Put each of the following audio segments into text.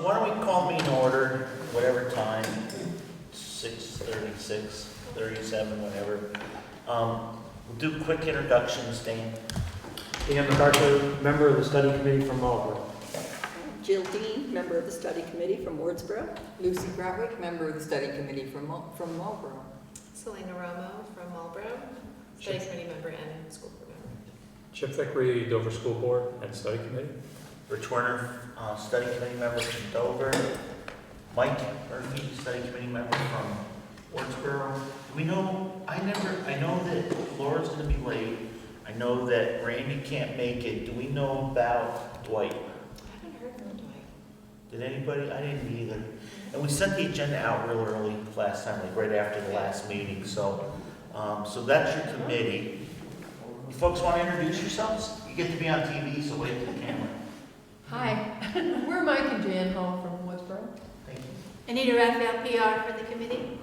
why don't we call me in order, whatever time, 6:30, 6:37, whatever. We'll do quick introductions, Dan. Dan MacArthur, member of the study committee from Marlboro. Jill Dean, member of the study committee from Wardsboro. Lucy Bratwick, member of the study committee from Marlboro. Selena Romo from Marlboro, study committee member and school board member. Chip Thickery, Dover School Board and Study Committee. Rich Werner, study committee member from Dover. Mike Murphy, study committee member from Wardsboro. We know, I know that Laura's gonna be late. I know that Randy can't make it. Do we know about Dwight? I haven't heard from Dwight. Did anybody? I didn't either. And we sent the agenda out real early last time, like right after the last meeting, so, so that's your committee. You folks wanna introduce yourselves? You get to be on TV, so wave to the camera. Hi, we're Mike and Jan Hall from Woodsboro. Thank you. Anita Raphael, PR for the committee.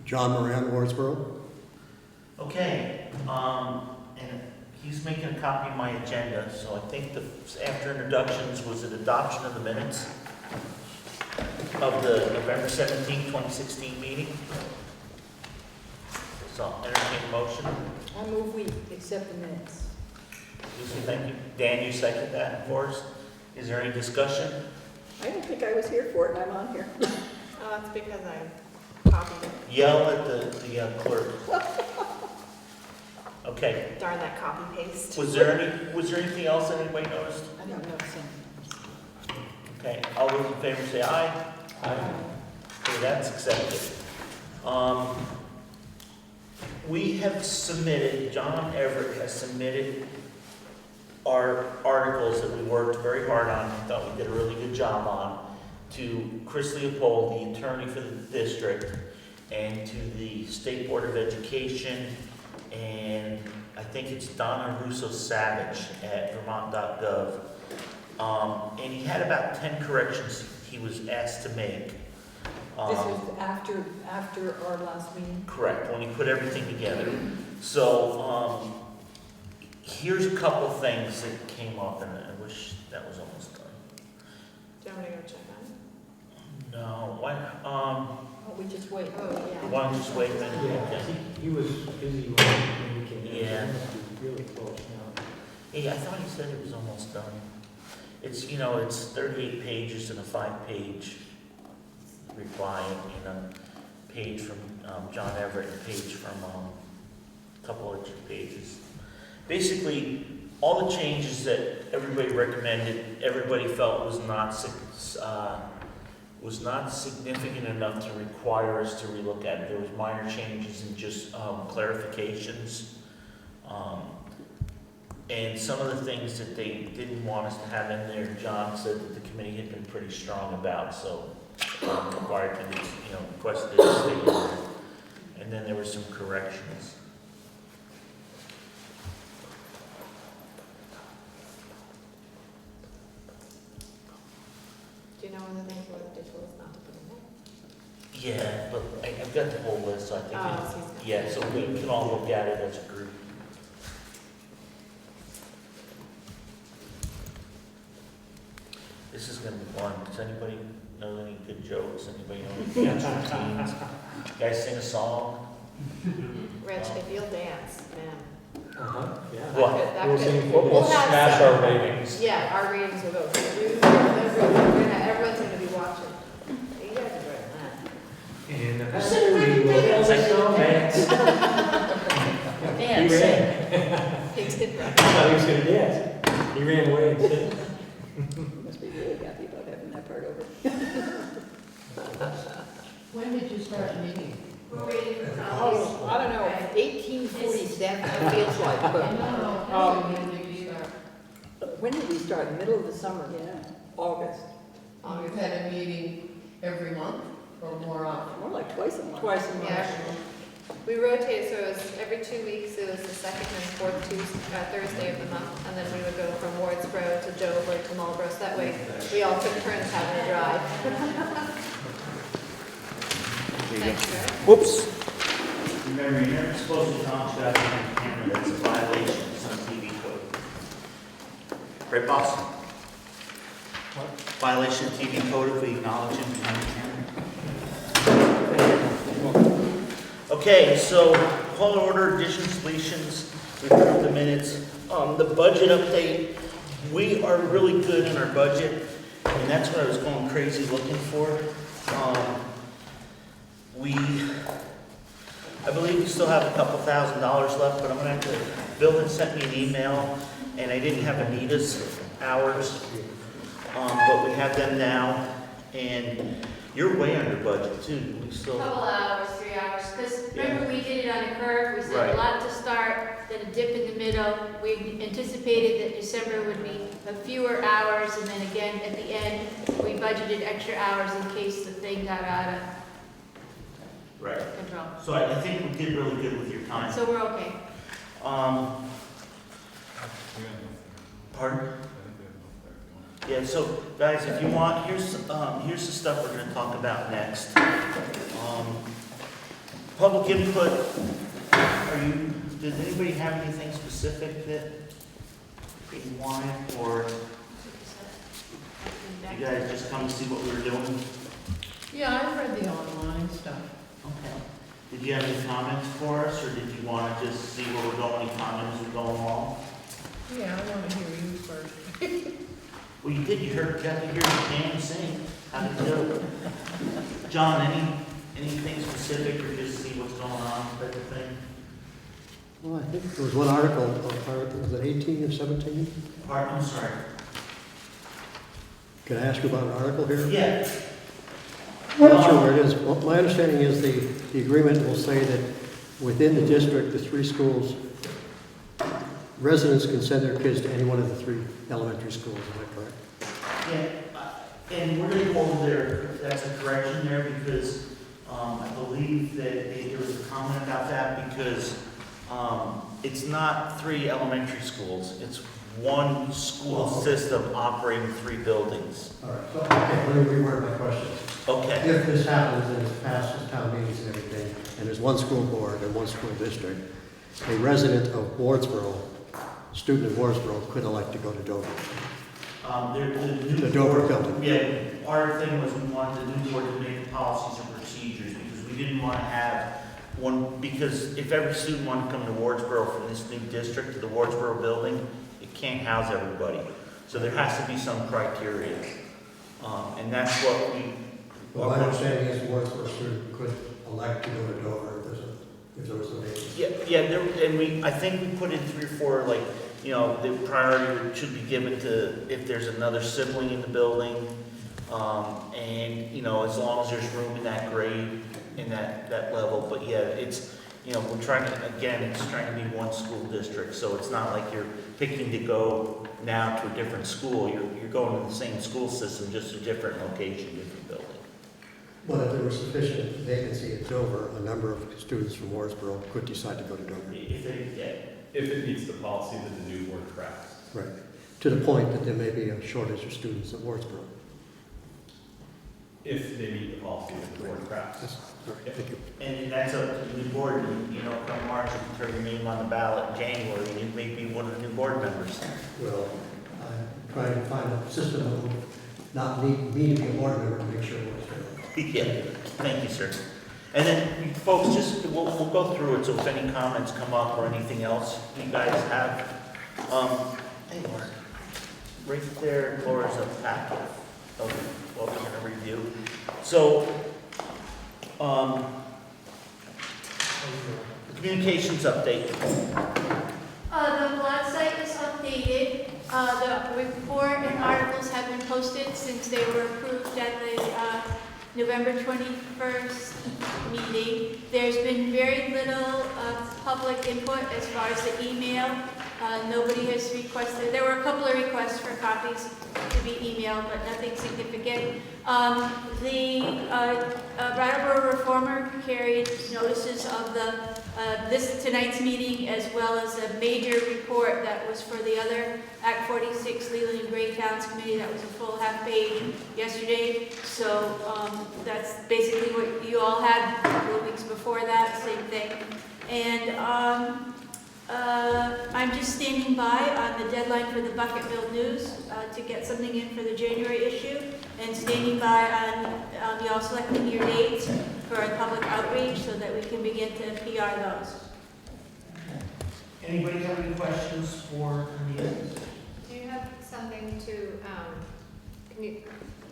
John Moran, Wardsboro. Okay, and he's making a copy of my agenda, so I think after introductions, was it adoption of the minutes of the November 17, 2016 meeting? So, entertain a motion. I move we accept the minutes. Lucy, thank you. Dan, you second that for us? Is there any discussion? I don't think I was here for it, and I'm on here. Oh, that's because I copied it. Yell at the clerk. Okay. Darn that copy paste. Was there anything else that anybody noticed? I don't know some. Okay, all those in favor say aye. Aye. Okay, that's accepted. We have submitted, John Everitt has submitted our articles that we worked very hard on, thought we did a really good job on, to Chris Leopold, the attorney for the district, and to the State Board of Education, and I think it's Donna Russo Savage at Vermont.gov. And he had about 10 corrections he was asked to make. This was after our last meeting? Correct, when he put everything together. So, here's a couple things that came up, and I wish that was almost done. Do you want me to go check on it? No, why, Oh, we just wait. Oh, yeah. why don't you just wait a minute? Yeah, I Okay. think he was busy when we came in. Yeah. He must be really close now. Hey, I thought he said it was almost done. It's, it's 38 pages and a 5-page reply, and a page from John Everitt, and a page from a couple of pages. Basically, all the changes that everybody recommended, everybody felt was not significant enough to require us to relook at it. There was minor changes and just clarifications. And some of the things that they didn't want us to have in there, John said that the committee had been pretty strong about, so required to, requested it to stay in there. And then there were some corrections. Do you know one of the things where the digital is not to put in there? Yeah, but I've got the whole list, so I think, Oh, so he's got- yeah, so we can all look at it as a group. This is gonna be fun. Does anybody know any good jokes? Anybody know any dance routines? You guys sing a song? Rich, if you'll dance, man. Uh-huh, yeah. What? That We'll could- sing We'll football. have smash some- our ratings. Yeah, our ratings will go through. Everyone's gonna be watching. You guys are doing that. And the Sudy will also dance. He ran. He did I right. thought he was gonna dance. He ran away instead. Must be really happy about having that part over. When did you start meeting? We're waiting for Oh, I don't know, 1847, it feels like, but, When did you start? when did we start? Middle of the summer? Yeah, August. You've had a meeting every month or more often? more like twice a month. Twice a month. Yeah. We rotated, so it was every 2 weeks, it was the second and fourth Thursday of the month, and then we would go from Wardsboro to Dover to Marlboro, so that way we all took turns having a drive. Thank you. Whoops. Remember, you're never supposed to talk about it on camera. That's a violation of some TV code. Right, boss? Violation of TV code if we acknowledge him behind the camera. Okay, so call to order, additions, deletions, we approved the minutes. The budget update, we are really good in our budget, and that's what I was going crazy looking for. I believe we still have a couple $1,000s left, but I'm gonna have to, Bill had sent me an email, and I didn't have Anita's hours, but we have them now, and you're way under budget too, we still. Couple hours, 3 hours, because remember we did it on a curve, we said Right. a lot to start, then a dip in the middle. We anticipated that December would be fewer hours, and then again at the end, we budgeted extra hours in case the thing got out of Right. control. So I think we did really good with your time. So we're okay. Pardon? Yeah, so guys, if you want, here's the stuff we're gonna talk about next. Public input, does anybody have anything specific that you want, or you guys just come to see what we were doing? Yeah, I read the online stuff. Okay. Did you have any comments for us, or did you want to just see where we're going, any comments we're going along? Yeah, I want to hear you first. Well, you did, you got to hear the band sing. How did you do? John, anything specific, or just see what's going on, type of thing? Well, I think there was one article, was it 18 or 17? Pardon, I'm sorry. Can I ask you about an article here? Yeah. I'm not sure where it is. Well, my understanding is the agreement will say that within the district, the 3 schools, residents can send their kids to any one of the 3 elementary schools, is that correct? Yeah, and we're going to go over there, that's a correction there, because I believe that there was a comment about that, because it's not 3 elementary schools, it's one school system operating 3 buildings. All right, so, okay, let me reword my question. Okay. If this happens and it's passed as town meetings and everything, and there's one school board and one school district, a resident of Wardsboro, student of Wardsboro, could elect to go to Dover. The Dover building. Yeah, our thing was we wanted the new board to make the policies and procedures, because we didn't want to have one, because if every student wanted to come to Wardsboro from this new district to the Wardsboro building, it can't house everybody. So there has to be some criteria. And that's what we. Well, my understanding is Wardsboro student could elect to go to Dover if there was a vacancy. Yeah, I think we put in 3 or 4, like, you know, the priority should be given to if there's another sibling in the building, and, you know, as long as there's room in that grade, in that level. But yeah, it's, you know, we're trying to, again, it's trying to be one school district, so it's not like you're picking to go now to a different school. You're going to the same school system, just a different location, different building. But if there was sufficient vacancy at Dover, a number of students from Wardsboro could decide to go to Dover. If it meets the policy that the new board crafts. Right. To the point that there may be a shortage of students at Wardsboro. If they meet the policy that the board crafts. Yes. All right, thank you. And that's up to the new board, you know, come March, you can turn your name on the ballot in January, and you may be one of the new board members. Well, I'm trying to find a system that will not need me to be a board member to make sure it works fair. Yeah, thank you, sir. And then, folks, just, we'll go through it, so if any comments come up or anything else you guys have. Hey, Laura, right there, Laura's a packet of what we're gonna review. So, communications update. The blog site is updated. The report and articles have been posted since they were approved at the November 21st meeting. There's been very little public input as far as the email. Nobody has requested, there were a couple of requests for copies to be emailed, but nothing significant. The Brattleboro Reformer carried notices of tonight's meeting, as well as a major report that was for the other Act 46 Leland and Gray Towns Committee. That was a full half page yesterday. So that's basically what you all had a couple of weeks before that, same thing. And I'm just standing by on the deadline for the Bucketville News to get something in for the January issue, and standing by on y'all selecting your dates for a public outreach so that we can begin to PR those. Anybody have any questions for Anita? Do you have something to, can you,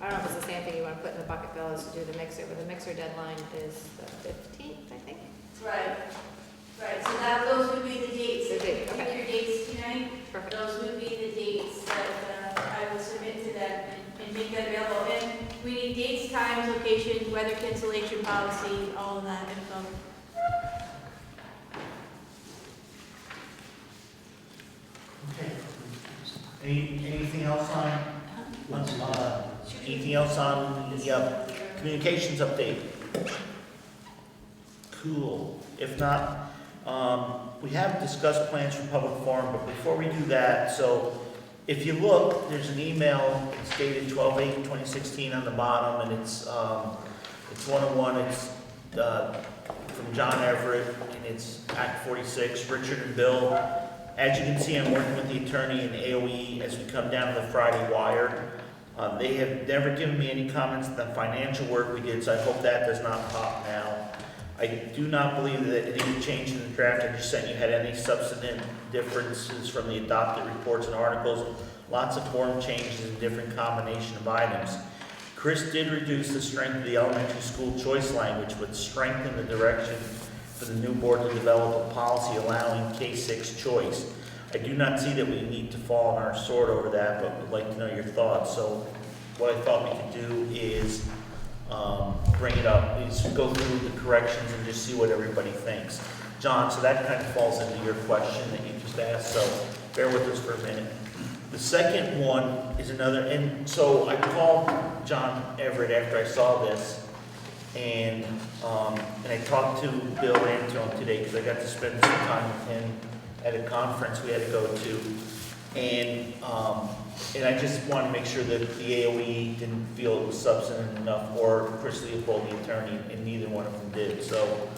I don't know if it's the same thing you want to put in the bucket bill as to do the mixer, but the mixer deadline is the 15th, I think? Right. Right, so that, those would be the dates. The date, Pick okay. your dates tonight. Perfect. Those would be the dates that I will submit to them and make that available. And we need dates, times, location, weather cancellation policy, all of that info. Okay. Anything else anything else on the communications update? Cool. If not, we have discussed plans for public forum, but before we do that, so if you look, there's an email, it's dated 12/8/2016 on the bottom, and it's 101, it's from John Everitt, and it's Act 46, Richard and Bill. As you can see, I'm working with the attorney and AOE as we come down to the Friday wire. They have never given me any comments on the financial work we did, so I hope that does not pop now. I do not believe that any change in the draft I just sent you had any substantive differences from the adopted reports and articles. Lots of form changes and different combination of items. Chris did reduce the strength of the elementary school choice language, but strengthened the direction for the new board to develop a policy allowing K-6 choice. I do not see that we need to fall on our sword over that, but would like to know your thoughts. So what I thought we could do is bring it up, is go through the corrections and just see what everybody thinks. John, so that kind of falls into your question that you just asked, so bear with us for a minute. The second one is another, and so I called John Everitt after I saw this, and I talked to Bill Antone today because I got to spend some time with him at a conference we had to go to, and I just wanted to make sure that the AOE didn't feel it was substantive enough, or Chris Leopold, the attorney, and neither one of them did. So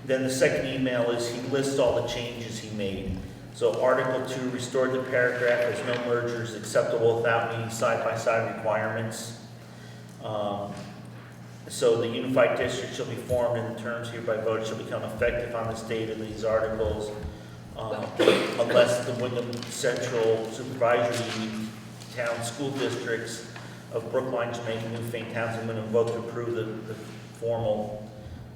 then the second email is he lists all the changes he made. So Article 2 restored the paragraph as no mergers acceptable without meeting side-by-side requirements. So the unified district shall be formed and the terms hereby voted shall become effective on this date of these articles, unless the Wyndham Central Supervisory Town School Districts of Brookline, Jamaica, Newfane, Townsend, Wyndham vote to approve the formal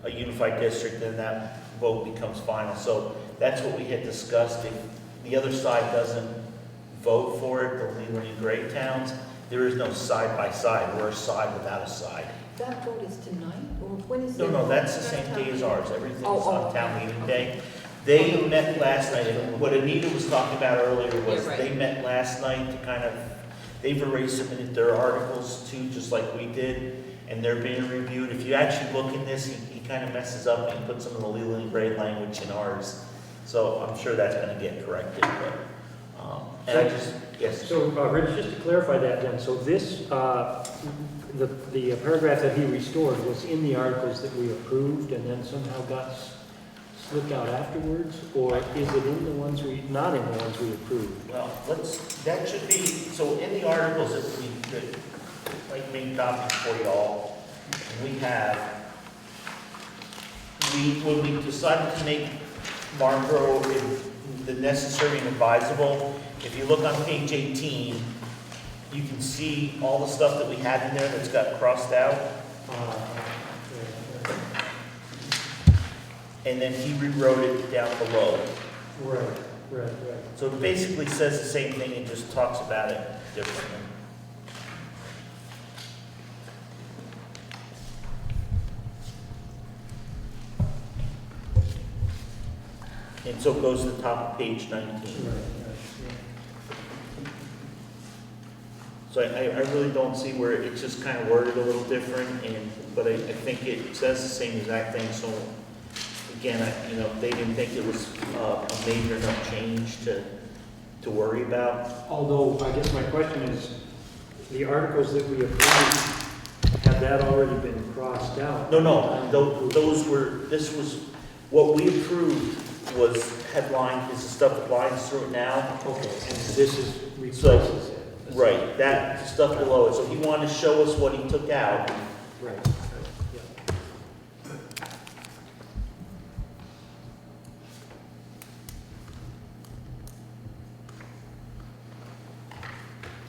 unified district, then that vote becomes final. So that's what we had discussed. If the other side doesn't vote for it, the Leland and Gray towns, there is no side-by-side. We're a side without a side. That vote is tonight, or when is it? No, that's the same day as ours. Everything's on town okay. meeting day. They met last night, and what Anita was talking about earlier was Yeah, right. they met last night to kind of, they've already submitted their articles too, just like we did, and they're being reviewed. If you actually look in this, he kind of messes up and he puts some of the Leland and Gray language in ours. So I'm sure that's going to get corrected, but, and I just, yes. So, Rich, just to clarify that then, so this, the paragraph that he restored was in the articles that we approved and then somehow got slipped out afterwards? Or is it in the ones not in the ones we approved? Well, that should be, so in the articles that like main copies for y'all, we have, when we decided to make Marlboro the necessary and advisable, if you look on page 18, you can see all the stuff that we had in there that's got crossed out. And then he rewrote it down below. Right. So it basically says the same thing and just talks about it differently. And so it goes to the top of page 19. So I really don't see where it's just kind of worded a little different, but I think it says the same exact thing. So again, they didn't think it was a major enough change to worry about. Although, I guess my question is, the articles that we approved, have that already been crossed out? No, this was what we approved was headlined, is the stuff that lines through it now. Okay, and this is, replaces it. Right, that stuff below it. So he wanted to show us what he took out. Right, yeah.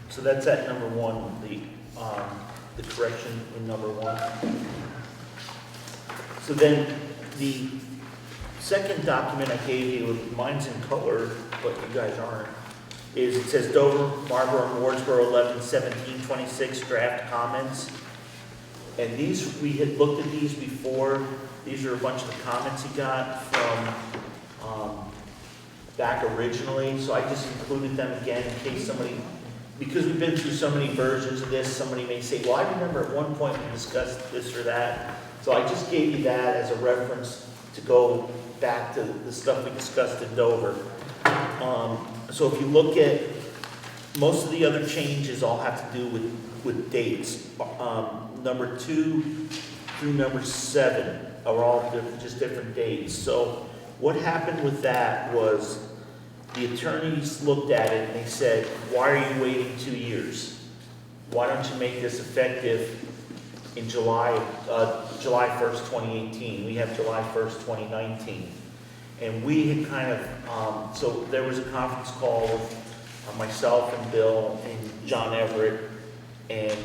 So that's at number one, the correction in number one. So then the second document I gave you, mine's in color, but you guys aren't, is it says Dover, Marlboro, and Wardsboro 11/17/26 draft comments. And these, we had looked at these before. These are a bunch of the comments he got from back originally. So I just included them again in case somebody, because we've been through so many versions of this, somebody may say, well, I remember at one point we discussed this or that. So I just gave you that as a reference to go back to the stuff we discussed in Dover. So if you look at, most of the other changes all have to do with dates. Number 2 through number 7 are all just different dates. So what happened with that was the attorneys looked at it and they said, why are you waiting 2 years? Why don't you make this effective in July 1st, 2018? We have July 1st, 2019. And we had kind of, so there was a conference call with myself and Bill and John Everitt and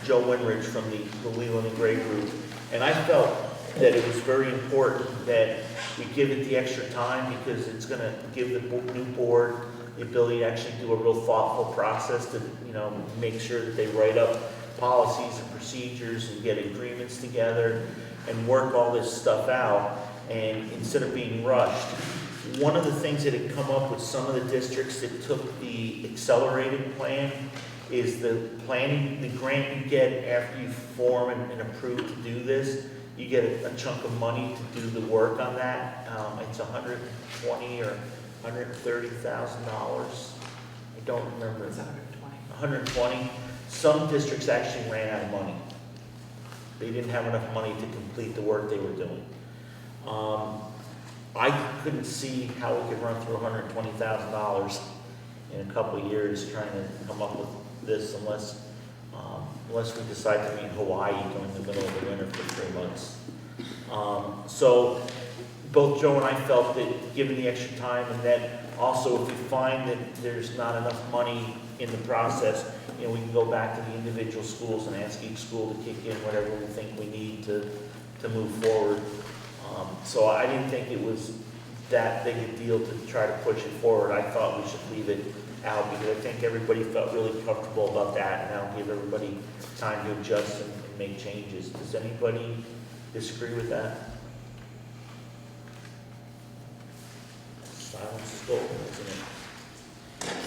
Joe Winridge from the Leland and Gray group. And I felt that it was very important that we give it the extra time because it's going to give the new board the ability to actually do a real thoughtful process to, make sure that they write up policies and procedures and get agreements together and work all this stuff out. And instead of being rushed, one of the things that had come up with some of the districts that took the accelerated plan is the planning, the grant you get after you form and approve to do this, you get a chunk of money to do the work on that. It's $120,000 or $130,000. I don't remember. It's 120. Some districts actually ran out of money. They didn't have enough money to complete the work they were doing. I couldn't see how we could run through $120,000 in a couple of years trying to come up with this unless we decide to be in Hawaii during the middle of the winter for 3 months. So both Joe and I felt that given the extra time, and then also if we find that there's not enough money in the process, we can go back to the individual schools and ask each school to kick in whatever we think we need to move forward. So I didn't think it was that big a deal to try to push it forward. I thought we should leave it out because I think everybody felt really comfortable about that, and that'll give everybody time to adjust and make changes. Does anybody disagree with that? Silence is golden, isn't it?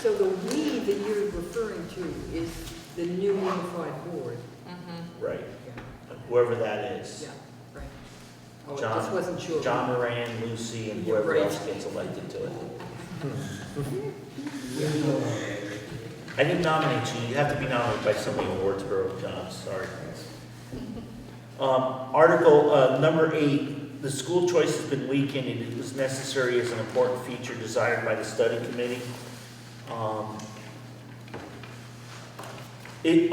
So the "we" that you're referring to is the new unified board. Right. Yeah. Whoever that is. Yeah, right. Oh, I John- just wasn't sure. John Moran, Lucy, and Yeah, whoever right. else gets elected to it. I didn't nominate you. You have to be nominated by somebody in Wardsboro, John. Sorry. Article number 8. The school choice has been weakened and it was necessary as an important feature desired by the study committee. Is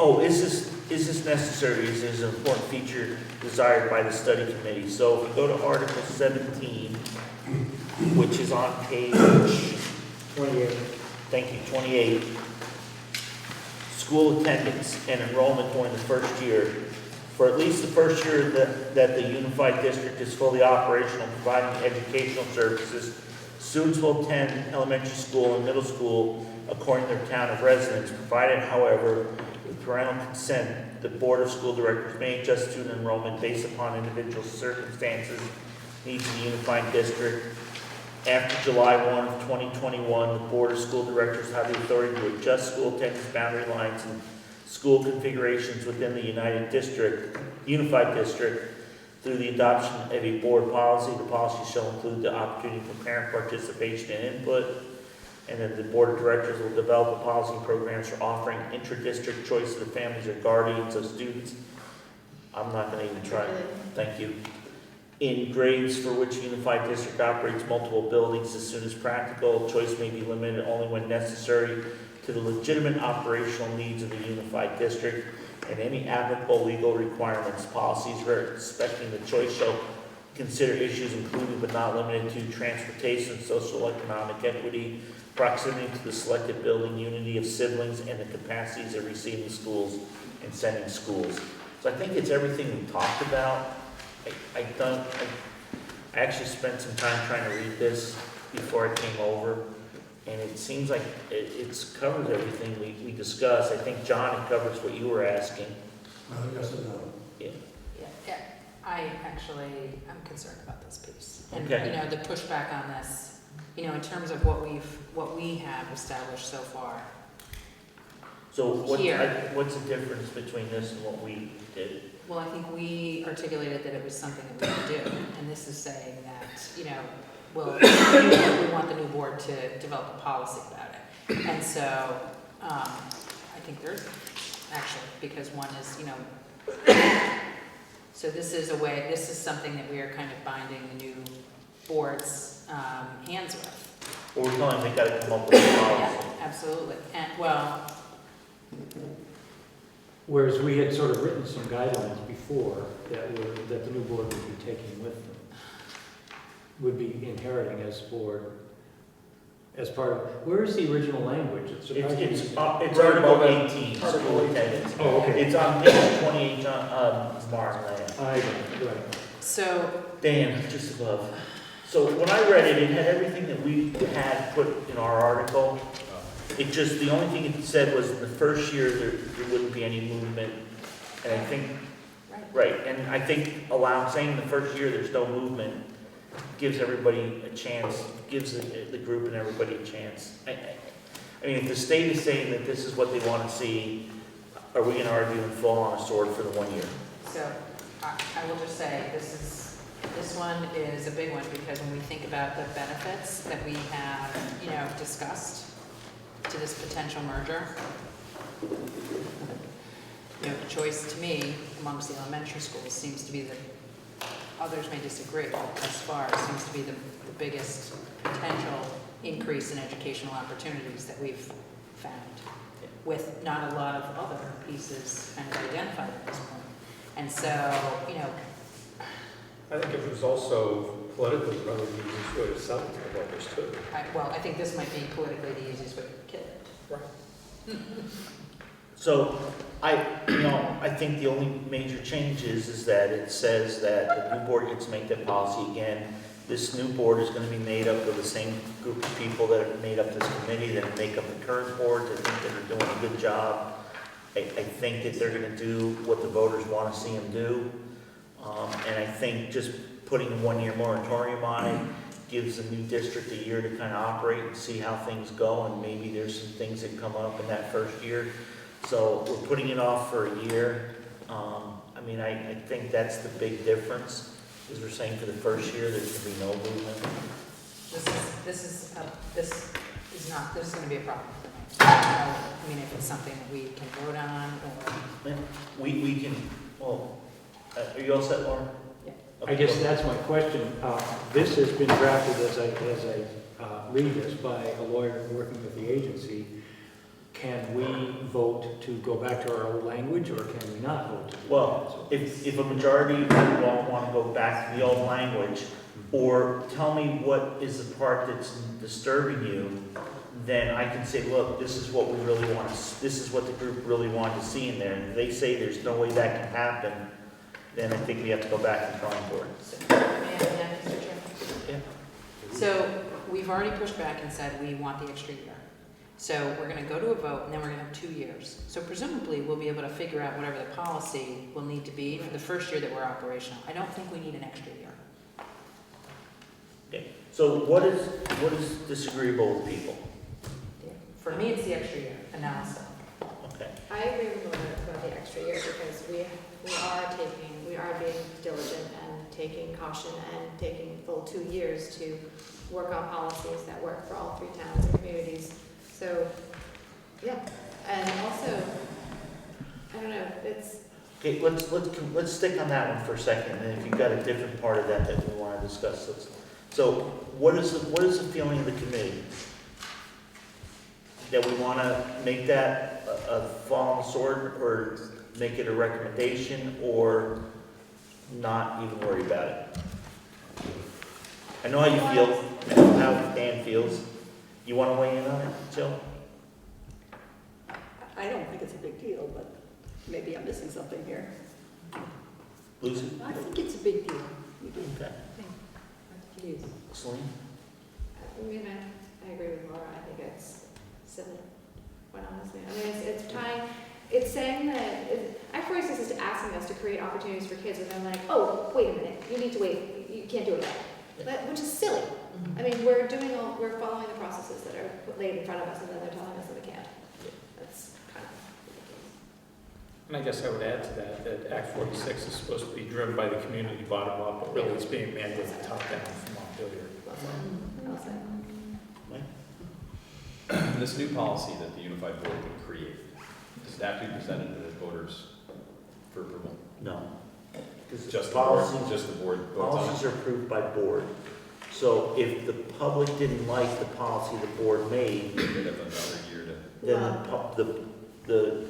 this necessary? Is this an important feature desired by the study committee? So if we go to Article 17, which is on page 28. Thank you, 28. School attendance and enrollment during the first year. For at least the first year that the unified district is fully operational, providing educational services, students will attend elementary school and middle school according to their town of residence, provided, however, with parental consent, the Board of School Directors may adjust student enrollment based upon individual circumstances, needs of the unified district. After July 1 of 2021, the Board of School Directors have the authority to adjust school attendance boundary lines and school configurations within the unified district through the adoption of a board policy. The policy shall include the opportunity for parent participation and input, and that the Board of Directors will develop a policy programs for offering intra-district choice to the families or guardians of students. I'm not going to even try. Thank you. in grades for which a unified district operates multiple buildings as soon as practical. Choice may be limited only when necessary to the legitimate operational needs of the unified district, and any applicable legal requirements, policies respecting the choice shall consider issues including but not limited to transportation, social economic equity, proximity to the selected building, unity of siblings, and the capacities of receiving schools and sending schools. So I think it's everything we talked about. I actually spent some time trying to read this before I came over, and it seems like it's covers everything we discussed. I think, John, it covers what you were asking. Yes and no. Yeah, I'm concerned about this piece. And, Okay. you know, the pushback on this, you know, in terms of what we have established so far. So Here. what's the difference between this and what we did? Well, I think we articulated that it was something that we could do, and this is saying that, you know, we want the new board to develop a policy about it. And so, I think there's, actually, because one is, you know, so this is something that we are kind of binding the new board's hands with. Or we're telling them they gotta come up with a policy? Yeah, absolutely. And, well, Whereas we had sort of written some guidelines before that the new board would be taking with them, would be inheriting as board, as part of, where is the original language? It's Article 18, Article school 18. attendance. Oh, okay. It's on page 28, Mark Land. I got it, right. so, Dan, just above. So when I read it, it had everything that we had put in our article. It just, the only thing it said was the first year there wouldn't be any movement. And I think, right, and I think saying the first year there's no movement gives everybody a chance, gives the group and everybody a chance. I mean, if the state is saying that this is what they want to see, are we going to argue and fall on a sword for the 1 year? so I will just say, this one is a big one, because when we think about the benefits that we have, you know, discussed to this potential merger, you know, the choice to me amongst the elementary schools seems to be others may disagree, but thus far seems to be the biggest potential increase in educational opportunities that we've found, with not a lot of other pieces kind of identified at this point. And so, you know, I think it was also politically probably the easiest way to sell it to the voters too. I think this might be politically the easiest way to kill it. Right. So I think the only major change is that it says that the new board gets to make that policy again. This new board is going to be made up of the same group of people that have made up this committee, that make up the current boards. I think that are doing a good job. I think that they're going to do what the voters want to see them do. And I think just putting a 1 year moratorium on it gives the new district a year to kind of operate and see how things go, and maybe there's some things that come up in that first year. So we're putting it off for a year. I mean, I think that's the big difference, is we're saying for the first year there's going to be no movement. This is going to be a problem. I mean, if it's something that we can vote on, or We can, well, are you all set, Laura? Yeah. Okay, I guess go. that's my question. This has been drafted as I read this by a lawyer working with the agency. Can we vote to go back to our old language, or can we not vote to do Well, that? if a majority don't want to go back to the old language, or tell me what is the part that's disturbing you, then I can say, look, this is what we really want to, this is what the group really wanted to see in there. And if they say there's no way that can happen, then I think we have to go back to the drawing board. May I have that, Mr. Chairman? Yeah. So we've already pushed back and said we want the extra year. So we're going to go to a vote, and then we're going to have 2 years. So presumably we'll be able to figure out whatever the policy will need to be for the first year that we're operational. I don't think we need an extra year. Okay. So what is disagreeable with people? For me, it's the extra year, analysis. Okay. I agree with Laura about the extra year, because we are being diligent and taking caution and taking full 2 years to work on policies that work for all 3 towns and communities. So, yeah, and also, I don't know, Okay, let's stick on that one for a second, and if you've got a different part of that we want to discuss, so what is the feeling of the committee? That we want to make that a fall on the sword, or make it a recommendation, or not even worry about it? I know how you feel, I know how Dan feels. You want to weigh in on it, Jill? I don't think it's a big deal, but maybe I'm missing something here. Lucy? I think it's a big deal. Okay. It is. Celine? I mean, I agree with Laura, I think it's silly, quite honestly. I mean, it's tying, it's saying that, at first this is asking us to create opportunities for kids, and then like, oh, wait a minute, you need to wait, you can't do it that, which is silly. I mean, we're following the processes that are laid in front of us, and then they're telling us that we can't. That's kind of ridiculous. And I guess I would add to that Act 46 is supposed to be driven by the community bottom up, but really it's being mandated top down from Montpelier. Well said. Well said. This new policy that the unified board would create, is it actually presented to the voters for approval? No. Because Just the board, policies, just the board votes on it? policies are approved by board. So if the public didn't like the policy the board made, They'd have another year to, then the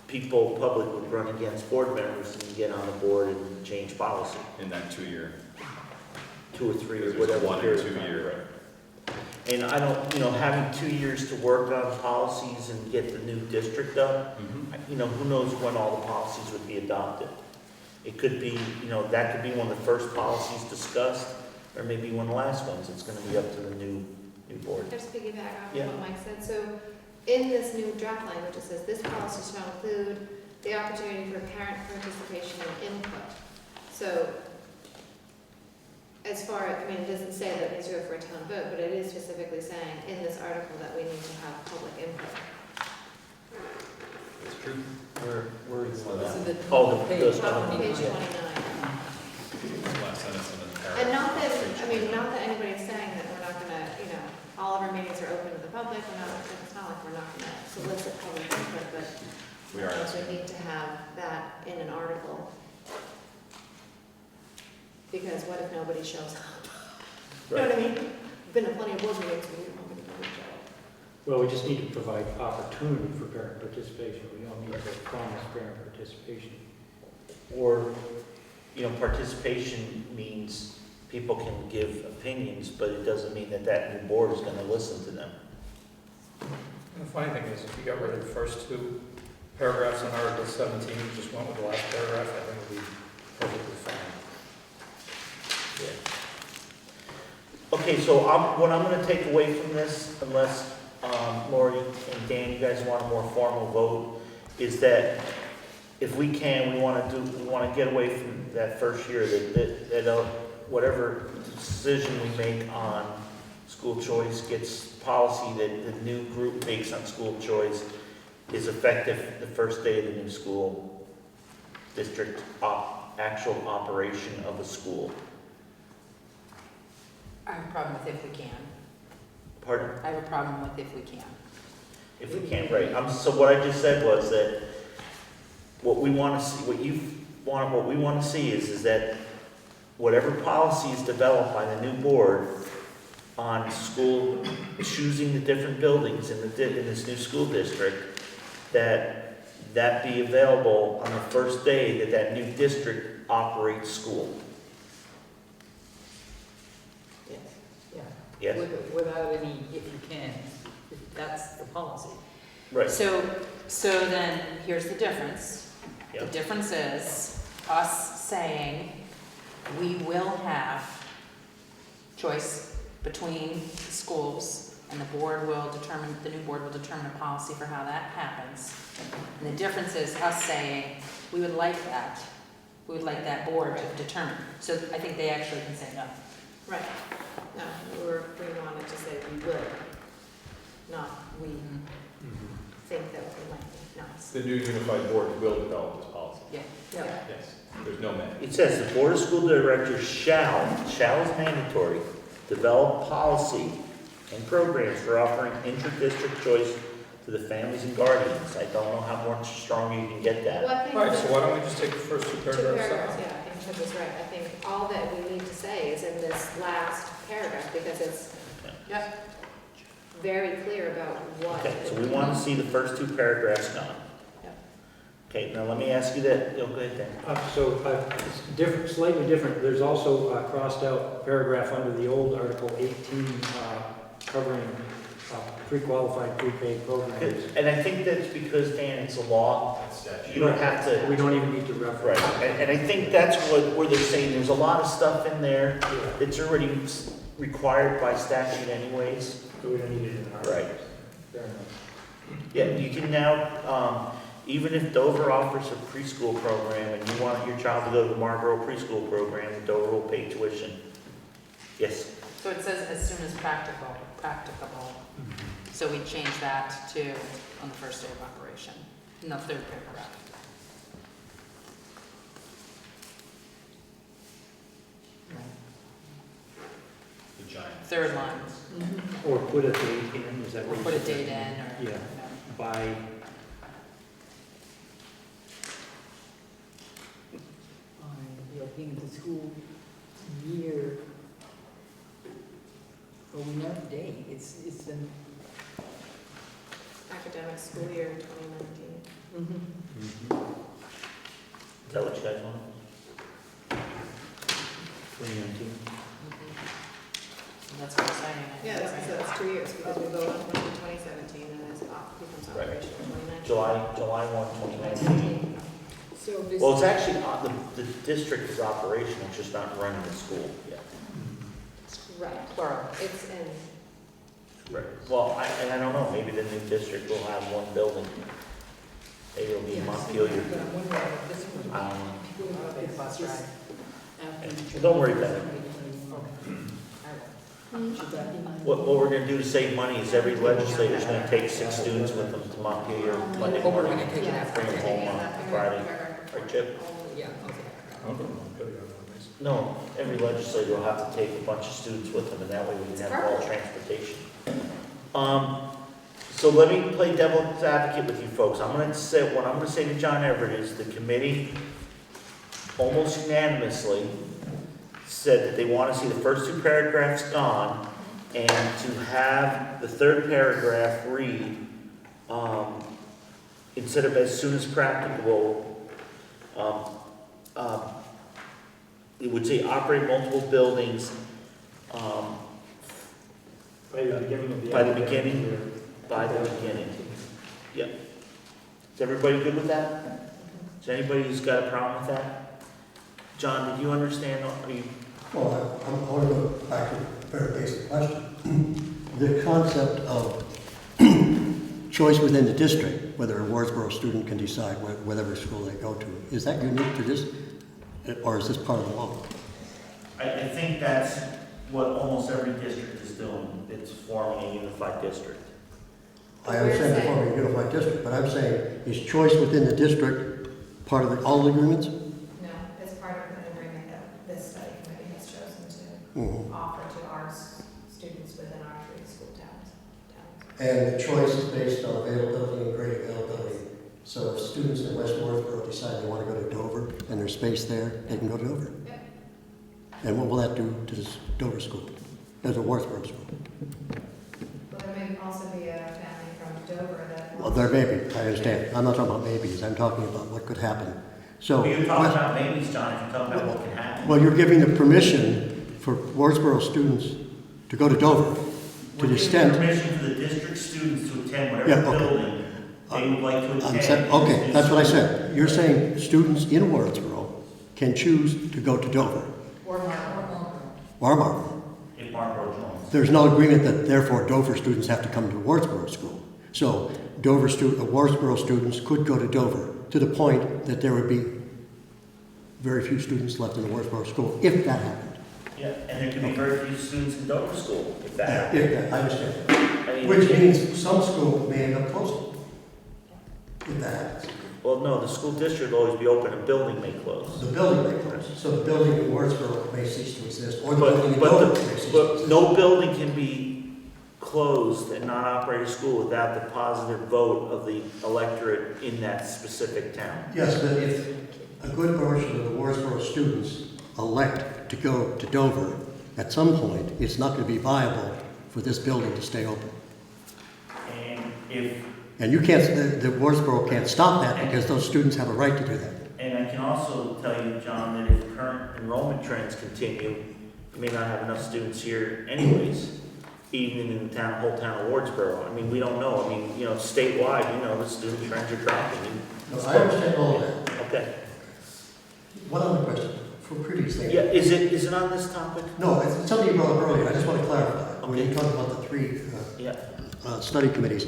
people, public would run against board members and get on the board and change policy, in that 2 year. 2 or 3 or There's whatever. 1 or period 2 of time. year. And I don't, having 2 years to work on policies and get the new district done, who knows when all the policies would be adopted. It could be, that could be one of the first policies discussed, or maybe one of the last ones. It's gonna be up to the new board. Just piggyback off Yeah. of what Mike said, so in this new draft language, it says, this policy shall include the opportunity for parent participation and input. So, as far, it doesn't say that it needs to go for a town vote, but it is specifically saying in this article that we need to have public input. It's true. Where is So that? the Oh, page. those Page 29. Last sentence and then paragraph. And not that anybody's saying that we're not gonna, all of our meetings are open to the public, it's not like we're not gonna solicit public input, but We are asking. we need to have that in an article. Because what if nobody shows up? You know what I mean? Been to plenty of board meetings where we don't have anybody show up. Well, we just need to provide opportunity for parent participation. We don't need to promise parent participation. Or, participation means people can give opinions, but it doesn't mean that new board is gonna listen to them. And the funny thing is, if you got rid of the first 2 paragraphs in Article 17, you just went with the last paragraph, I think it would be perfectly fine. Okay, so what I'm gonna take away from this, unless Lori and Dan, you guys want a more formal vote, is that if we can, we wanna get away from that first year, that whatever decision we make on school choice gets policy that the new group makes on school choice is effective the first day of the new school district actual operation of the school. I have a problem with if we can. Pardon? I have a problem with if we can. If we can't, right. So what I just said was that what we want to see, what we want to see is that whatever policy is developed by the new board on school, choosing the different buildings in this new school district, that be available on the first day that new district operates school. Yeah. Yes? Without any, if you can, that's the policy. Right. So then, here's the difference. Yeah. The difference is us saying we will have choice between schools, and the new board will determine a policy for how that happens. And the difference is us saying we would like that board to determine. So I think they actually can say no. Right. No, we wanted to say we will, not we think that we might be nice. The new unified board will develop this policy. Yeah. Yeah. Yes, there's no may. It says the Board of School Directors shall is mandatory, develop policy and programs for offering intra-district choice to the families and guardians. I don't know how much stronger you can get that. Well, I think All right, that- so why don't we just take the first two Two paragraphs paragraphs, out? yeah, I think Chip is right. I think all that we need to say is in this last paragraph, because it's very clear about what. Okay, so we want to see the first two paragraphs gone. Yep. Okay, now let me ask you that, go ahead then. It's different, slightly different. There's also a crossed out paragraph under the old Article 18 covering pre-qualified prepaid programs. And I think that's because, Dan, it's a law. You don't have to. We don't even need to reference. Right, and I think that's where they're saying there's a lot of stuff in there that's already required by statute anyways. So we don't need it in our. Right. Fair enough. Yeah, you can now, even if Dover offers a preschool program and you want your child to go to the Marlboro preschool program, Dover will pay tuition. Yes? So it says as soon as practicable. So we change that to on the first day of operation, in the third paragraph. The giant. Third line, Or put a date in, is that or what you put a said? date in, or, Yeah. you know. By, Yeah, being the school year. Well, we know the date, it's an. Academic school year 2019. Is that what you guys want? 2019? That's what I'm saying. Yeah, that's 2 years, because we vote on 2017, and it's becomes Right. operational 2019. July 1, 2019. So this. Well, it's actually, the district is operational, it's just not running the school yet. Right, Plural. it's in, Right. Well, I don't know, maybe the new district will have one building. Maybe it'll be Montpelier. But I'm wondering if this one. I don't know. That'll be a bus ride. After. Don't worry about it. Should that be my? What we're gonna do to save money is every legislator's gonna take 6 students with them to Montpelier Monday Oh, we're morning. gonna take it out. Bring them home on Friday. Right, Chip? Yeah, okay. I'm going to put it on this. No, every legislator will have to take a bunch of students with them, and that way we can have all transportation. So let me play devil's advocate with you folks. What I'm gonna say to John Everitt is the committee almost unanimously said that they want to see the first two paragraphs gone and to have the third paragraph read, instead of as soon as practicable, it would say operate multiple buildings, by the beginning of the. By the academic beginning. year. by the beginning. Yep. Is everybody good with that? Is anybody who's got a problem with that? John, did you understand? Are you? Well, I want to go back to a very basic question. The concept of choice within the district, whether a Wardsboro student can decide whatever school they go to, is that unique to this, or is this part of the law? I think that's what almost every district is doing. It's forming a unified district. I understand the forming a unified district, but I'm saying, is choice within the district part of all the agreements? no, it's part of an agreement that this study committee has chosen to Mhm. offer to our students within our 3 school towns. And the choice is based on availability and grade availability. So if students in West Wardsboro decide they want to go to Dover and there's space there, they can go to Dover. Yep. And what will that do to this Dover school, as a Wardsboro school? Well, there may also be a family from Dover that. Well, there may be, I understand. I'm not talking about maybes, I'm talking about what could happen. So, You're talking about maybes, John, if you're talking about what can happen. well, you're giving the permission for Wardsboro students to go to Dover, to We're the giving extent. permission for the district students to attend Yeah, whatever okay. building they would like to I'm attend. okay, that's what I said. You're saying students in Wardsboro can choose to go to Dover Or Marlboro. or Marlboro. If Marlboro joins. There's no agreement that therefore Dover students have to come to Wardsboro school. So Wardsboro students could go to Dover to the point that there would be very few students left in the Wardsboro school if that happened. Yeah, and there could be very few students in Dover school if that happened. I understand. I mean, Which means some school may end up closing. If that happens. well, no, the school district will always be open, a building may close. The building may close. So the building in Wardsboro may cease to exist, or the building in But Dover may cease to But exist. no building can be closed and not operate a school without the positive vote of the electorate in that specific town. Yes, but if a good portion of the Wardsboro students elect to go to Dover, at some point, it's not going to be viable for this building to stay open. And if, And you can't, the Wardsboro can't stop that because those students have a right to do that. and I can also tell you, John, that if current enrollment trends continue, you may not have enough students here anyways, even in the town, whole town of Wardsboro. I mean, we don't know. I mean, you know, statewide, you know, the student trends are dropping. No, I understand all of that. Okay. One other question for previous thing. Yeah, is it on this topic? No, it's something you brought up earlier. I just want to clarify. When Okay. you talk about the three Yeah. study committees,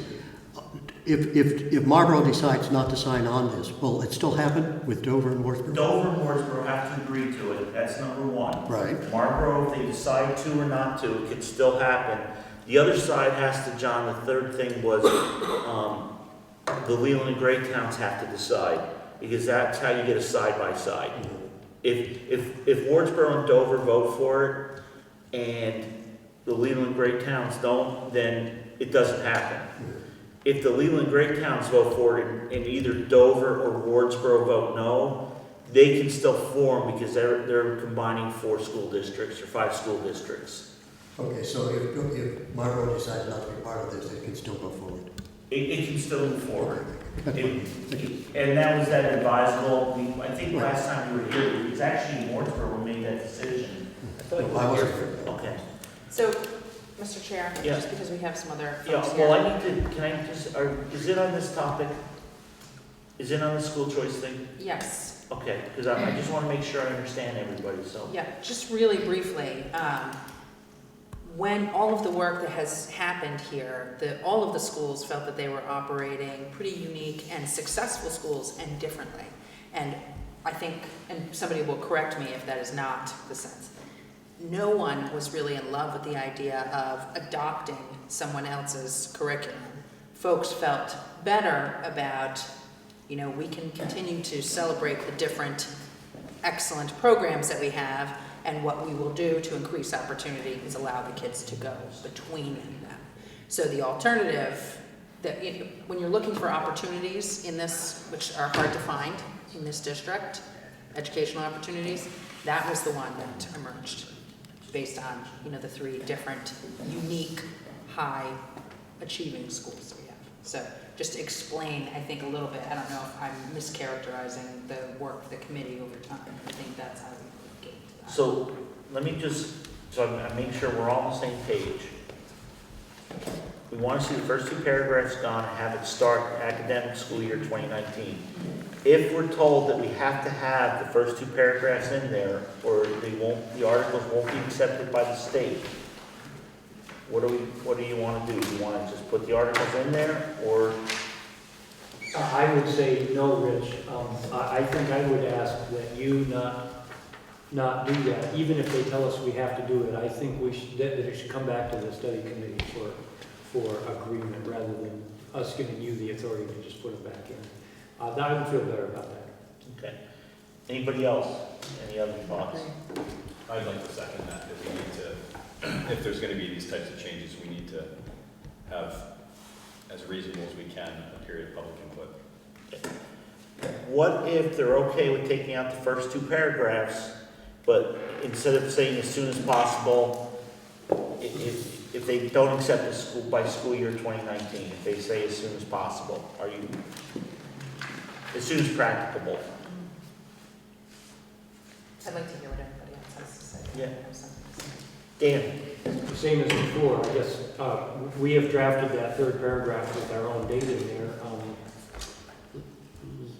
if Marlboro decides not to sign on this, will it still happen with Dover and Wardsboro? Dover and Wardsboro have to agree to it. That's number one. Right. Marlboro, if they decide to or not to, it could still happen. The other side has to, John, the third thing was, the Leland and Gray towns have to decide, because that's how you get a side-by-side. If Wardsboro and Dover vote for it, and the Leland and Gray towns don't, then it doesn't happen. If the Leland and Gray towns vote for it, and either Dover or Wardsboro vote no, they can still form, because they're combining 4 school districts or 5 school districts. Okay, so if Marlboro decides not to be part of this, it can still go forward. It can still move forward. That's fine. Thank you. And that was that advisable, I think last time we were here, it was actually Wardsboro who made that decision. I thought you No, I were wasn't here. here. Okay. So, Mr. Chair, Yeah. just because we have some other Yeah, folks well, here. I need to, can I just, is it on this topic? Is it on the school choice thing? Yes, Okay, because I just want to make sure I understand everybody, so. yeah, just really briefly, when all of the work that has happened here, all of the schools felt that they were operating pretty unique and successful schools and differently. And I think, and somebody will correct me if that is not the sense, no one was really in love with the idea of adopting someone else's curriculum. Folks felt better about, you know, we can continue to celebrate the different excellent programs that we have, and what we will do to increase opportunity is allow the kids to go between them. So the alternative, that when you're looking for opportunities in this, which are hard to find in this district, educational opportunities, that was the one that emerged based on, you know, the 3 different unique high achieving schools that we have. So just to explain, I think a little bit, I don't know if I'm mischaracterizing the work of the committee over time. I think that's how we get to that. So let me just, so I make sure we're all on the same page. We want to see the first 2 paragraphs gone and have it start academic school year 2019. If we're told that we have to have the first 2 paragraphs in there, or the articles won't be accepted by the state, what do you want to do? Do you want to just put the articles in there, or? I would say no, Rich. I think I would ask that you not do that, even if they tell us we have to do it. I think that it should come back to the study committee for agreement, rather than us giving you the authority to just put it back in. I would feel better about that. Okay. Anybody else? Any other thoughts? I'd like to second that we need to, if there's going to be these types of changes, we need to have, as reasonable as we can, a period of public input. What if they're okay with taking out the first 2 paragraphs, but instead of saying as soon as possible, if they don't accept the school by school year 2019, if they say as soon as possible, are you, as soon as practicable? I'd like to hear what everybody else has to say. Yeah. I have something to say. Dan? Same as before, I guess, we have drafted that 3rd paragraph with our own data in there.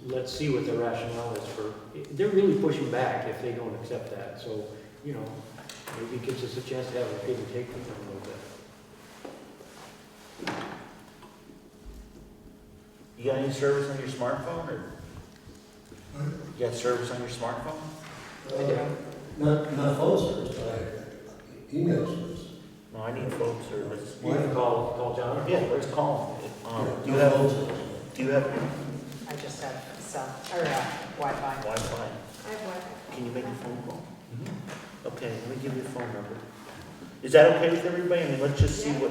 Let's see what the rationale is for, they're really pushing back if they don't accept that. So, you know, maybe it gives us a chance to have a give and take with them a little bit. You got any service on your smartphone, or? You got service on your smartphone? Not phone service, but I email service. No, I need phone service. You can call John. Yeah, let's call him. Do you No phone have, service. do you have I just have Wi-Fi. Wi-Fi? I have Wi-Fi. Can you make a phone call? Okay, let me give you a phone number. Is that okay with everybody? I mean, let's just see what,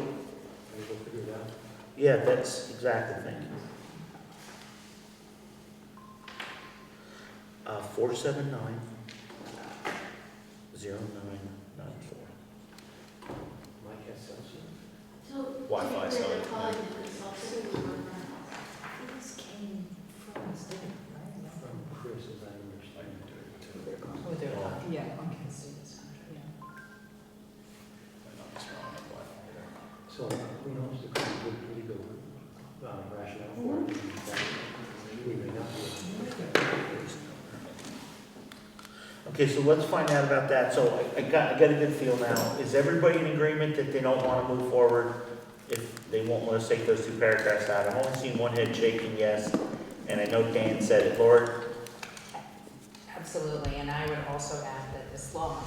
We'll figure it out. Yeah, that's exactly, thank you. 479 0994. Mike has something. So, Wi-Fi typically sign. they're calling it consultant. This came from the state, right? From Chris, as I understand. Oh, they're Yeah. not. Yeah, okay. So who knows, the legal rationale for it. We may not be. Okay, so let's find out about that. So I got a good feel now. Is everybody in agreement that they don't want to move forward if they won't let us take those 2 paragraphs out? I've only seen one head shaking yes, and I know Dan said it. Lord? Absolutely, and I would also add that this law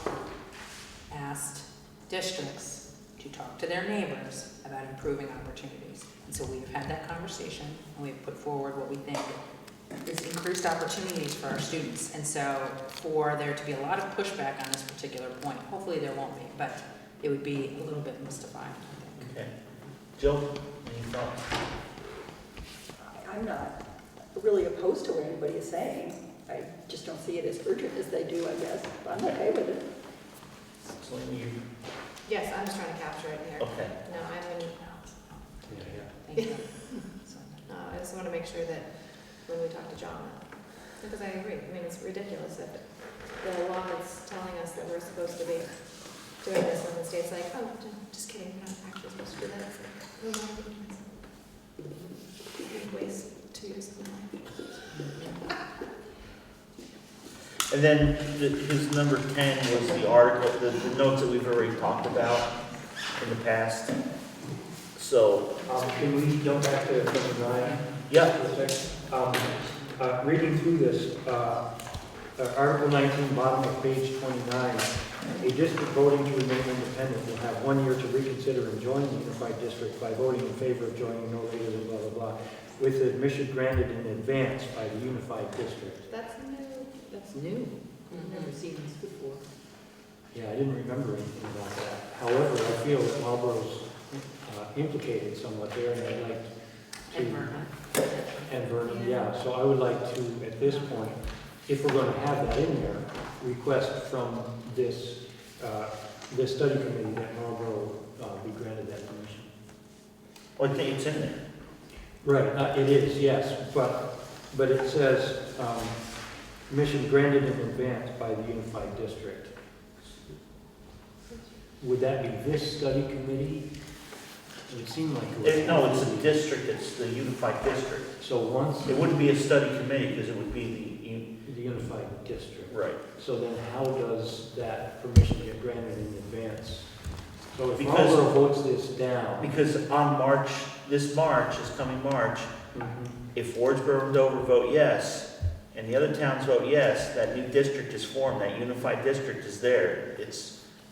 asked districts to talk to their neighbors about improving opportunities. And so we've had that conversation, and we've put forward what we think is increased opportunities for our students. And so for there to be a lot of pushback on this particular point, hopefully there won't be, but it would be a little bit mystifying, I think. Okay. Jill, any thoughts? I'm not really opposed to what anybody is saying. I just don't see it as urgent as they do, I guess. But I'm okay with it. Celine, you? Yes, I'm just trying to capture it here. Okay. No, I'm in, Thank you. no, I just want to make sure that when we talk to John, because I agree, I mean, it's ridiculous that the law is telling us that we're supposed to be doing this, and the state's like, oh, just kidding, we're not actually supposed to do that. It's like, oh, no, we waste 2 years of my life. And then his number 10 was the article, the notes that we've already talked about in the past. So, Can we go back to number 9? yeah, Reading through this, Article 19, bottom of page 29, a district voting to remain independent will have 1 year to reconsider and join the unified district by voting in favor of joining no later than blah, blah, blah, with admission granted in advance by the unified district. That's new. That's new. I've never seen this before. Yeah, I didn't remember anything about that. However, I feel that Marlboro's implicated somewhat there, and I'd like to... And Vernon. And Vernon, yeah. So I would like to, at this point, if we're going to have that in there, request from this study committee that Marlboro be granted that permission. I think it's in there. Right, it is, yes, but it says, permission granted in advance by the unified district. Would that be this study committee? It would seem like it would. No, it's a district, it's the unified district. So once, It wouldn't be a study committee because it would be the unified district. right. So then how does that permission get granted in advance? So if Because- Marlboro votes this down. Because on March, this coming March, if Wardsboro and Dover vote yes, and the other towns vote yes, that new district is formed, that unified district is there.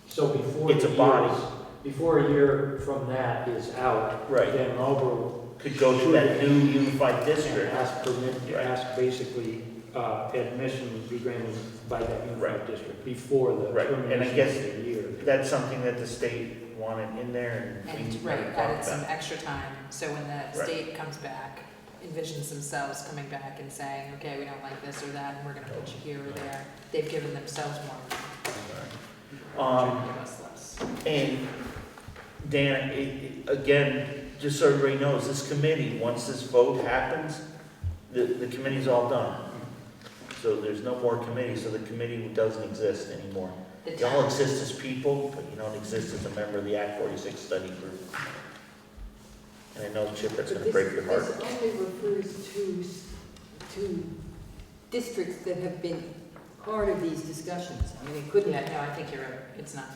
So before It's the a body. before a year from that is out, Right. then Marlboro Could go to that new unified and district. Right. ask basically admission be granted by that unified Right. district before the Right, and I termination guess of the year. That's something that the state wanted in there and we And, never right, talked added some about. extra time, so when the Right. state comes back, envisions themselves coming back and saying, okay, we don't like this or that, and we're gonna put you here or there, they've given themselves more time. Trying to give us less. And Dan, again, just so everybody knows, this committee, once this vote happens, the committee's all done. So there's no more committee, so the committee doesn't exist anymore. The Y'all town, exist as people, but you don't exist as a member of the Act 46 study group. And I know, Chip, that's But gonna break your heart. This only refers to districts that have been part of these discussions. I mean, it couldn't. yeah, no, I think you're right, it's not.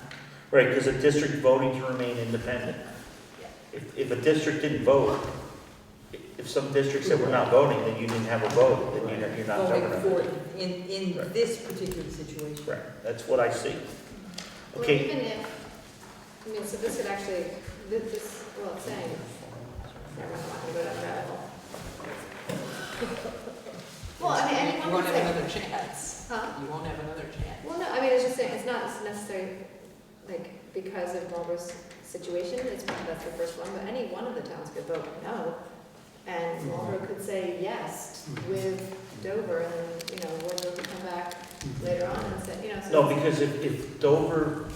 Right, because a district voting to remain independent. If a district didn't vote, if some district said we're not voting, then you didn't have a vote, then you're not Voting government. for it in Right. this particular situation. Right, that's what I see. Well, Okay, even if, I mean, so this could actually, this, well, it's saying, never mind, I'm not gonna go down that rabbit hole. Well, I mean, You anyone won't can have say, another chance. huh? You won't have another chance. Well, no, I mean, it's just saying, it's not necessary, like, because of Marlboro's situation, that's the first one, but any one of the towns could vote no. And Marlboro could say yes with Dover, and then, you know, Wardsboro could come back later on and say, you know. So No, because if Dover,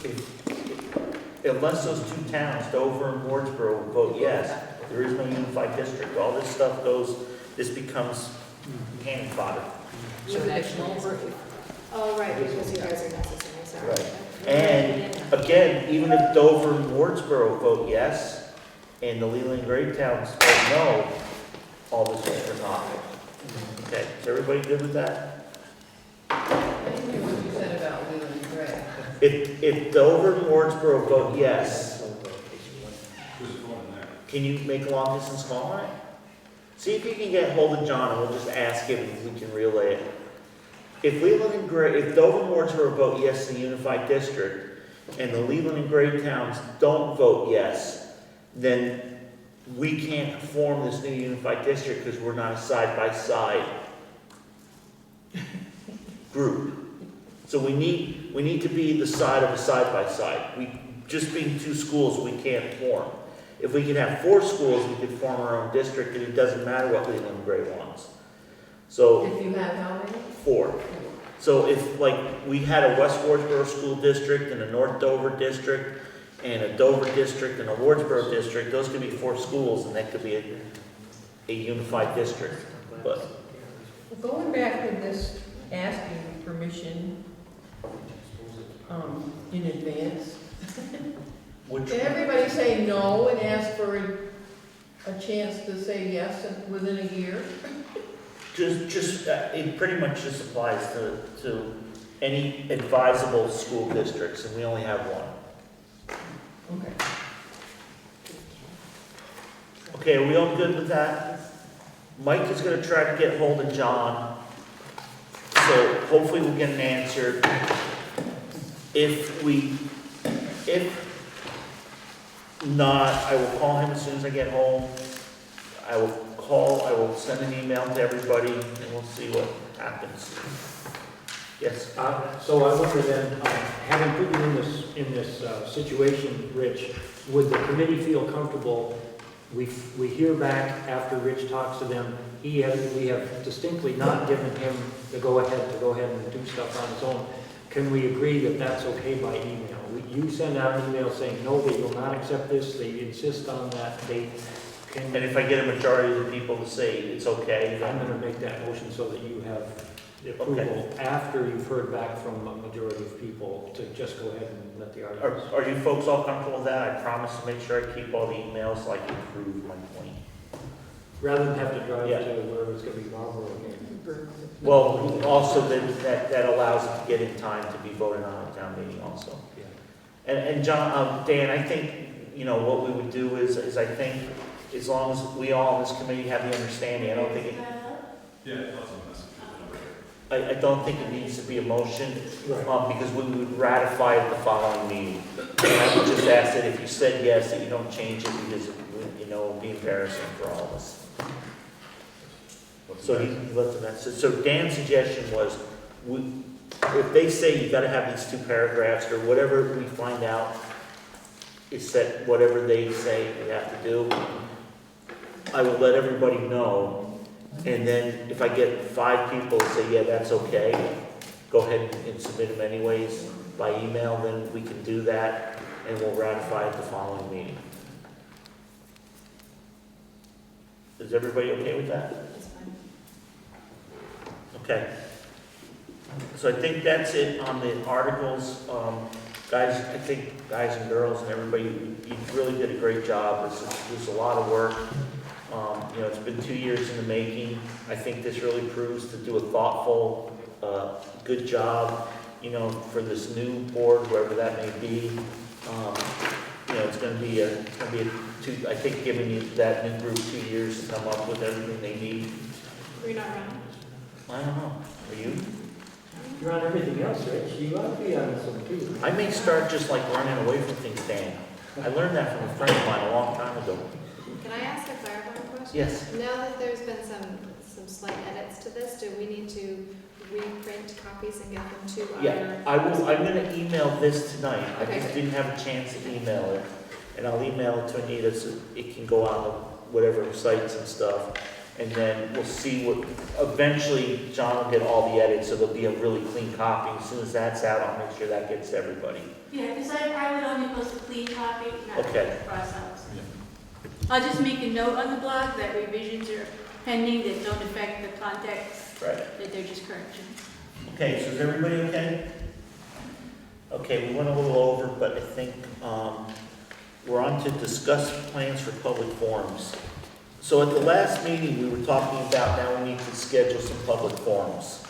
unless those two towns, Dover and Wardsboro, vote yes, there is no unified district. All this stuff this becomes cannon fodder. So next one is- Oh, right, because you guys are necessary, sorry. Right. And again, even if Dover and Wardsboro vote yes, and the Leland and Gray towns vote no, all this is for naught. Okay, is everybody good with that? I didn't hear what you said about Leland and Gray. If Dover and Wardsboro vote yes, can you make a long distance call on it? See if you can get hold of John and we'll just ask him if we can relay it. If Dover and Wardsboro vote yes to the unified district, and the Leland and Gray towns don't vote yes, then we can't form this new unified district because we're not a side-by-side group. So we need to be the side of a side-by-side. Just being two schools, we can't form. If we could have 4 schools, we could form our own district, and it doesn't matter what Leland and Gray wants. So If you have how many? 4. So if, like, we had a West Wardsboro School District and a North Dover District and a Dover District and a Wardsboro District, those could be 4 schools, and that could be a unified district. But Going back to this asking permission in advance, which, can everybody say no and ask for a chance to say yes within a year? it pretty much just applies to any advisable school districts, and we only have one. Okay. Okay, are we all good with that? Mike is gonna try to get hold of John, so hopefully we'll get an answer. If not, I will call him as soon as I get home. I will send an email to everybody, and we'll see what happens. Yes? So I wonder then, having put you in this situation, Rich, would the committee feel comfortable? We hear back after Rich talks to them. We have distinctly not given him the go-ahead and do stuff on his own. Can we agree that that's okay by email? You send out an email saying, no, they will not accept this, they insist on that date. And if I get a majority of the people to say it's okay, I'm then, going to make that motion so that you have the approval after you've heard back from a majority of people to just go ahead and let the articles. are you folks all comfortable with that? I promise to make sure I keep all the emails so I can prove my point. Rather than have to drive Yeah. to wherever it's going to be Marlboro again. Well, also that allows it to get in time to be voted on at town meeting also. Yeah. And John, Dan, I think, what we would do is I think as long as we all in this committee have the understanding, I don't think it, I don't think it needs to be a motion, Right. because we would ratify it the following meeting. And I would just ask that if you said yes, that you don't change it because it would, it would be embarrassing for all of us. So he left a message. So Dan's suggestion was, if they say you gotta have these 2 paragraphs or whatever we find out, is that whatever they say we have to do, I will let everybody know. And then if I get 5 people to say, yeah, that's okay, go ahead and submit them anyways by email, then we can do that and we'll ratify it the following meeting. Is everybody okay with that? That's fine. Okay. So I think that's it on the articles. Guys, I think guys and girls and everybody, you really did a great job. This is a lot of work. It's been 2 years in the making. I think this really proves to do a thoughtful, good job, for this new board, whoever that may be. It's going to be I think giving you that new group 2 years to come up with everything they need. We're not running. I don't know. Are you? You're on everything else, Rich. You ought to be on some too. I may start just like running away from things, Dan. I learned that from a friend of mine a long time ago. Can I ask a clarifying question? Yes. Now that there's been some slight edits to this, do we need to reprint copies and get them to our? Yeah, I'm gonna email this tonight. I Okay, just good. didn't have a chance to email it. and I'll email it to Anita so it can go on whatever sites and stuff. And then we'll see what, eventually John will get all the edits, so there'll be a really clean copy. As soon as that's out, I'll make sure that gets to everybody. Yeah, because I would only post a clean copy, not Okay. cross-outs. I'll just make a note on the blog that revisions are pending that don't affect the context, Right. that they're just corrections. Okay, so is everybody okay? Okay, we went a little over, but I think we're on to discuss plans for public forums. So at the last meeting, we were talking about now we need to schedule some public forums.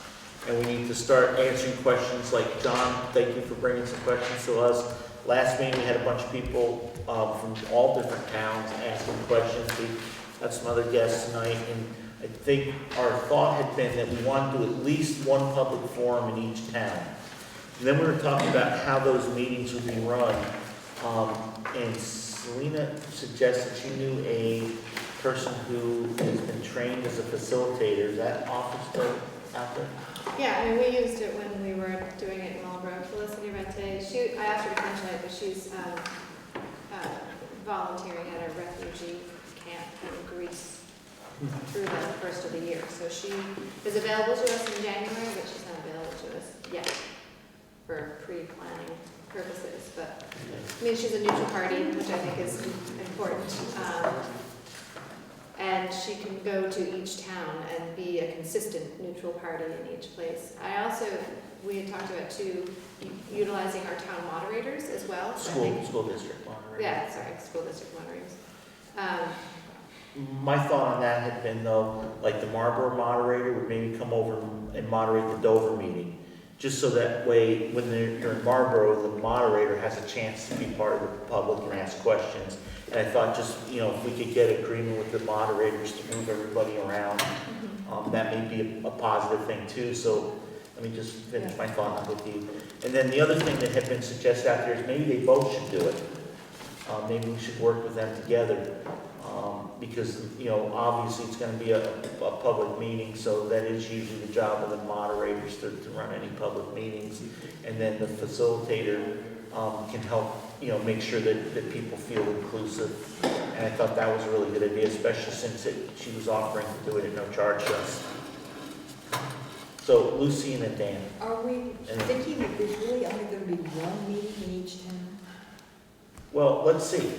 And we need to start answering questions like, John, thank you for bringing some questions to us. Last meeting, we had a bunch of people from all different towns asking questions. We had some other guests tonight, and I think our thought had been that we wanted to do at least one public forum in each town. And then we were talking about how those meetings would be run. And Selena suggested she knew a person who has been trained as a facilitator. Is that office still out there? Yeah, I mean, we used it when we were doing it in Marlboro. Felicity Rente, I asked her to mention it, but she's volunteering at a refugee camp in Greece through the first of the year. So she is available to us in January, but she's not available to us yet for pre-planning purposes. But I mean, she's a neutral party, which I think is important. And she can go to each town and be a consistent neutral party in each place. We had talked about too, utilizing our town moderators as well. So School district moderator. Yeah, sorry, school district moderators. My thought on that had been though, like the Marlboro moderator would maybe come over and moderate the Dover meeting. Just so that way, when you're in Marlboro, the moderator has a chance to be part of the public and ask questions. And I thought just, if we could get agreement with the moderators to move everybody around, that may be a positive thing too. So let me just finish my thought with you. And then the other thing that had been suggested out there is maybe they both should do it. Maybe we should work with them together. Because, obviously it's going to be a public meeting, so that is usually the job of the moderators to run any public meetings. And then the facilitator can help, make sure that people feel inclusive. And I thought that was a really good idea, especially since she was offering to do it at no charge to us. So Lucy and then Dan. Are we thinking that there's really only going to be one meeting in each town? Well, let's see.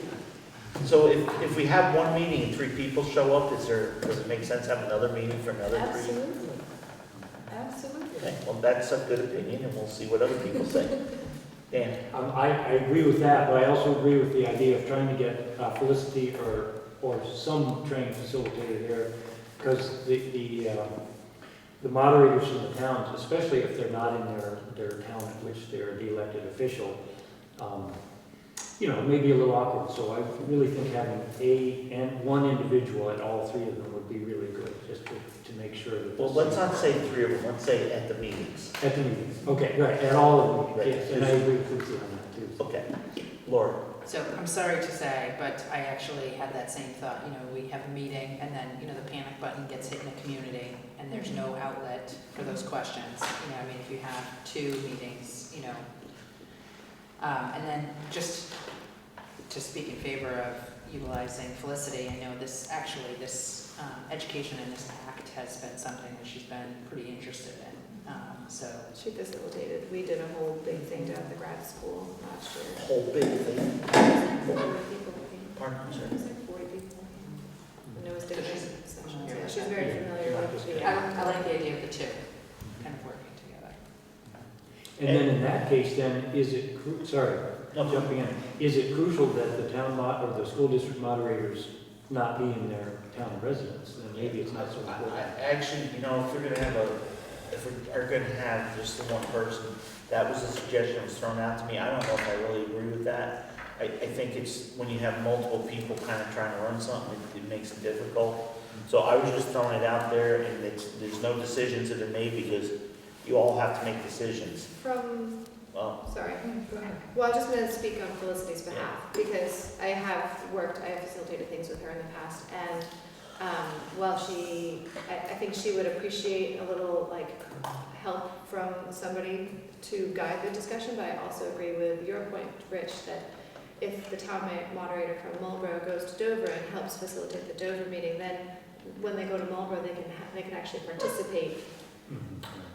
So if we have one meeting and 3 people show up, does it make sense to have another meeting for another 3? Absolutely. Absolutely. Okay, well, that's a good opinion, and we'll see what other people say. Dan? I agree with that, but I also agree with the idea of trying to get Felicity or some trained facilitator there, because the moderators in the towns, especially if they're not in their town at which they're the elected official, it may be a little awkward. So I really think having one individual at all 3 of them would be really good, just to make sure that. Well, let's not say 3 of them, let's say at the meetings. At the meetings, okay, right, at all of them, Right. yes, and I agree with Lucy on that too. Okay. Laura? So I'm sorry to say, but I actually had that same thought. We have a meeting and then, the panic button gets hit in the community and there's no outlet for those questions. If you have 2 meetings, and then just to speak in favor of utilizing Felicity, I know this education in this act has been something that she's been pretty interested in. So She facilitated, we did a whole big thing down at the grad school last year. Whole big thing. 40 people came. Pardon, I'm sorry. It was like 40 people. And it was different sessions. Yeah, she's very familiar with the. I like the idea of the 2 kind of working together. And then in that case, then, jumping in, is it crucial that the town or the school district moderators not be in their town residence? Then maybe it's not so important. Actually, if we are going to have just the one person, that was a suggestion that was thrown out to me. I don't know if I really agree with that. I think it's when you have multiple people kind of trying to run something, it makes it difficult. So I was just throwing it out there, and there's no decisions that are made because you all have to make decisions. Sorry. Go ahead. Well, I'm just going to speak on Felicity's behalf because I have facilitated things with her in the past, and while I think she would appreciate a little help from somebody to guide the discussion, but I also agree with your point, Rich, that if the town moderator from Marlboro goes to Dover and helps facilitate the Dover meeting, then when they go to Marlboro, they can actually participate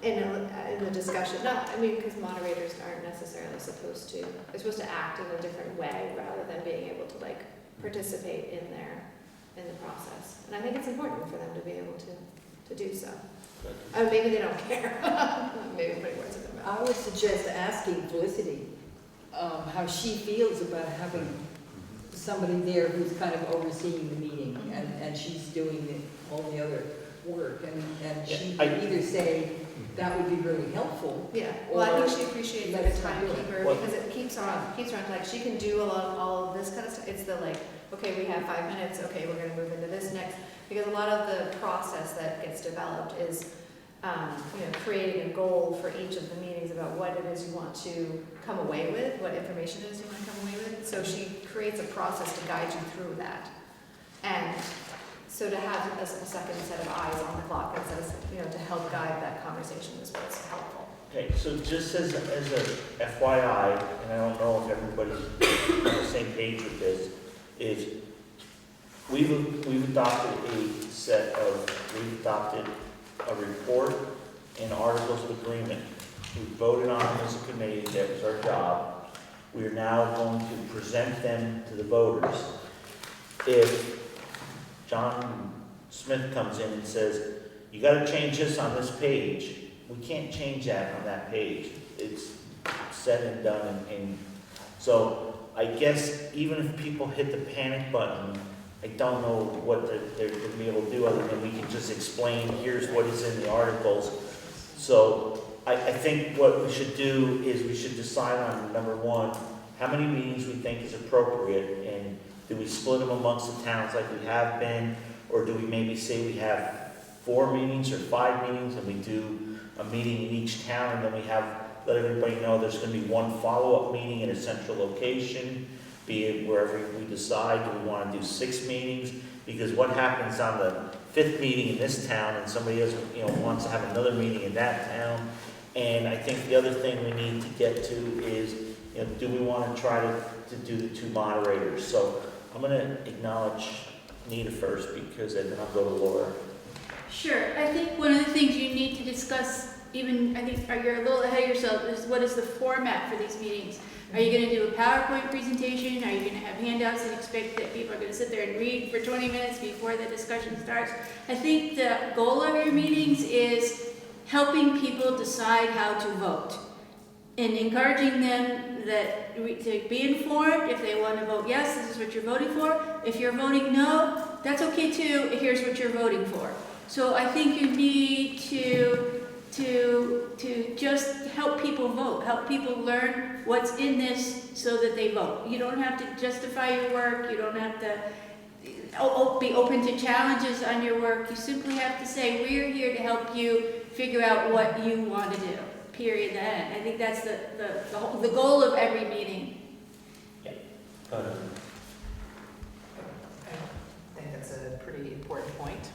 in the discussion. Not, I mean, because moderators aren't necessarily supposed to, they're supposed to act in a different way rather than being able to like participate in the process. And I think it's important for them to be able to do so. Maybe they don't care. Maybe I'm putting words in their mouth. I would suggest asking Felicity how she feels about having somebody there who's kind of overseeing the meeting, and she's doing all the other work, and she could either say that would be really helpful. Yeah, well, I or think she appreciates like a timekeeper because it keeps her on, like she can do all of this kind of stuff. It's the like, okay, we have 5 minutes, okay, we're gonna move into this next. Because a lot of the process that gets developed is, creating a goal for each of the meetings about what it is you want to come away with, what information it is you want to come away with. So she creates a process to guide you through that. And so to have a second set of eyes on the clock that says, to help guide that conversation is what's helpful. Okay, so just as a FYI, and I don't know if everybody's on the same page with this, is we've adopted a report and articles of agreement. We voted on them as a committee, that was our job. We are now going to present them to the voters. If John Smith comes in and says, you gotta change this on this page, we can't change that on that page. It's said and done, and so I guess even if people hit the panic button, I don't know what they're going to be able to do other than we can just explain, here's what is in the articles. So I think what we should do is we should decide on, number one, how many meetings we think is appropriate, and do we split them amongst the towns like we have been, or do we maybe say we have 4 meetings or 5 meetings and we do a meeting in each town, and then we let everybody know there's going to be one follow-up meeting in a central location, be it wherever we decide. Do we want to do 6 meetings? Because what happens on the 5th meeting in this town, and somebody else, wants to have another meeting in that town? And I think the other thing we need to get to is, do we want to try to do the 2 moderators? So I'm going to acknowledge Nita first, because then I'll go to Laura. Sure. I think one of the things you need to discuss, even I think you're a little ahead of yourself, is what is the format for these meetings? Are you going to do a PowerPoint presentation? Are you going to have handouts and expect that people are going to sit there and read for 20 minutes before the discussion starts? I think the goal of your meetings is helping people decide how to vote and encouraging them to be informed. If they want to vote yes, this is what you're voting for. If you're voting no, that's okay too. Here's what you're voting for. So I think you need to just help people vote, help people learn what's in this so that they vote. You don't have to justify your work. You don't have to be open to challenges on your work. You simply have to say, we're here to help you figure out what you want to do, period, the end. I think that's the goal of every meeting. I think that's a pretty important point,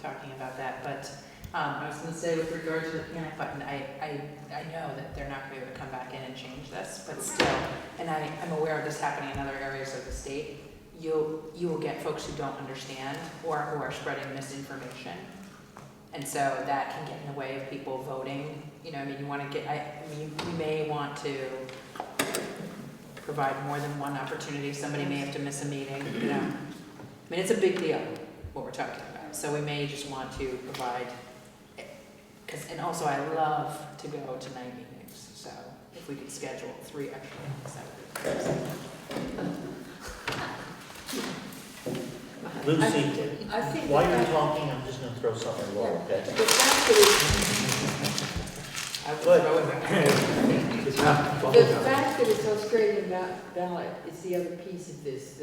talking about that, but I was going to say with regard to the panic button, I know that they're not going to be able to come back in and change this, but still, and I'm aware of this happening in other areas of the state, you will get folks who don't understand or who are spreading misinformation. And so that can get in the way of people voting. You want to you may want to provide more than one opportunity. Somebody may have to miss a meeting, it's a big deal, what we're talking about. So we may just want to provide, and also I love to go to night meetings, so if we could schedule 3 extra meetings, that would be great. Lucy, I think while you're talking, I'm just going to throw something at Laura, okay? the fact I would Good. throw it back. the fact that it's Australian ballot is the other piece of this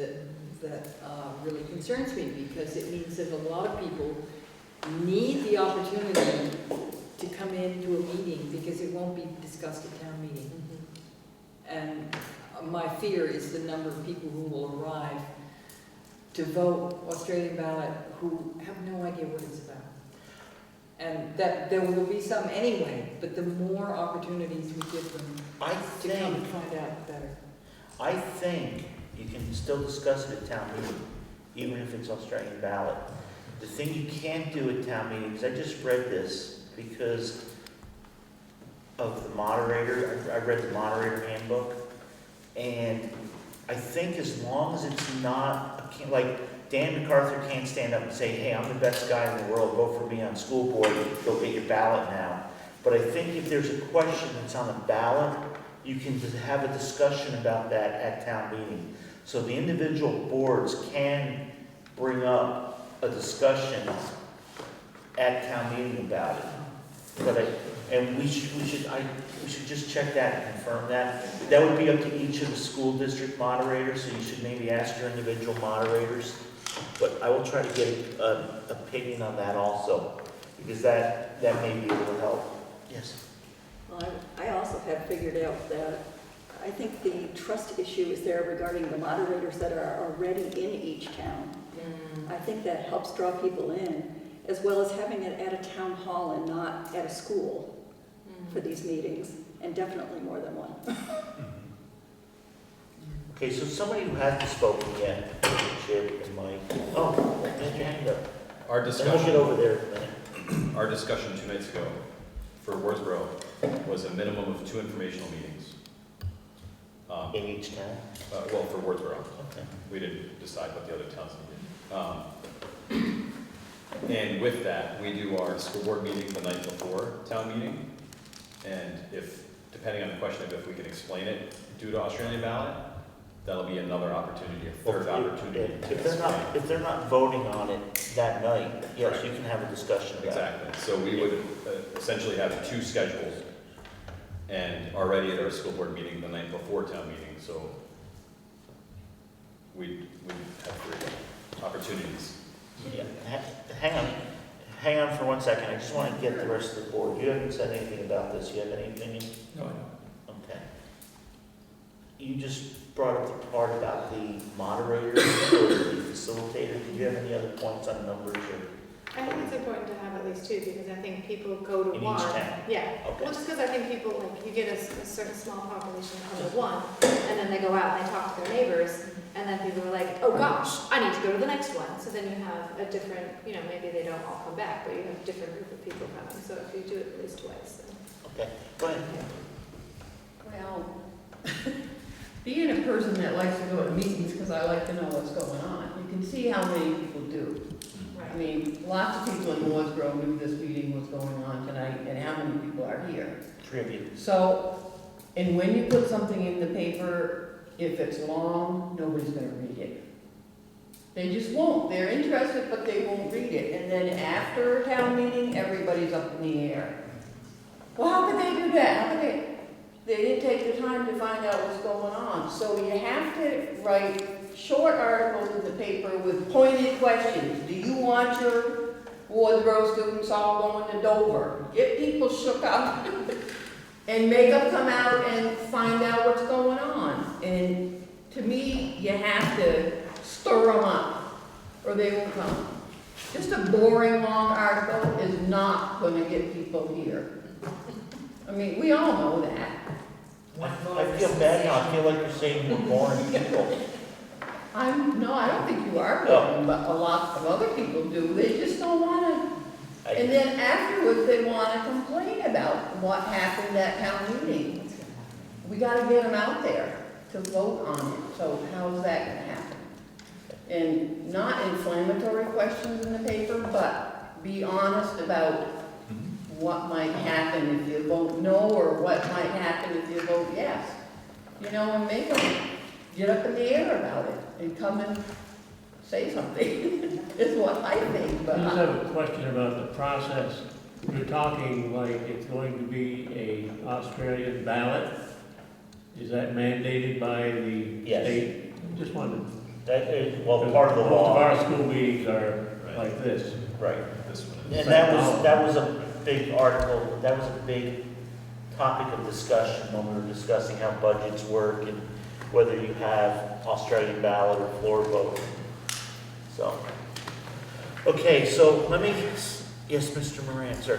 that really concerns me, because it means that a lot of people need the opportunity to come into a meeting because it won't be discussed at town meeting. And my fear is the number of people who will arrive to vote Australian ballot who have no idea what it's about. And that there will be some anyway, but the more opportunities we give them to come and find out, the better. I think you can still discuss it at town meeting, even if it's Australian ballot. The thing you can't do at town meetings, I just read this because of the moderator, I read the moderator handbook, and I think as long as it's not, like, Dan MacArthur can't stand up and say, hey, I'm the best guy in the world, vote for me on school board, go get your ballot now. But I think if there's a question that's on the ballot, you can just have a discussion about that at town meeting. So the individual boards can bring up a discussion at town meeting about it. But we should just check that and confirm that. That would be up to each of the school district moderators, so you should maybe ask your individual moderators. But I will try to get an opinion on that also, because that may be able to help. Yes? Well, I also have figured out that I think the trust issue is there regarding the moderators that are already in each town. I think that helps draw people in, as well as having it at a town hall and not at a school for these meetings, and definitely more than one. Okay, so somebody who hasn't spoken yet, Chip and Mike. Oh, raise your hand up. Our And we'll discussion, get over there in a minute. our discussion 2 nights ago for Wardsboro was a minimum of 2 informational meetings. In each town? Well, for Wardsboro. Okay. We didn't decide what the other towns needed. And with that, we do our school board meeting the night before town meeting. And if, depending on the question of if we can explain it due to Australian ballot, that'll be another opportunity, a third opportunity. to explain. If they're not voting on it that night, yes, Right. you can have a discussion about it. Exactly. So we would essentially have 2 schedules and already at our school board meeting the night before town meeting, so we'd have 3 opportunities. Yeah, hang on for 1 second. I just want to get the rest of the board. You haven't said anything about this. You have any opinion? No, I don't. Okay. You just brought up the part about the moderator or the facilitator. Did you have any other points on numbers or I think it's important to have at least 2, because I think people go to in one. each town? Yeah, Okay. well, just because I think people, like, you get a certain small population of the one, and then they go out and they talk to their neighbors, and then people are like, oh gosh, I need to go to the next one. So then you have a different, maybe they don't all come back, but you have a different group of people coming. So if you do it at least twice, then. Okay, go ahead. Well, being a person that likes to go to meetings because I like to know what's going on, you can see how many people do. I mean, lots of people in Wardsboro knew this meeting was going on tonight, and how many people are here? 3 of you. So, and when you put something in the paper, if it's long, nobody's gonna read it. They just won't. They're interested, but they won't read it. And then after a town meeting, everybody's up in the air. Well, how could they do that? How could they didn't take the time to find out what's going on. So you have to write short articles in the paper with pointed questions. Do you want your Wardsboro students all going to Dover? Get people shook up and make them come out and find out what's going on. And to me, you have to stir them up or they won't come. Just a boring long article is not going to get people here. I mean, we all know that. I feel bad now. I feel like you're saying we're boring people. No, I don't think you are, Oh. but a lot of other people do. They just don't want to. And then afterwards, they want to complain about what happened at town meeting. We got to get them out there to vote on it. So how's that going to happen? And not inflammatory questions in the paper, but be honest about what might happen if you vote no, or what might happen if you vote yes. And make them get up in the air about it and come and say something, is what I think. But I just have a question about the process. You're talking like it's going to be a Australian ballot. Is that mandated by the Yes. state? Just wanted. That is, well, part of the Most law. of our school meetings are Right. like this. Right. This one. And that was a big article, that was a big topic of discussion when we were discussing how budgets work and whether you have Australian ballot or floor vote. So, okay, so let me, yes, Mr. Moran, sir.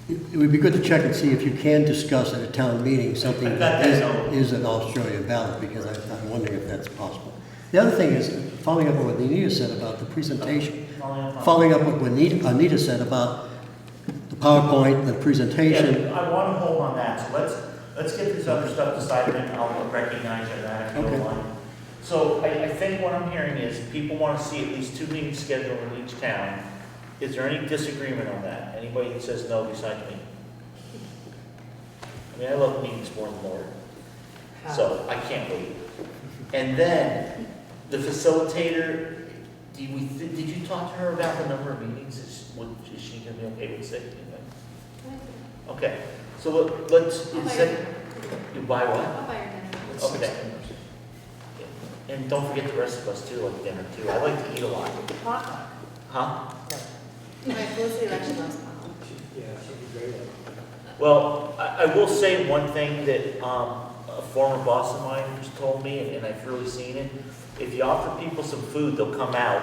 It would be good to check and see if you can discuss at a town meeting something I've that got that note. is an Australian ballot, because I'm wondering if that's possible. The other thing is, following up on what Anita said about the presentation, following up on what Anita said about the PowerPoint, the presentation. Yeah, I want to hold on that, so let's get this other stuff decided, and I'll recognize you that if you don't Okay. mind. So I think what I'm hearing is people want to see at least 2 meetings scheduled in each town. Is there any disagreement on that? Anybody that says no besides me? I mean, I love meetings more than Lord, so I can't wait. And then, the facilitator, did you talk to her about the number of meetings? Is she gonna be okay with 6? Okay, so let's, I'll buy is your that, dinner. you buy what? I'll buy your dinner. Okay. And don't forget the rest of us too, like dinner too. I like to eat a lot. Huh? My Felicity actually loves pop. Yeah, she'd be great at it. Well, I will say one thing that a former boss of mine just told me, and I've really seen it. If you offer people some food, they'll come out,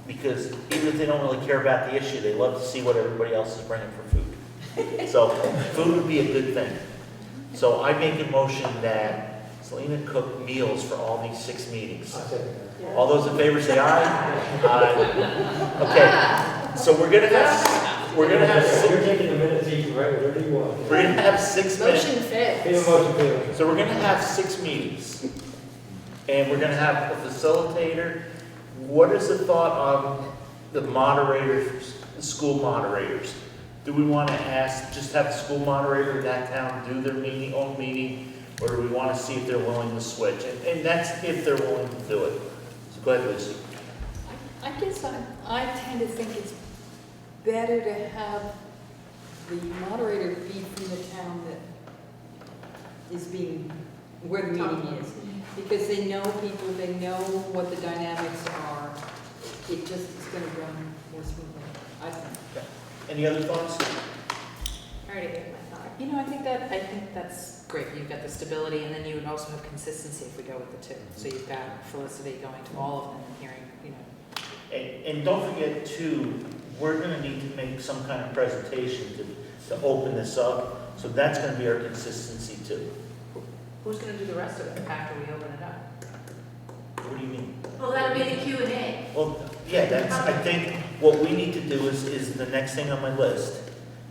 because even if they don't really care about the issue, they love to see what everybody else is bringing for food. So food would be a good thing. So I make a motion that Selena cook meals for all these 6 meetings. I'll second that. All those in favor say aye. Aye. Okay, so we're gonna have You're taking a minute to eat, right, whatever you want. we're gonna have 6 minutes. Motion Make a fails. motion, Taylor. So we're gonna have 6 meetings, and we're gonna have a facilitator. What is the thought on the moderators, the school moderators? Do we wanna just have the school moderator in that town do their own meeting, or do we wanna see if they're willing to switch? And that's if they're willing to do it. So go ahead, Lucy. I guess I tend to think it's better to have the moderator be from the town that is where the meeting is. Because they know people, they know what the dynamics are. It just is gonna run more smoothly, I think. Any other thoughts? I already gave my thought. You know, I think that's great. You've got the stability, and then you would also have consistency if we go with the 2. So you've got Felicity going to all of them and hearing, you know. And don't forget too, we're gonna need to make some kind of presentation to open this up. So that's gonna be our consistency too. Who's gonna do the rest of it after we open it up? What do you mean? Well, that'll be the Q&A. Well, yeah, I think what we need to do is the next thing on my list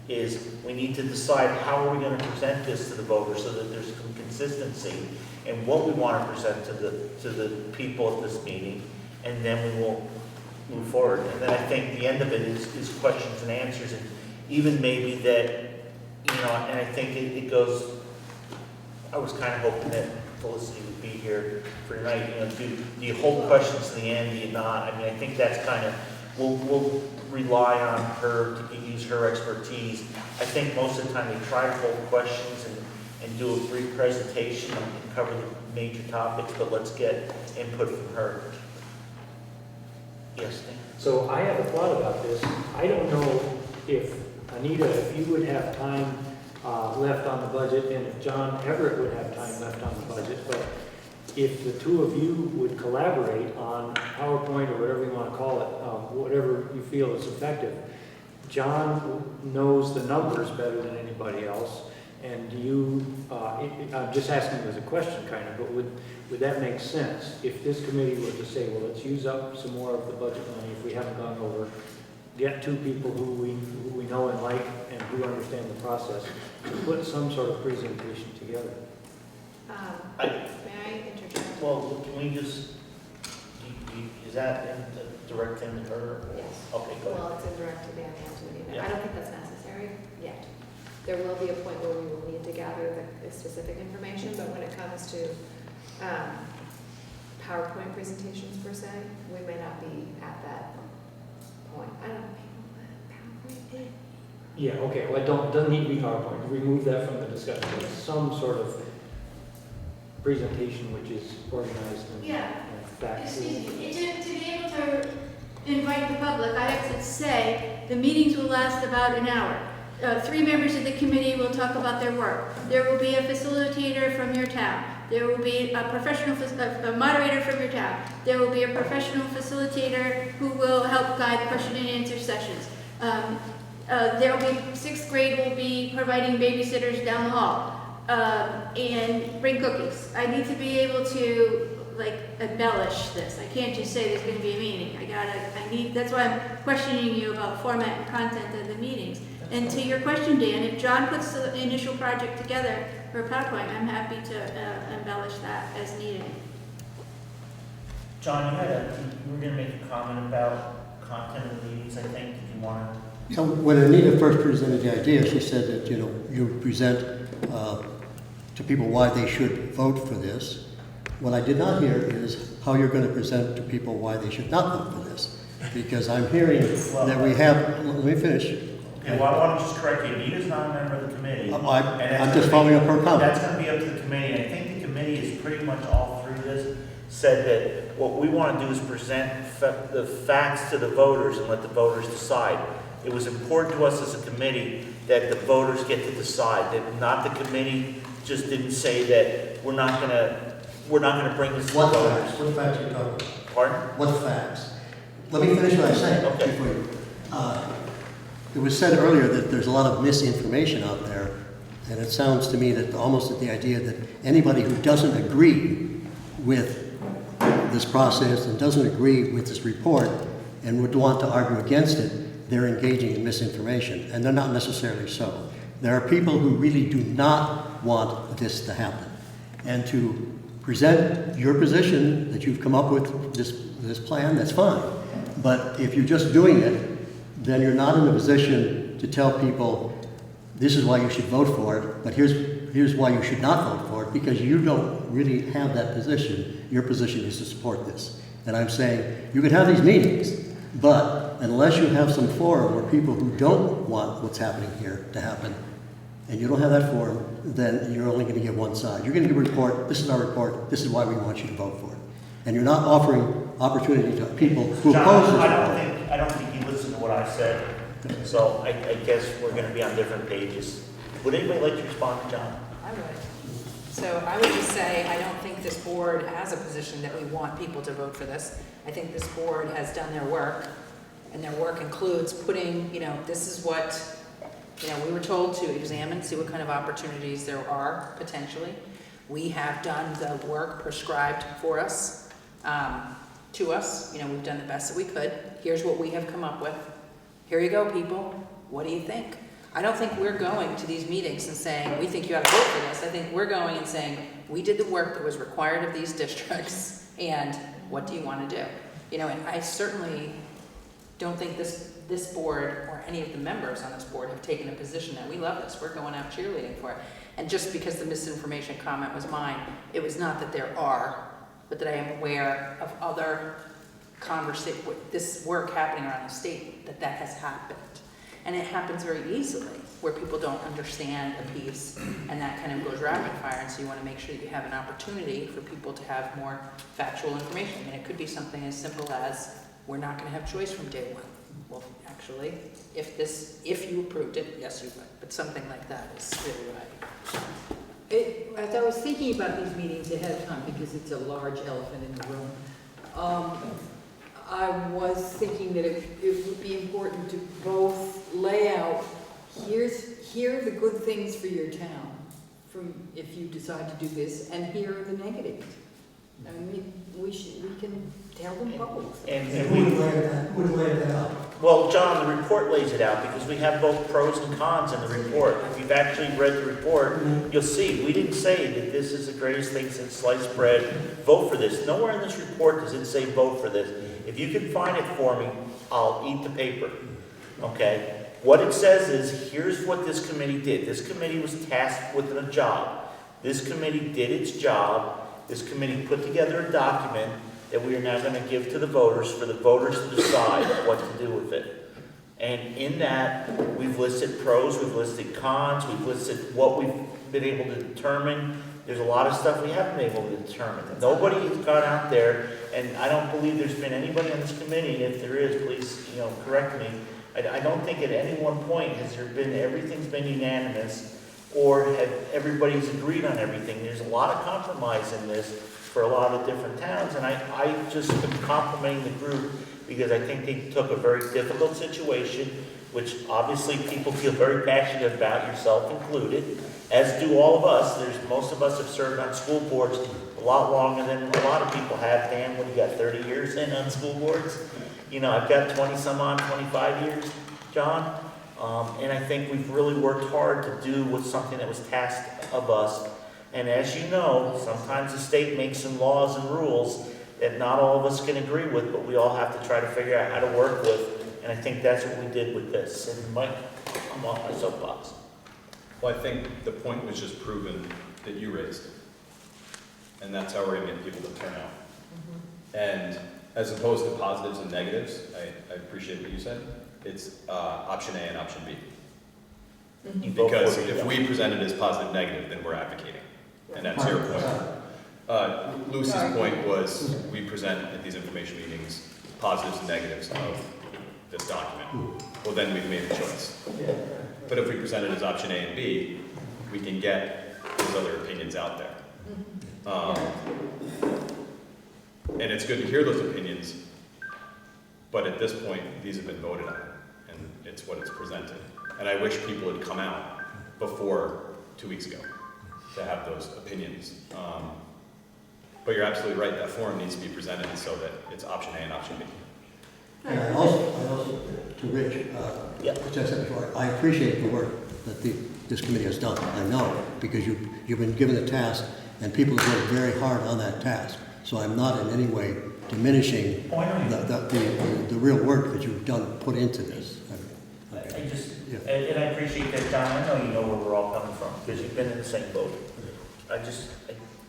is we need to decide how are we gonna present this to the voters so that there's some consistency in what we wanna present to the people at this meeting, and then we will move forward. And then I think the end of it is questions and answers, and even maybe that, you know, and I think it goes, I was kind of hoping that Felicity would be here for tonight, you know, do you hold questions to the end, do you not? I mean, I think that's kind of, we'll rely on her to use her expertise. I think most of the time they try to hold questions and do a brief presentation and cover the major topics, but let's get input from her. Yes, Dan? So I have a thought about this. I don't know if, Anita, if you would have time left on the budget, and if John Everitt would have time left on the budget, but if the 2 of you would collaborate on PowerPoint or whatever you want to call it, whatever you feel is effective. John knows the numbers better than anybody else, and do you, I'm just asking as a question kind of, but would that make sense? If this committee were to say, well, let's use up some more of the budget money if we haven't gone over, get 2 people who we know and like and who understand the process, to put some sort of presentation together. May I interject? Well, can we just, is that in the direct thing to her? Yes. Okay, go ahead. Well, it's indirect to Dan Anthony. Yeah. I don't think that's necessary yet. There will be a point where we will need to gather the specific information, but when it comes to PowerPoint presentations per se, we may not be at that point. I don't know, PowerPoint did. Yeah, okay, well, it doesn't need to be PowerPoint, remove that from the discussion, but some sort of presentation which is organized and Yeah. factual. Excuse me, to be able to invite the public, I have to say, the meetings will last about an hour. 3 members of the committee will talk about their work. There will be a facilitator from your town. There will be a professional, a moderator from your town. There will be a professional facilitator who will help guide question and answer sessions. there'll be, 6th grade will be providing babysitters down the hall, and bring cookies. I need to be able to, like, embellish this. I can't just say there's gonna be a meeting. That's why I'm questioning you about format and content of the meetings. And to your question, Dan, if John puts the initial project together for a PowerPoint, I'm happy to embellish that as needed. John, you were gonna make a comment about content of the meetings, I think, if you want to. So when Anita first presented the idea, she said that, you know, you present to people why they should vote for this. What I did not hear is how you're going to present to people why they should not vote for this. Because I'm hearing that we have, let me finish. Okay, well, I want to just correct you, Anita's not a member of the committee. I'm just following up her comment. That's going to be up to the committee, and I think the committee is pretty much all through this, said that what we want to do is present the facts to the voters and let the voters decide. It was important to us as a committee that the voters get to decide, that not the committee just didn't say that we're not going to bring this to the What voters. facts? What facts are you talking about? Pardon? What facts? Let me finish what I said. Okay. before you- It was said earlier that there's a lot of misinformation out there, and it sounds to me that almost the idea that anybody who doesn't agree with this process and doesn't agree with this report and would want to argue against it, they're engaging in misinformation, and they're not necessarily so. There are people who really do not want this to happen. And to present your position that you've come up with this plan, that's fine. But if you're just doing it, then you're not in a position to tell people, this is why you should vote for it, but here's why you should not vote for it, because you don't really have that position. Your position is to support this. And I'm saying, you can have these meetings, but unless you have some forum where people who don't want what's happening here to happen, and you don't have that forum, then you're only going to get one side. You're going to give a report, this is our report, this is why we want you to vote for it. And you're not offering opportunity to people who oppose this. I don't think you listened to what I said, so I guess we're going to be on different pages. Would anybody like to respond to John? I would. So I would just say, I don't think this board has a position that we want people to vote for this. I think this board has done their work, and their work includes putting, this is what, we were told to examine, see what kind of opportunities there are potentially. We have done the work prescribed for us, to us. We've done the best that we could. Here's what we have come up with. Here you go, people. What do you think? I don't think we're going to these meetings and saying, we think you ought to vote for this. I think we're going and saying, we did the work that was required of these districts, and what do you want to do? And I certainly don't think this board or any of the members on this board have taken a position that we love this. We're going out cheerleading for it. And just because the misinformation comment was mine, it was not that there are, but that I am aware of other conversations, this work happening around the state, that has happened. And it happens very easily, where people don't understand a piece, and that kind of goes rapid fire, and so you want to make sure that you have an opportunity for people to have more factual information. I mean, it could be something as simple as, we're not going to have choice from day one. Well, actually, if you approved it, yes, you would, but something like that is really right. As I was thinking about these meetings ahead of time, because it's a large elephant in the room, I was thinking that it would be important to both lay out, here are the good things for your town, from if you decide to do this, and here are the negatives. I mean, we can tell them both. And Who would lay that out? well, John, the report lays it out because we have both pros and cons in the report. If you've actually read the report, you'll see we didn't say that this is the greatest thing since sliced bread. Vote for this. Nowhere in this report does it say vote for this. If you can find it for me, I'll eat the paper. Okay? What it says is, here's what this committee did. This committee was tasked with a job. This committee did its job. This committee put together a document that we are now going to give to the voters for the voters to decide what to do with it. And in that, we've listed pros, we've listed cons, we've listed what we've been able to determine. There's a lot of stuff we haven't been able to determine. Nobody has gone out there, and I don't believe there's been anybody on this committee, and if there is, please, correct me. I don't think at any one point has there been, everything's been unanimous, or have everybody's agreed on everything. There's a lot of compromise in this for a lot of different towns, and I just been complimenting the group because I think they took a very difficult situation, which obviously people feel very passionate about, yourself included, as do all of us. Most of us have served on school boards a lot longer than a lot of people have. Dan, what do you got, 30 years in on school boards? You know, I've got 20 some odd, 25 years, John. And I think we've really worked hard to do with something that was tasked of us. And as you know, sometimes the state makes some laws and rules that not all of us can agree with, but we all have to try to figure out how to work with. And I think that's what we did with this. And Mike, I'm off my soapbox. Well, I think the point was just proven that you raised. And that's how we're gonna get people to turn out. And as opposed to positives and negatives, I appreciate what you said. It's option A and option B. You vote Because for it, if yeah. we present it as positive negative, then we're advocating. And that's your point. Lucy's point was we present at these information meetings positives and negatives of this document. Well, then we've made a choice. But if we present it as option A and B, we can get those other opinions out there. And it's good to hear those opinions, but at this point, these have been voted on, and it's what it's presented. And I wish people had come out before 2 weeks ago to have those opinions. But you're absolutely right, that form needs to be presented so that it's option A and option B. And I also, to Rich, which I said before, I appreciate the work that this committee has done. I know, because you've been given a task, and people have worked very hard on that task. So I'm not in any way diminishing the real work that you've done, put into this. And I appreciate that, John. I know you know where we're all coming from, because you've been in the same boat.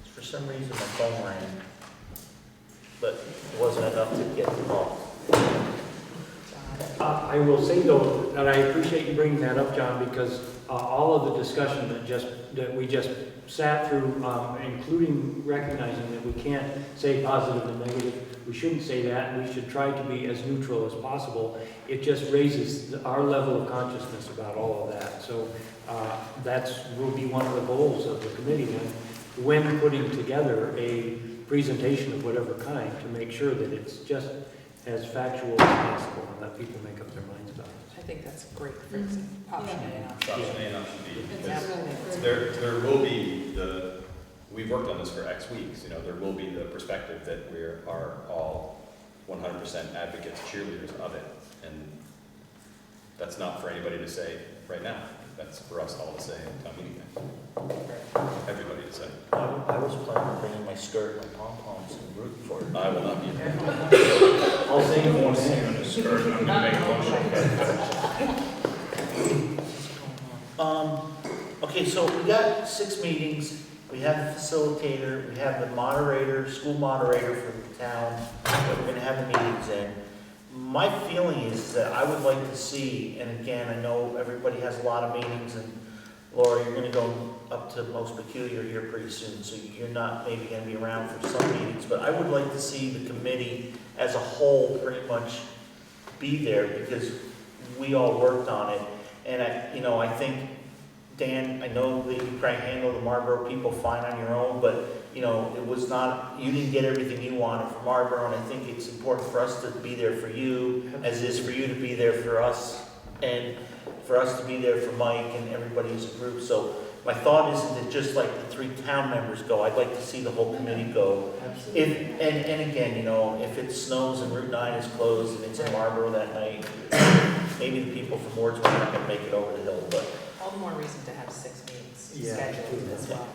For some reason, my phone rang, but it wasn't enough to get the call. I will say though, that I appreciate you bringing that up, John, because all of the discussion that we just sat through, including recognizing that we can't say positive and negative, we shouldn't say that, and we should try to be as neutral as possible. It just raises our level of consciousness about all of that. So will be one of the goals of the committee then, when putting together a presentation of whatever kind, to make sure that it's just as factual as possible and let people make up their minds about it. I think that's great for option A and option B. Option A and option B. That's Because really there will be we've worked on this for X weeks, there will be the perspective that we are all 100% advocates, cheerleaders of it. And that's not for anybody to say right now. That's for us all to say in town meeting day. Everybody to say. I was planning on bringing my skirt and my pom-poms and rooting for it. I will not be there. I'll say I won't see you in a skirt, I'm gonna make a motion. Okay, so we got 6 meetings. We have the facilitator, we have the moderator, school moderator for the town that we're gonna have the meetings in. My feeling is that I would like to see, and again, I know everybody has a lot of meetings, and Laura, you're gonna go up to Most Peculiar here pretty soon, so you're not maybe gonna be around for some meetings, but I would like to see the committee as a whole pretty much be there, because we all worked on it. And I think, Dan, I know that you probably handle the Marlboro people fine on your own, but it was not, you didn't get everything you wanted from Marlboro, and I think it's important for us to be there for you, as it is for you to be there for us, and for us to be there for Mike and everybody as a group. So my thought isn't that just like the 3 town members go, I'd like to see the whole committee go. And again, if it snows and Route 9 is closed and it's in Marlboro that night, maybe the people from Wardsboro are not gonna make it over the hill, but. All the more reason to have 6 meetings scheduled as well.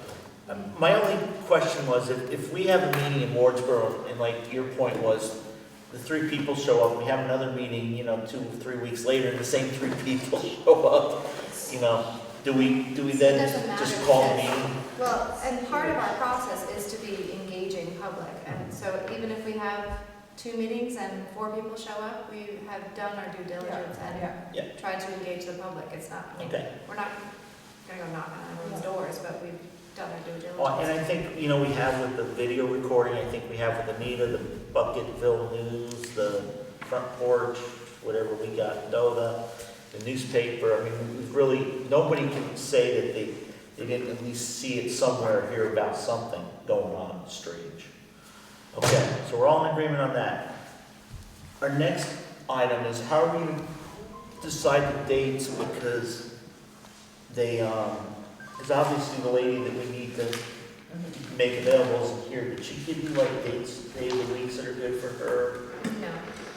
My only question was, if we have a meeting in Wardsboro, and like your point was, the 3 people show up, we have another meeting, 2 or 3 weeks later, and the same 3 people show up, do we then It doesn't matter just call the because- meeting? Well, and part of our process is to be engaging public, and so even if we have 2 meetings and 4 people show up, we have done our due diligence and tried to engage the public. It's not, Okay. we're not gonna go knock on everyone's doors, but we've done our due diligence. And I think, we have with the video recording, I think we have with Anita, the Bucketville News, the Front Porch, whatever we got, Doda, the newspaper. I mean, we've really, nobody can say that they didn't at least see it somewhere or hear about something going on strange. Okay, so we're all in agreement on that. Our next item is how are we gonna decide the dates, because they, because obviously the lady that we need to make available isn't here, but she give you like dates, days of weeks that are good for her. No,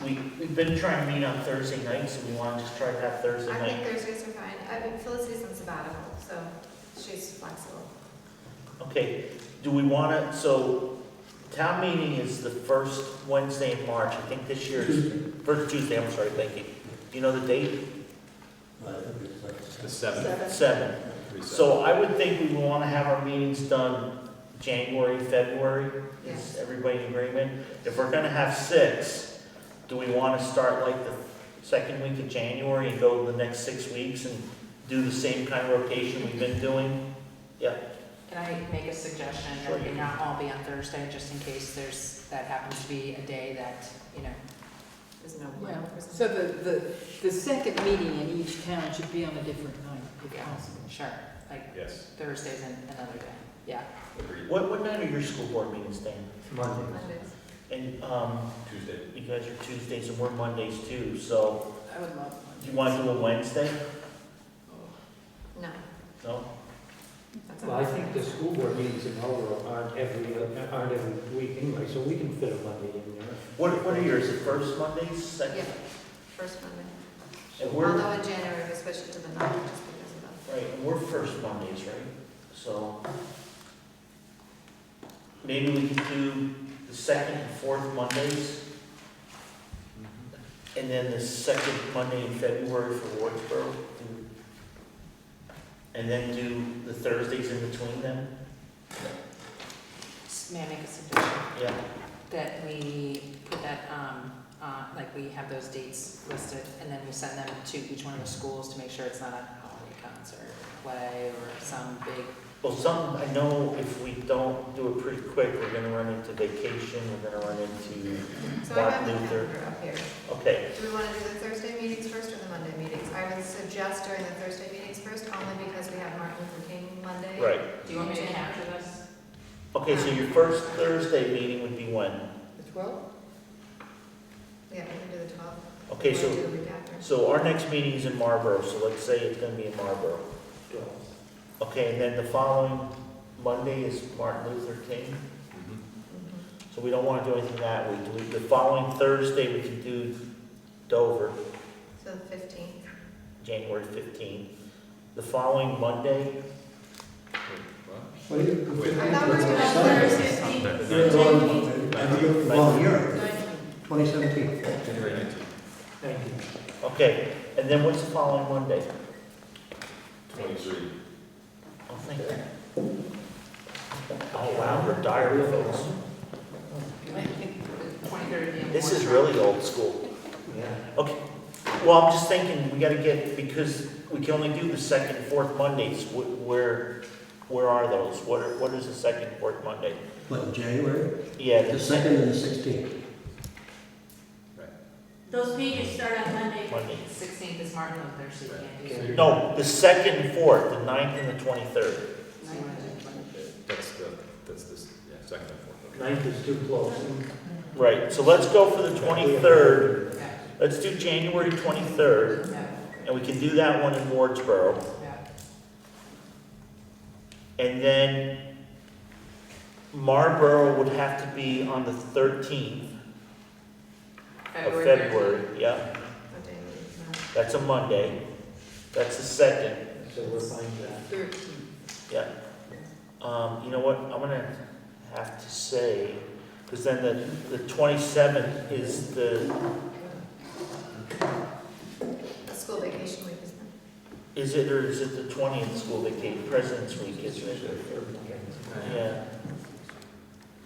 We've been trying to meet on Thursday nights, and we want to just try to have Thursday I night. think Thursdays are fine. I mean, Felicity's on sabbatical, so she's flexible. Okay, do we want to, so town meeting is the first Wednesday in March, I think this year is, first Tuesday, I'm sorry, thank you. Do you know the date? I think it's like The 7th. 7. 3/7. So I would think we would want to have our meetings done January, February. Is everybody in agreement? If we're going to have 6, do we want to start like the second week of January and go the next 6 weeks and do the same kind of rotation we've been doing? Yeah. Can I make a suggestion Sure, that you we can. not all be on Thursday, just in case that happens to be a day that, There's no Yeah, one. so the second meeting in each town should be on a different night, if Yeah. possible. sure, like Yes, Thursday's another day, yeah. agreed. What night are your school board meetings, Dan? Monday. Mondays. And Tuesday. you guys are Tuesdays and we're Mondays too, so I would love do you want to do a Wednesday? No. No? That's Well, I think the school board meetings in Marlboro aren't every week anyway, so we can fit a Monday in there. What are yours, the first Mondays, second? Yeah, first Monday. And we're, Although in January we switched it to the 9th just because of right, and we're first Mondays, right? So maybe we could do the second and fourth Mondays, and then the second Monday in February for Wardsboro. And then do the Thursdays in between them? May I make a suggestion? Yeah. That we put that, like we have those dates listed, and then we send them to each one of the schools to make sure it's not a holiday concert, play, or some big. Well, I know if we don't do it pretty quick, we're gonna run into vacation, we're gonna run into that. So I have Martin the Luther. calendar up here. Okay, Do we want to do the Thursday meetings first or the Monday meetings? I would suggest doing the Thursday meetings first, only because we have Martin Luther King Monday. right. Do you want me to capture this? Okay, so your first Thursday meeting would be when? The 12th? Yeah, we can do the 12th. Okay, Or so, do the week after. so our next meeting is in Marlboro, so let's say it's gonna be in Marlboro. Okay, and then the following Monday is Martin Luther King, Mhm. Mhm. so we don't wanna do anything that week. The following Thursday, we can do Dover, So the 15th. January 15th. The following Monday, Wait, what? What do you? Wait. I thought we were doing Thursday. Wrong year, 2017. January 19th. Thank you. okay, and then what's the following Monday? 23. Oh, thank you. Oh, wow, we're diary folks. 23rd. This is really old school. Yeah. Okay, well, I'm just thinking, we gotta get, because we can only do the second and fourth Mondays, where are those? What is the second and fourth Monday? What, in January? Yeah, The the 2nd and the 16th. Those meetings start on Monday. Monday. 16th is Martin Luther, so you can't do Okay. it. No, the second and fourth, the 9th and the 23rd. That's this, yeah, second and fourth. Okay. 9th is too close. Right, so let's go for the 23rd. Yeah, Let's do January 23rd, yeah, and we can do that one in Wardsboro. yeah. And then Marlboro would have to be on the 13th of February. Yeah, What day is that? that's a Monday. That's the second. So we're fine with that. 13th. Yeah. You know what, I'm gonna have to say, because then the 27th is the, The school vacation week, isn't it? is it, or is it the 20th school vacation, President's Week, isn't it? Yeah.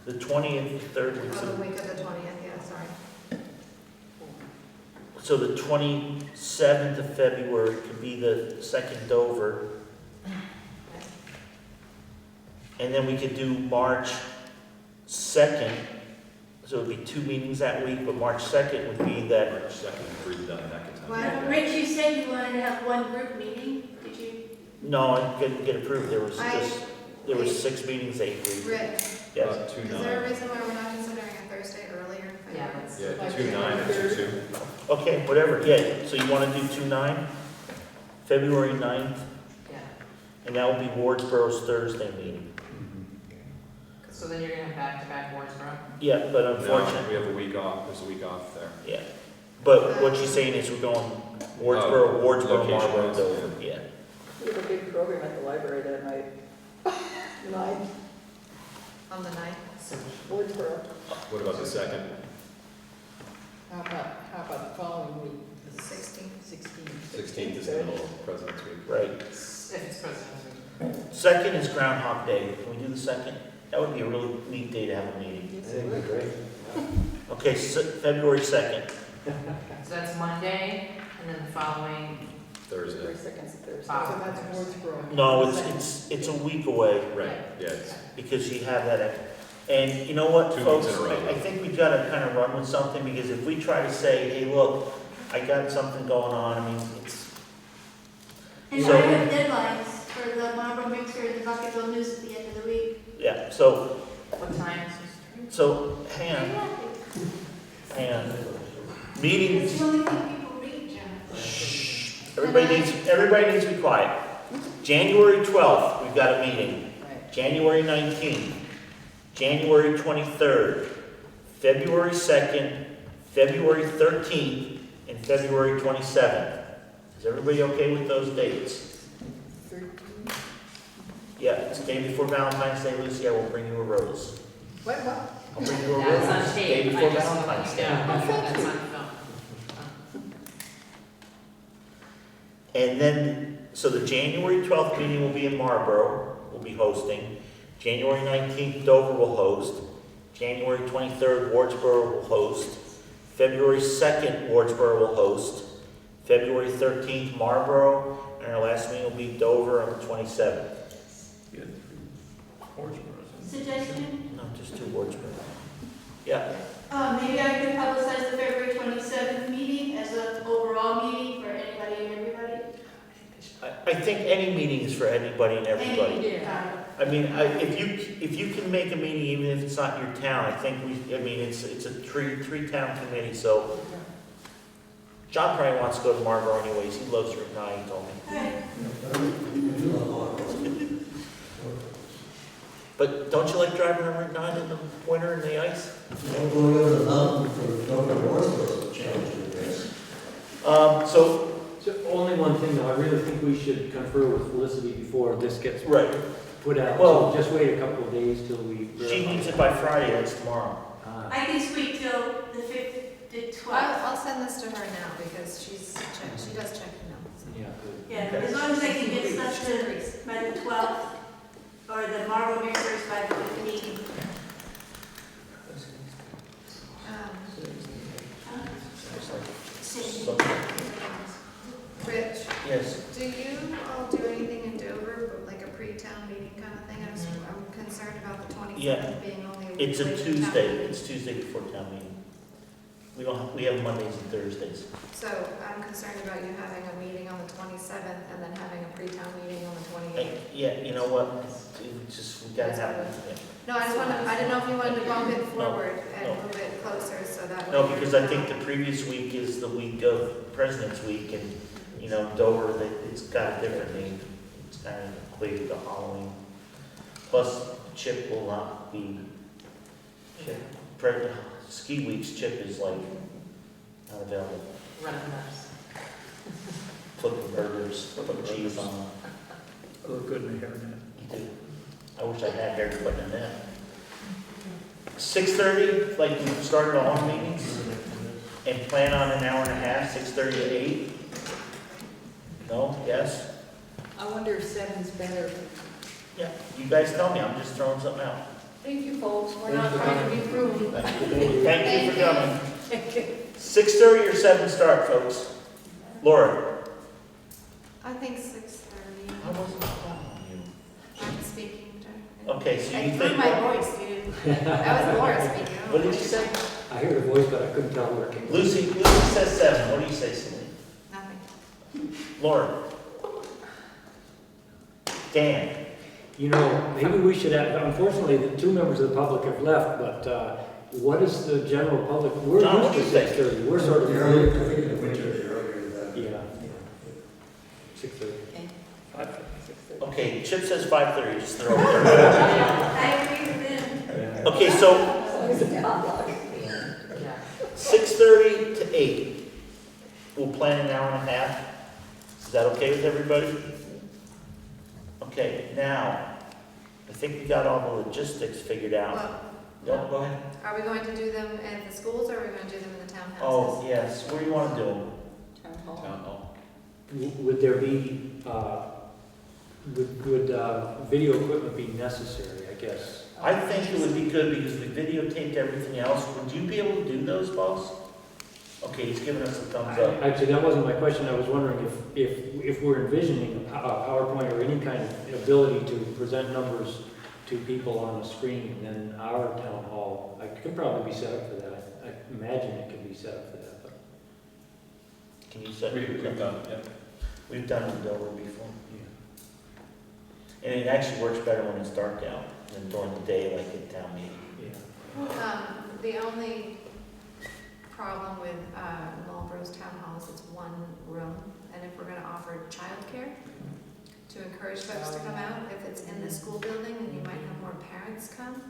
The 20th, third week, Oh, the week of the 20th, yeah, sorry. so the 27th of February could be the second Dover. And then we could do March 2nd, so it would be 2 meetings that week, but March 2nd would be that, March 2nd, we're done back in time. Why- Rich, you said you wanted to have one group meeting, did you? no, it couldn't get approved, there was I- just, there was 6 meetings, 8 weeks. Rick, Yes. About 2/9. is there a reason why we're not considering a Thursday earlier? I Yeah, let's. Yeah, Like 2/9 and 2/2. Okay, whatever, yeah, so you wanna do 2/9, February 9th, Yeah, and that will be Wardsboro's Thursday meeting. so then you're gonna have back-to-back Wardsboro? Yeah, but No, unfortunately, we have a week off, there's a week off there. yeah. But what she's saying is we're going Wardsboro, Wardsboro, location Marlboro, wise, Dover, yeah. We have a big program at the library that night. 9, On the 9th. Woodsboro. What about the second? How about the following week? The 16th. 16th is the middle of President's Week. Right. If it's President's Week. Second is Groundhog Day. Can we do the second? That would be a really neat day to have a meeting. That'd be great. Okay, February 2nd. So that's Monday, and then the following, Thursday. February 2nd is Thursday. So that's Woodsboro. No, it's a week away Right, yeah, it's, because you have that. And you know what, 2 folks? weeks in a row. I think we've got to kind of run with something because if we try to say, hey, look, I got something going on, I mean, it's, And So- I have deadlines for the Marlboro Mixer and the Buckettville News at the end of the week. yeah, so, what time? hang on. Meetings, It's the only thing people read, John. everybody needs to be quiet. January 12th, we've got a meeting. Right. January 19th, January 23rd, February 2nd, February 13th, and February 27th. Is everybody okay with those dates? 13. Yeah, it's the day before Valentine's Day, Lucy, I will bring you a rose. What? I'll bring you a rose. That's on Day tape, before I just want Valentine's to Day. know, Oh, thank that's you. on film. And then, so the January 12th meeting will be in Marlboro, we'll be hosting. January 19th, Dover will host. January 23rd, Wardsboro will host. February 2nd, Wardsboro will host. February 13th, Marlboro, and our last meeting will be Dover on the 27th. Suggestion? No, just two Wardsboro. Yeah, Maybe I could publicize the February 27th meeting as an overall meeting for anybody and everybody. I think any meeting is for anybody and everybody. Any- Yeah. I mean, if you can make a meeting, even if it's not your town, I think it's a three-town committee, so. John probably wants to go to Marlboro anyways, he loves Route 9, he told me. Alright. But don't you like driving on Route 9 in the winter in the ice? Going over the mountain for Dr. Wardsboro is challenging, yes. So, So only one thing though, I really think we should confer with Felicity before this gets right, put out. Well- So just wait a couple of days till we. she needs it by Friday, that's tomorrow. Ah, I can squeak till the 5th to 12th. I'll send this to her now because she does check email. so. yeah, good. Yeah, as long as I can get stuff to by the 12th, or the Marlboro Mixers by the 15th. So- Rich, Yes, do you all do anything in Dover, but like a pre-town meeting kind of thing? I'm concerned about the 27th being only a week it's a away from town Tuesday, meeting. it's Tuesday before town meeting. We have Mondays and Thursdays. So I'm concerned about you having a meeting on the 27th and then having a pre-town meeting on the 28th. Yeah, you know what, it's just, we gotta have it. yeah. No, I didn't know if you wanted to bump it forward no. and move it closer so that. No, way because you're I think the not- previous week is the week of President's Week, and, you know, Dover, it's got a different name. It's kind of equated to Halloween. Plus, Chip will not be, Ski Week's Chip is like, not available. Run a mess. Flipping burgers, putting cheese on them. look good in the hairnet. You do. I wish I had hair to put in that. 6:30, like we started all our meetings, and plan on an hour and a half, 6:30 to 8? No? Yes? I wonder if 7's better. Yeah, you guys tell me, I'm just throwing something out. Thank you, folks. We're not trying to be rude. Thank you for coming. 6:30 or 7 start, folks? Laura? I think 6:30. I wasn't calling you. I'm speaking to. Okay, so you I threw think, my voice, dude. That was Laura speaking. what did you say? I heard a voice, but I couldn't tell where it came from. Lucy says 7, what do you say, Celine? Nothing. Laura? Dan? You know, maybe we should have, unfortunately, the two members of the public have left, but what is the general public, we're John, what used do to you think? 6:30, we're sort of. The earlier, I think in the winter, the earlier the Yeah, 6:30. Okay, Chip says 5:30, just throw it there. I agree with him. Okay, so It's a potluck. Yeah. 6:30 to 8. We'll plan an hour and a half. Is that okay with everybody? Okay, now, I think we got all the logistics figured out. Well, No, go ahead. are we going to do them at the schools or are we going to do them in the townhouses? Oh, yes, where do you want to do them? Town hall. Town hall. Would there be, would video equipment be necessary, I guess? I think it would be good because we videotaped everything else. Would you be able to do those, boss? Okay, he's giving us a thumbs up. Actually, that wasn't my question. I was wondering if we're envisioning a PowerPoint or any kind of ability to present numbers to people on a screen, then our town hall, I could probably be set up for that. I imagine it could be set up for that, but. Can you set? We've done, yeah. We've done it Dover before. And it actually works better when it's dark out than during the day like at town meeting. Yeah. The only problem with Marlboro's town hall is it's one room, and if we're gonna offer childcare to encourage folks to come out, if it's in the school building, then you might have more parents come,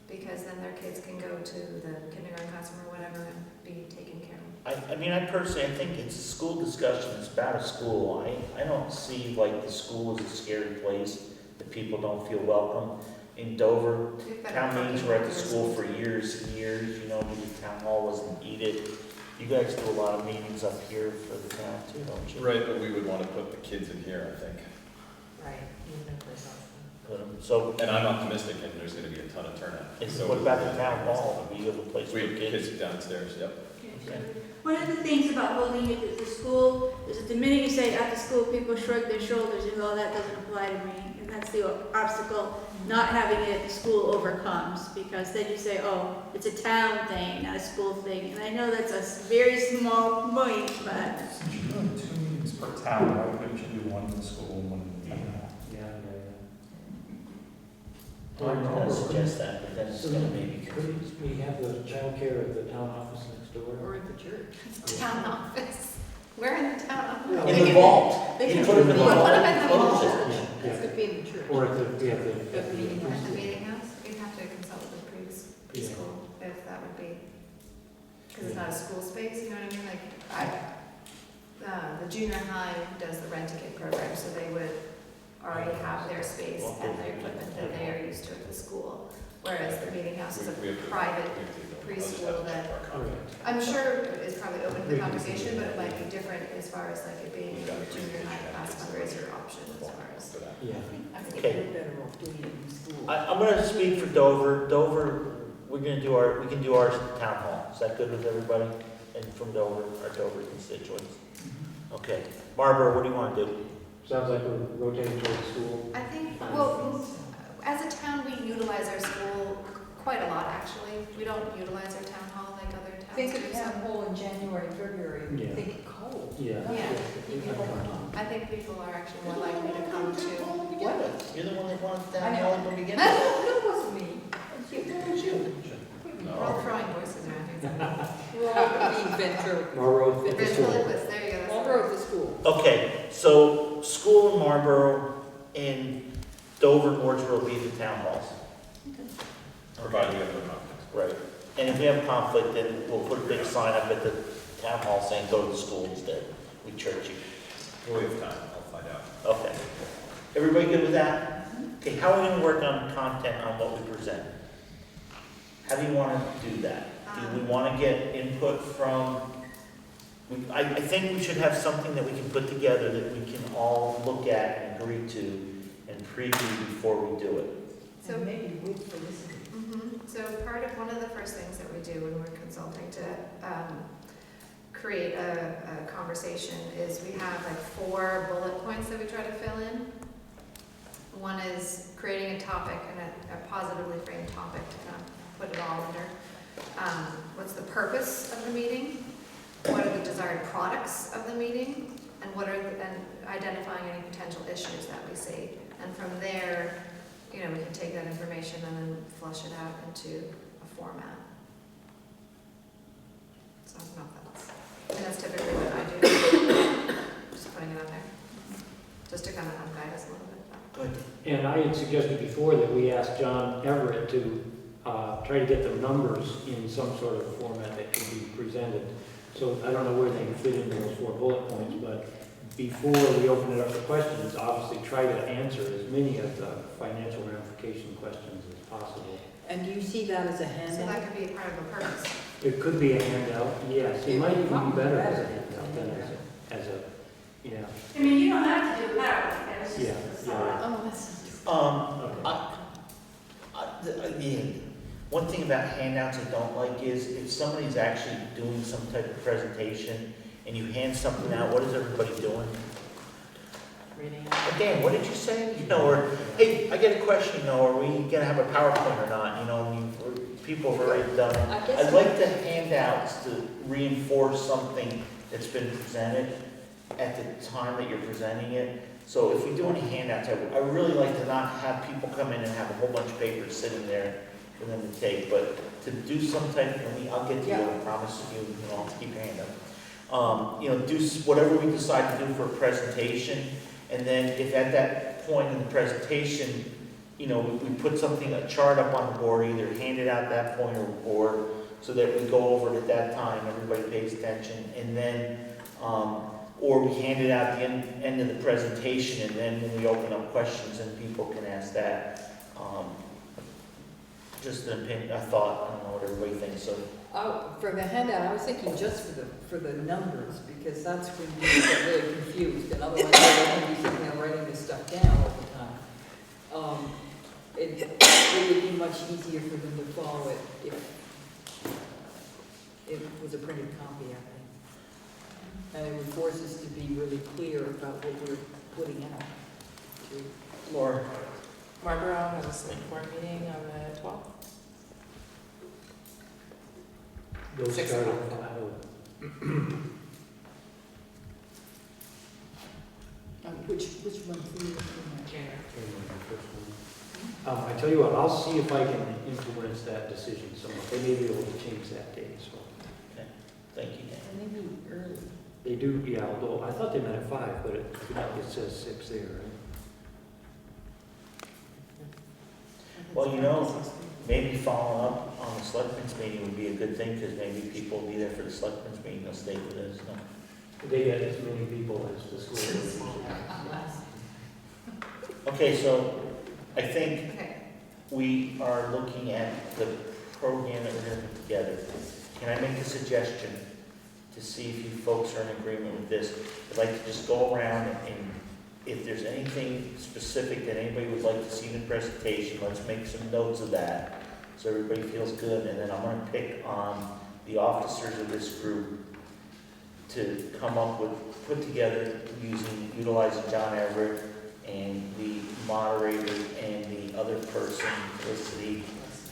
because then their kids can go to the kindergarten classroom or whatever and be taken care of. I mean, I personally, I think it's a school discussion, it's about a school. I don't see like the school as a scary place that people don't feel welcome. In Dover, If that town meetings were at the parking school lot for years and years, you know, because town hall wasn't needed. You guys do a lot of meetings up here for the town too, don't you? Right, but we would want to put the kids in here, I think. Right, even if there's Put 'em- So, And I'm optimistic and there's going to be a ton of turnout. So what about the town hall? Do you have a place for We have kids? kids downstairs, yep. Okay. One of the things about holding it at the school is that the minute you say at the school, people shrug their shoulders and go, oh, that doesn't apply to me. And that's the obstacle not having it at the school overcomes, because then you say, oh, it's a town thing, not a school thing. And I know that's a very small point, but Since you're doing 2 meetings per town, why wouldn't you do one in the school and one in the town hall? I'm gonna suggest that, but then it's So gonna maybe couldn't confuse. we have the childcare at the town office next door? Or at the church. Town office. Where in the town office? Well, In the vault. They You can put it in the put vault. them in the vault. Yeah, This could be in the church. Or at the, we have the. At the meeting At the meeting house, we'd have to consult with the preschool if that would be, because it's not a school space, you know what I mean? Like, the junior high does the rent-a-kid program, so they would already have their space and their equipment that they are used to at the school. Whereas the meeting house is a We have to- private we have to go. preschool that, All right. I'm sure is probably open to the conversation, but it might be different as far as like it being a junior high class fundraiser option as far as. For that. Yeah. I think Okay. we're better off doing it in school. I'm gonna speak for Dover. Dover, we can do ours at the town hall. Is that good with everybody? And from Dover, our Dover constituents? Okay. Barbara, what do you wanna do? Sounds like we're rotating toward the school. I think, well, as a town, we utilize our school quite a lot, actually. We don't utilize our town hall like other towns Think do. of so town hall in January, February, Yeah. think it cold. Yeah. Yeah. I think people are actually more likely to come to. You're the one that wanted I town know. hall in the beginning. That wasn't me. We're all throwing voices around here. We're all being ventriloquist. Marlboro at the school. Ventriloquists, there you go. that's the Marlboro word. at the school. Okay, so school in Marlboro and Dover and Wardsboro will be the town halls. Provided we have no conflicts. Right. And if we have conflict, then we'll put a big sign up at the town hall saying, go to the school instead. We church you. Well, we have time, I'll find out. Okay. Everybody good with that? Okay, how are we gonna work on content on what we present? How do you wanna do that? Do we wanna get input from, I think we should have something that we can put together that we can all look at and agree to and preview before we do it. So So maybe wait for this. So part of one of the first things that we do when we're consulting to create a conversation is we have like 4 bullet points that we try to fill in. One is creating a topic and a positively framed topic to kind of put it all under. What's the purpose of the meeting? What are the desired products of the meeting? And and identifying any potential issues that we see. And from there, you know, we can take that information and then flush it out into a format. just to kind of help guide us a little bit. Good. And I had suggested before that we ask John Everitt to try to get the numbers in some sort of format that can be presented. So I don't know where they can fit into those 4 bullet points, but before we open it up for questions, obviously try to answer as many of the financial ramification questions as possible. And do you see that as a So handout? that could be part of the purpose. It could be a handout, yes. It It might would even be be better better as a handout than as a, yeah. I mean, you don't have to do that, it's Yeah, just a yeah. thought. Oh, that's. One thing about handouts I don't like is if somebody's actually doing some type of presentation and you hand something out, what is everybody doing? Reading. Dan, what did you say? You know, or, hey, I get a question, you know, are we gonna have a PowerPoint or not? You know, I mean, people have already done it. I guess I'd like the handouts to reinforce something that's been presented at the time that you're presenting it. So if we do any handouts, I would really like to not have people come in and have a whole bunch of papers sitting there for them to take, but to do some type of, I'll get to you, I promise you, you know, I'll keep your hand up. You know, do whatever we decide to do for a presentation, and then if at that point in the presentation, you know, we put something, a chart up on the board, either hand it out at that point or board, so that we go over it at that time, everybody pays attention, and then, or we hand it out at the end of the presentation, and then when we open up questions and people can ask that. Just an opinion, a thought, I don't know what everybody thinks, so. Oh, for the handout, I was thinking just for the numbers, because that's when people get really confused, and otherwise they're going to be sitting there writing this stuff down all the time. It would be much easier for them to follow it if it was a printed copy, I think. And it would force us to be really clear about what we're putting out. Laura? Marlboro has a select board meeting on the 12th. Those 6 start o'clock. at 5. Which one, please? I tell you what, I'll see if I can influence that decision somewhat. They may be able to change that date, so. Thank you, Dan. Maybe early. They do, yeah, although I thought they meant at 5, but it says 6 there, right? Well, you know, maybe following up on the selectmen's meeting would be a good thing, because maybe people will be there for the selectmen's meeting, they'll stay with us, no? They get as many people as the school. Okay, so I think Okay. we are looking at the program that we're gonna put together. Can I make a suggestion to see if you folks are in agreement with this? I'd like to just go around and if there's anything specific that anybody would like to see in the presentation, let's make some notes of that so everybody feels good. And then I'm gonna pick on the officers of this group to come up with, put together utilizing John Everitt and the moderator and the other person, Felicity,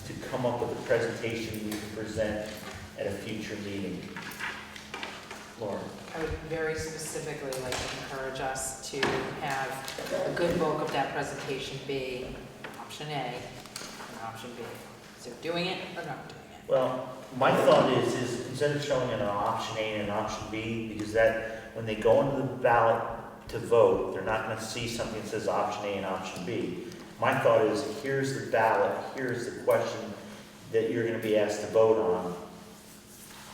to come up with a presentation we can present at a future meeting. Lauren? I would very specifically like to encourage us to have a good bulk of that presentation be option A and option B. So doing it or not doing it. Well, my thought is instead of showing an option A and an option B, because that, when they go into the ballot to vote, they're not gonna see something that says option A and option B. My thought is, here's the ballot, here's the question that you're gonna be asked to vote on.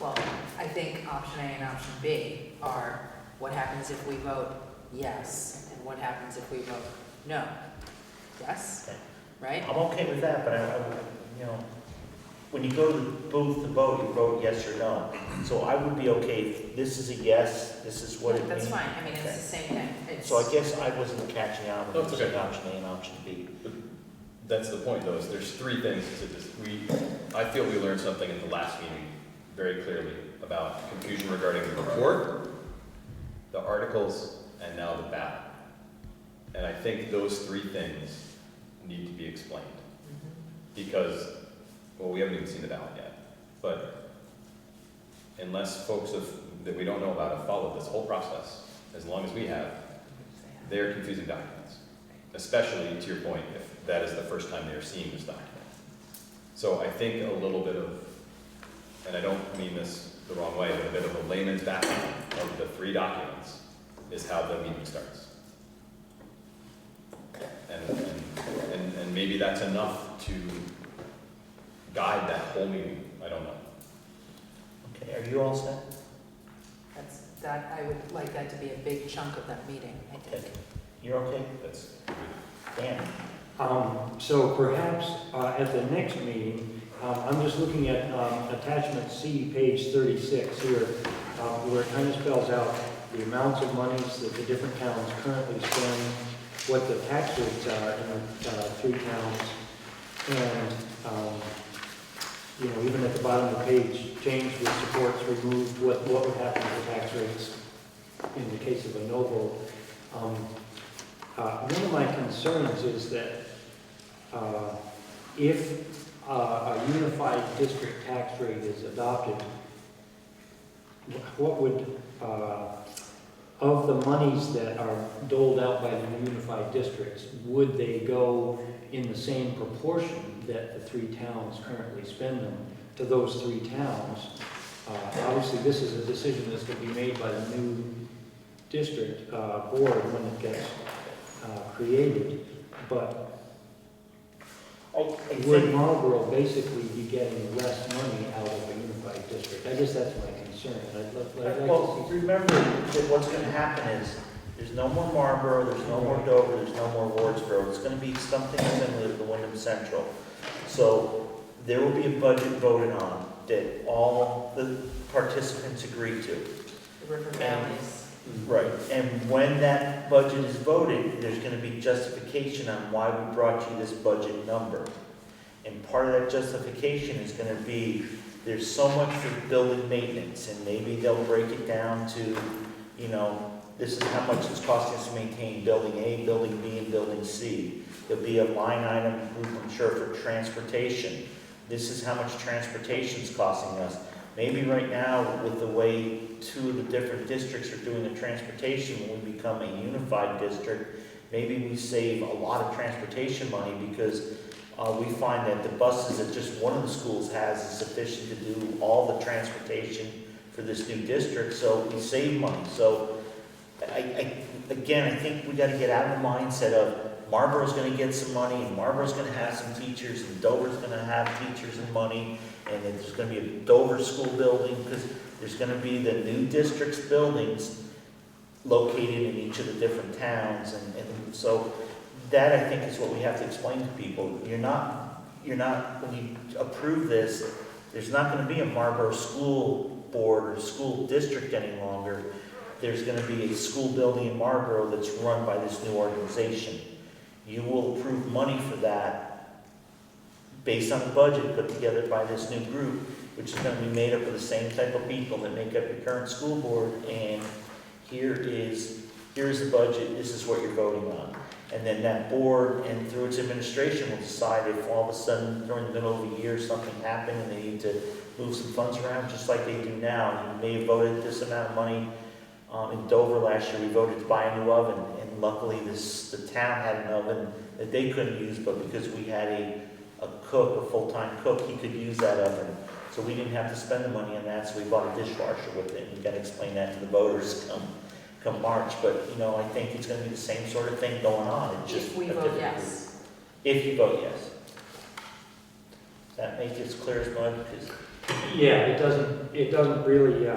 Well, I think option A and option B are what happens if we vote yes and what happens if we vote no. Yes? Okay. Right? I'm okay with that, but I you know, when you go to the booth to vote, you vote yes or no. So I would be okay if this is a yes, this is what it means. That's fine. I mean, it's Okay. the same thing. It's, So I guess I wasn't catching on Oh, with it's okay. option A and option B. That's the point, though, is there's 3 things to this. I feel we learned something in the last meeting very clearly about confusion regarding the report, the articles, and now the ballot. And I think those 3 things need to be explained. Because, well, we haven't even seen the ballot yet, but unless folks that we don't know about have followed this whole process, as long as we have, they're confusing documents. Especially, to your point, if that is the first time they're seeing this document. So I think a little bit of, and I don't mean this the wrong way, but a bit of a layman's background of the 3 documents is how the meeting starts. maybe that's enough to guide that whole meeting, I don't know. Okay, are you all set? That, I would like that to be a big chunk of that meeting, I think. Okay. You're okay? That's, Dan? So perhaps at the next meeting, I'm just looking at attachment C, page 36 here, where it kind of spells out the amounts of monies that the different towns currently spend, what the tax rates are in the three towns, and even at the bottom of the page, changed with supports removed, what would happen to the tax rates in the case of a no vote. One of my concerns is that if a unified district tax rate is adopted, what would, of the monies that are doled out by the unified districts, would they go in the same proportion that the three towns currently spend them to those three towns? Obviously, this is a decision that's going to be made by the new district board when it gets created, but I would think, Marlboro basically be getting less money out of a unified district? I guess that's my concern. I'd like well, to see. remember that what's gonna happen is, there's no more Marlboro, there's no more Dover, there's no more Wardsboro. It's gonna be something similar to Wyndham Central. So there will be a budget voted on that all the participants agree to. The River Valleys. Right, and when that budget is voted, there's gonna be justification on why we brought you this budget number. And part of that justification is gonna be, there's so much for building maintenance, and maybe they'll break it down to, this is how much it's costing us to maintain building A, building B, and building C. There'll be a line item group, I'm sure, for transportation. This is how much transportation's costing us. Maybe right now, with the way two of the different districts are doing the transportation, when we become a unified district, maybe we save a lot of transportation money because we find that the buses that just one of the schools has is sufficient to do all the transportation for this new district, so we save money. So, again, I think we gotta get out of the mindset of Marlboro's gonna get some money, and Marlboro's gonna have some teachers, and Dover's gonna have teachers and money, and then there's gonna be a Dover school building, because there's gonna be the new district's buildings located in each of the different towns, and so that, I think, is what we have to explain to people. You're not, when you approve this, there's not gonna be a Marlboro school board or school district any longer. There's gonna be a school building in Marlboro that's run by this new organization. You will approve money for that based on the budget put together by this new group, which is gonna be made up of the same type of people that make up your current school board, and here's the budget, this is what you're voting on. And then that board, and through its administration, will decide if all of a sudden, during the middle of the year, something happened and they need to move some funds around, just like they do now. You may have voted this amount of money in Dover last year. We voted to buy a new oven, and luckily the town had an oven that they couldn't use, but because we had a cook, a full-time cook, he could use that oven. So we didn't have to spend the money on that, so we bought a dishwasher with it. We got to explain that to the voters come March. But, I think it's going to be the same sort of thing going on. It's just If we a vote different yes. group. If you vote yes. Does that make it as clear as mud? Because Yeah, it doesn't really,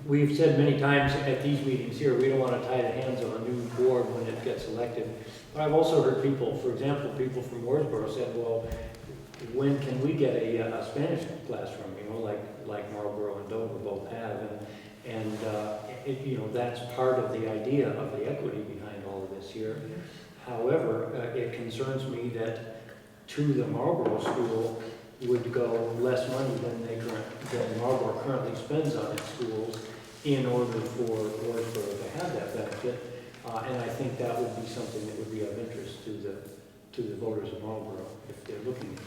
we've said many times at these meetings here, we don't want to tie the hands of a new board when it gets elected. But I've also heard people, for example, people from Wardsboro said, well, when can we get a Spanish classroom, like Marlboro and Dover both have, and that's part of the idea of the equity behind all of this here. However, it concerns me that to the Marlboro school would go less money than Marlboro currently spends on its schools in order for Wardsboro to have that benefit, and I think that would be something that would be of interest to the voters of Marlboro if they're looking at this.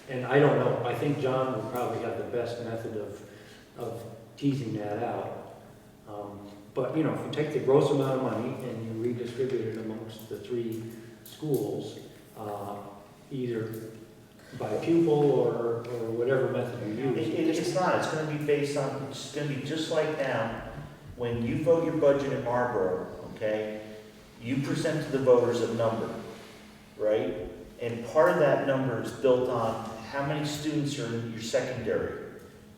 And I don't know, I think John would probably have the best method of teasing that out. But, if you take the gross amount of money and you redistribute it amongst the three schools, either by pupil or whatever method you use. it's not. It's going to be based on, it's going to be just like now, when you vote your budget in Marlboro, okay, you present to the voters a number, right? And part of that number is built on how many students are in your secondary,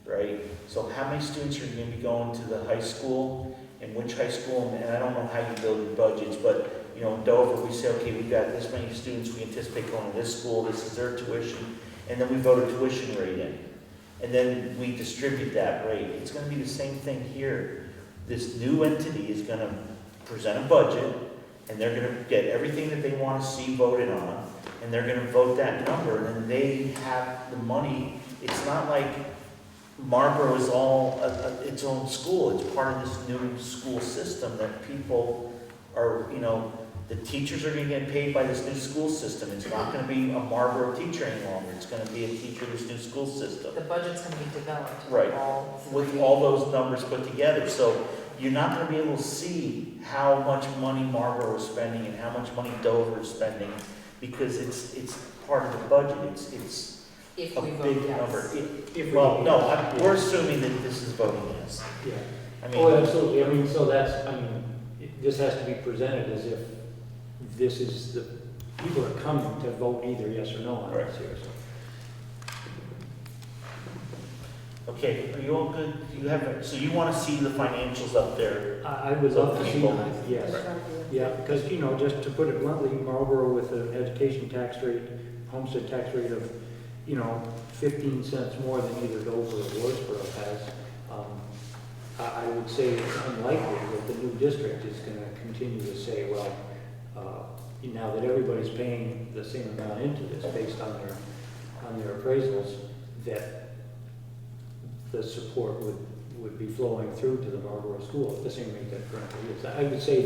right? So how many students are going to be going to the high school, and which high school, and I don't know how you build your budgets, but, you know, in Dover, we say, okay, we got this many students, we anticipate going to this school, this is their tuition, and then we vote a tuition rate in. And then we distribute that rate. It's going to be the same thing here. This new entity is going to present a budget, and they're going to get everything that they want to see voted on, and they're going to vote that number, and then they have the money. It's not like Marlboro is all its own school. It's part of this new school system that people are, you know, the teachers are going to get paid by this new school system. It's not going to be a Marlboro teacher any longer. It's going to be a teacher of this new school system. The budget's gonna be developed. Right. With With all those numbers put together. So you're not going to be able to see how much money Marlboro is spending and how much money Dover is spending, because it's part of the budget. It's if a we big vote number. yes. Well, no, we're assuming that this is voting yes. Yeah. I mean, Oh, absolutely. I mean, so that's, I mean, this has to be presented as if this is the, people are coming to vote either yes or no on this here, so. okay, are you all good? Do you have, so you want to see the financials up there? I would love to see People. that, yes. Yeah, because, you know, just to put it bluntly, Marlboro with an education tax rate, homestead tax rate of, you know, 15 cents more than either Dover or Wardsboro has, I would say it's unlikely that the new district is going to continue to say, well, now that everybody's paying the same amount into this based on their appraisals, that the support would be flowing through to the Marlboro school at the same rate that it currently is. I would say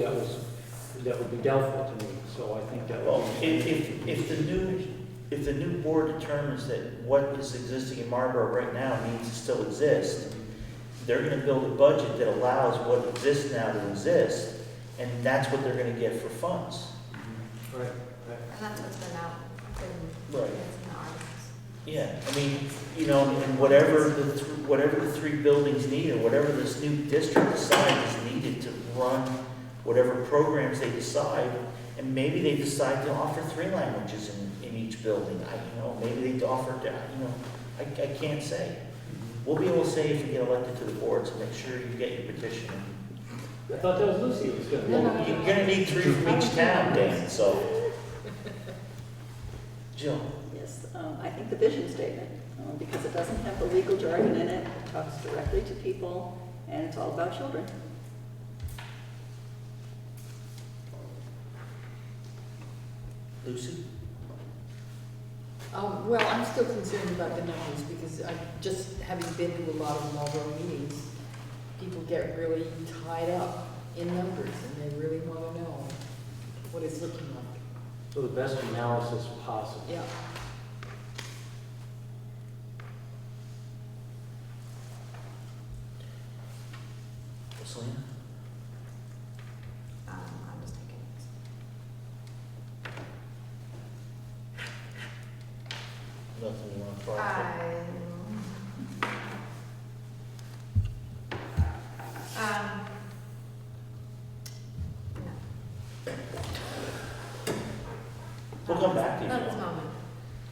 that would be doubtful to me, so I think that Well, would be. if the new board determines that what is existing in Marlboro right now needs to still exist, they're going to build a budget that allows what exists now to exist, and that's what they're going to get for funds. Right, right. And that's what's been out, Right. in the articles. Yeah, I mean, you know, and whatever the three buildings need, or whatever this new district decides is needed to run whatever programs they decide, and maybe they decide to offer 3 languages in each building. Maybe they offer, I can't say. We'll be able to say if we get elected to the board, so make sure you get your petition. I thought that was Lucy was going to. Well, you're gonna need 3 from each town, Dan, so. Jill? Yes, I think the vision statement, because it doesn't have the legal jargon in it, it talks directly to people, and it's all about children. Lucy? Well, I'm still concerned about the numbers because just having been to a lot of Marlboro meetings, people get really tied up in numbers and they really want to know what it's looking like. So the best analysis possible. Yeah. Selena? I'm just thinking. Nothing you want to throw out there? No. We'll come back to you. Not at this moment.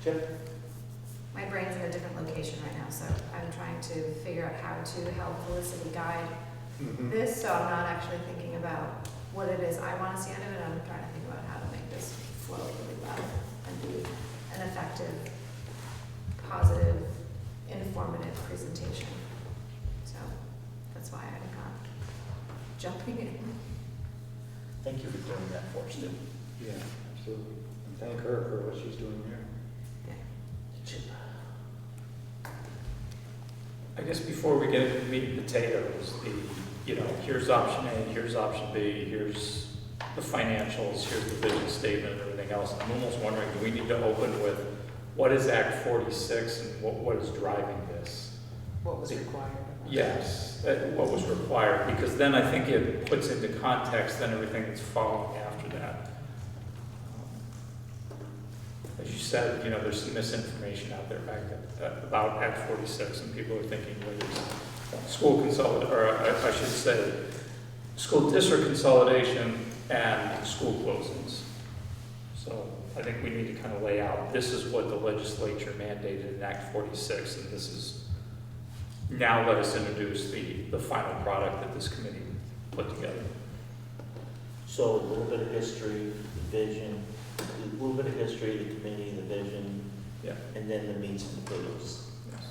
Chip? My brain's in a different location right now, so I'm trying to figure out how to help Felicity guide this, so I'm not actually thinking about what it is I want to see out of it. I'm trying to think about how to make this flow really well and be an effective, positive, informative presentation. So that's why I'm not jumping in. Thank you for doing that for us, too. Yeah, absolutely. And thank her for what she's doing there. Chip? I guess before we get into the meat and potatoes, here's option A, here's option B, here's the financials, here's the vision statement and everything else. I'm almost wondering, do we need to open with what is Act 46 and what is driving this? What was required? Yes, what was required, because then I think it puts into context then everything that's following after that. As you said, there's some misinformation out there about Act 46, and people are thinking, school I should say, school district consolidation and school closings. So I think we need to kind of lay out, this is what the legislature mandated in Act 46, and this is, now let us introduce the final product that this committee put together. So a little bit of history, the vision, a little bit of history, the committee, the vision, Yeah. and then the meats and potatoes. Yes.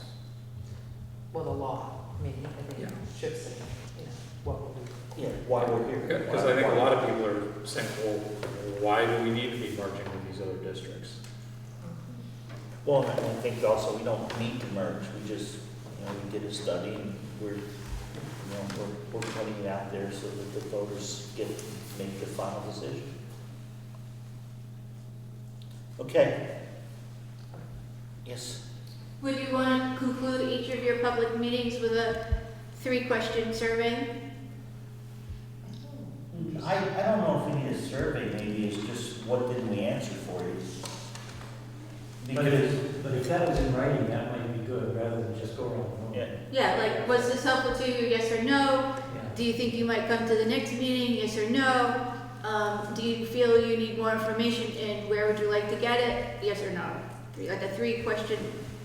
Well, the law, I mean, Yeah. it should say, you know, what will we. Yeah, why we're here. Because I think a lot of people are saying, well, why do we need to be merging with these other districts? Well, and I think also we don't need to merge, we just, we did a study and we're putting it out there so that the voters make the final decision. Okay. Yes. Would you want to conclude each of your public meetings with a 3-question survey? I don't know if we need a survey, maybe it's just what didn't we answer for you? But if that was in writing, that might be good, rather than just go around. Yeah. Yeah, like, was this helpful to you, yes or no? Yeah. Do you think you might come to the next meeting, yes or no? Do you feel you need more information, and where would you like to get it, yes or no? Like a 3-question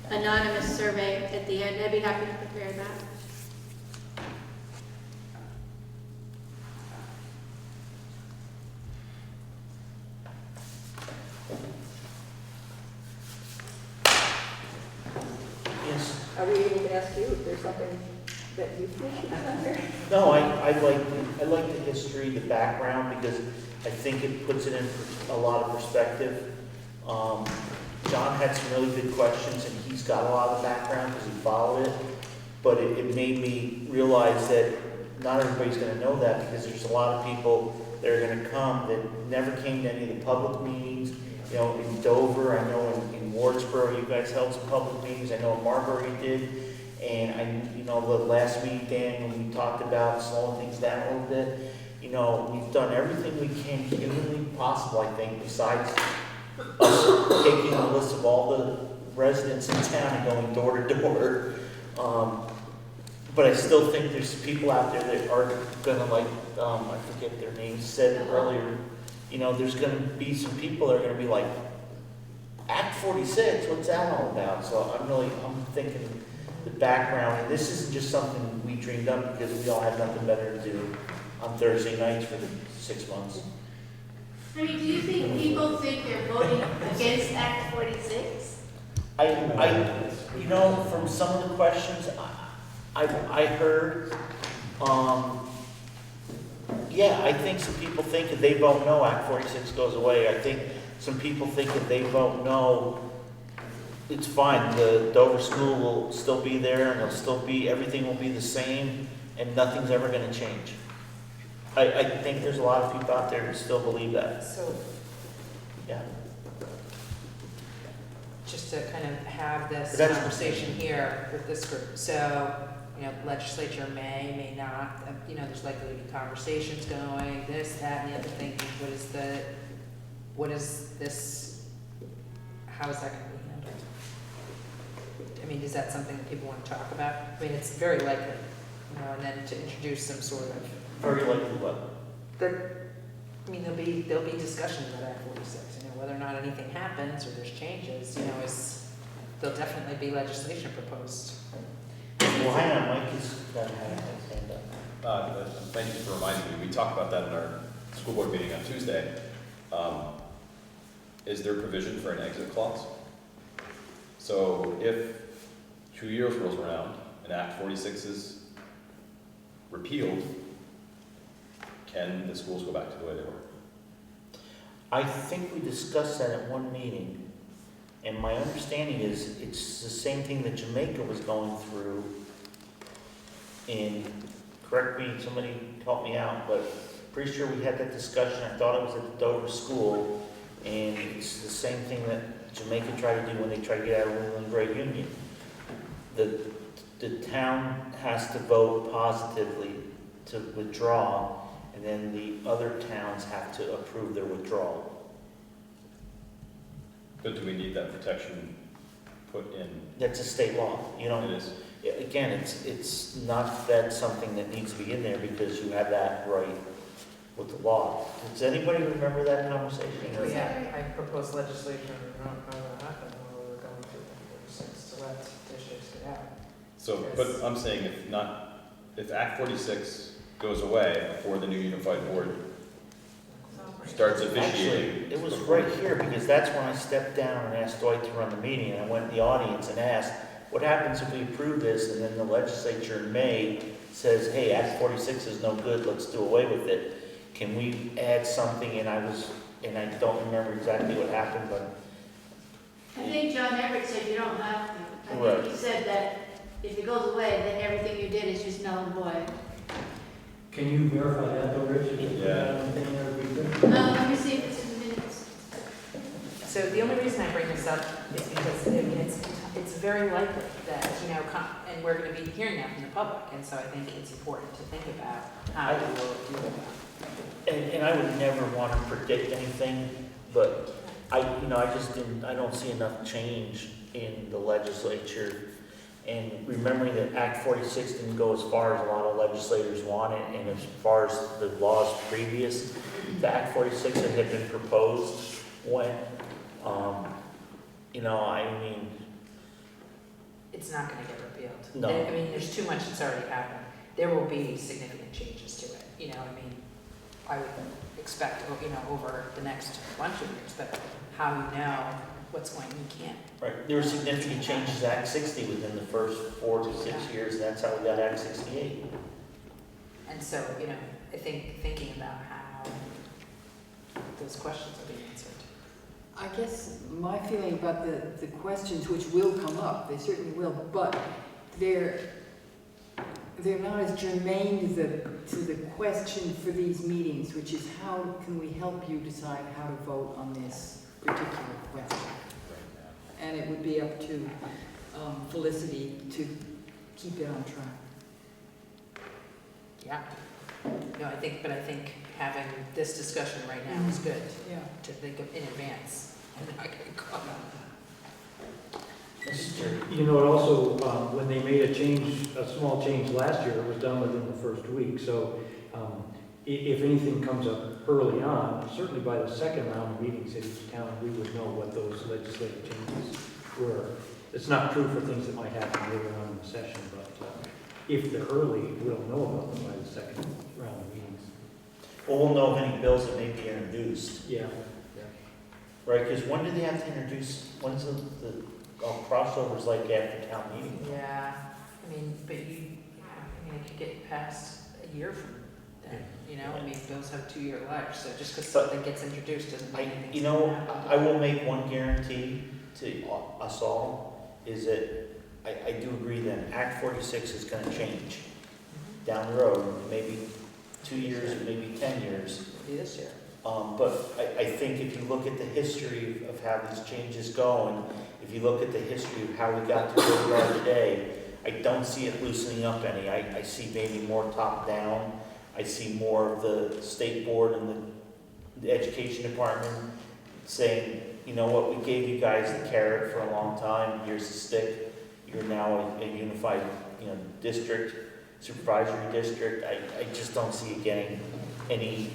anonymous survey at the end. I'd be happy to prepare that. Yes. Are we able to ask you if there's something that you feel should be on there? No, I like the history, the background, because I think it puts it in a lot of perspective. John had some really good questions, and he's got a lot of background because he followed it. But it made me realize that not everybody's going to know that, because there's a lot of people that are going to come that never came to any of the public meetings. You know, in Dover, I know in Wardsboro, you guys held some public meetings. I know in Marbury did. And the last meeting, Dan, when we talked about slowing things down a little bit, we've done everything we can humanly possible, I think, besides us taking a list of all the residents in town and going door to door. But I still think there's people out there that are gonna, like, I forget their names, said earlier, there's gonna be some people that are gonna be like, Act 46, what's that all about? So I'm thinking the background, and this isn't just something we dreamed up because we all had nothing better to do on Thursday nights for the 6 months. I mean, do you think people think they're voting against Act 46? From some of the questions I heard, I think some people think if they vote no, Act 46 goes away. I think some people think if they vote no, it's fine. The Dover School will still be there, and everything will be the same, and nothing's ever going to change. I think there's a lot of people out there who still believe that. So, Yeah. just to kind of have this But that's- conversation here with this group, so, legislature may not, there's likely to be conversations going, this, that, and the other thing, what is this, how is that gonna be handled? I mean, is that something that people want to talk about? I mean, it's very likely, and then to introduce some sort of, Very likely what? there'll be discussion about Act 46, whether or not anything happens or there's changes, there'll definitely be legislation proposed. Well, hang on, Mike has got his hand up. Thank you for reminding me. We talked about that in our school board meeting on Tuesday. Is there provision for an exit clause? So if 2 years rolls around and Act 46 is repealed, can the schools go back to the way they were? I think we discussed that at one meeting, and my understanding is it's the same thing that Jamaica was going through correct me, somebody help me out, but pretty sure we had that discussion. I thought it was at the Dover School, and it's the same thing that Jamaica tried to do when they tried to get out of the New England Grade Union. The town has to vote positively to withdraw, and then the other towns have to approve their withdrawal. But do we need that protection put in? That's a state law, It is. Again, it's not that something that needs to be in there because you have that right with the law. Does anybody remember that conversation? Oh, yeah, I proposed legislation, I don't know what happened when we were going through the 46 to let districts get out. So, but I'm saying if Act 46 goes away before the new unified board starts officiating. Actually, it was right here, because that's when I stepped down and asked Dwight to run the meeting, and I went in the audience and asked, what happens if we approve this, and then the legislature in May says, hey, Act 46 is no good, let's do away with it. Can we add something? And I don't remember exactly what happened, but. I think John Everitt said you don't have to. I Right. think he said that if it goes away, then everything you did is just null and void. Can you verify that though, Rich? Yeah. Let me see if it's in the minutes. So the only reason I bring this up is because, I mean, it's very likely that, you know, and we're going to be hearing that from the public, and so I think it's important to think about how we will deal with that. And I would never want to predict anything, but I don't see enough change in the legislature. And remembering that Act 46 didn't go as far as a lot of legislators wanted, and as far as the laws previous to Act 46 that had been proposed went, It's not going to get repealed. No. I mean, there's too much that's already happened. There will be significant changes to it, you know, I mean, I would expect, you know, over the next bunch of years, but how you know what's going, you can't. right, there were significant changes to Act 60 within the first 4 to 6 years, and that's how we got Act 68. And so, you know, I think thinking about how those questions will be answered. I guess my feeling about the questions, which will come up, they certainly will, but they're not as germane to the question for these meetings, which is how can we help you decide how to vote on this particular question? And it would be up to Felicity to keep it on track. Yeah. No, I think having this discussion right now is good. Yeah. To think of in advance. And not get caught up. You know, it also, when they made a small change last year, it was done within the first week. So if anything comes up early on, certainly by the second round of meetings in each town, we would know what those legislative changes were. It's not true for things that might happen later on in the session, but if they're early, we'll know about them by the second round of meetings. Well, we'll know of any bills that may be introduced, Yeah. right? Because when do they have to introduce, when's the crossovers like after town meeting? Yeah, I mean, but it could get past a year from then, you know, I mean, bills have 2-year lives, so just because But something gets introduced doesn't mean anything's You gonna know, happen. I will make one guarantee to us all, is that I do agree that Act 46 is going to change down the road, maybe 2 years, maybe 10 years. It'll be this year. But I think if you look at the history of how these changes go, and if you look at the history of how we got to where we are today, I don't see it loosening up any. I see maybe more top-down. I see more of the state board and the education department saying, you know what, we gave you guys the carrot for a long time, here's the stick. You're now a unified, district, supervisory district. I just don't see it getting any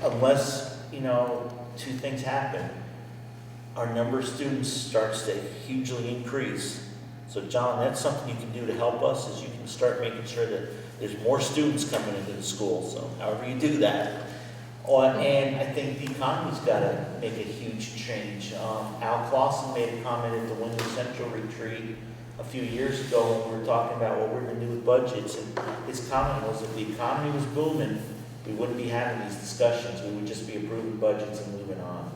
unless, two things happen. Our number of students starts to hugely increase. So John, that's something you can do to help us, is you can start making sure that there's more students coming into the school. So however you do that. And I think the economy's got to make a huge change. Al Clausen made a comment at the Windsor Central retreat a few years ago when we were talking about what we're going to do with budgets. And his comment was if the economy was booming, we wouldn't be having these discussions. We would just be approving budgets and moving on.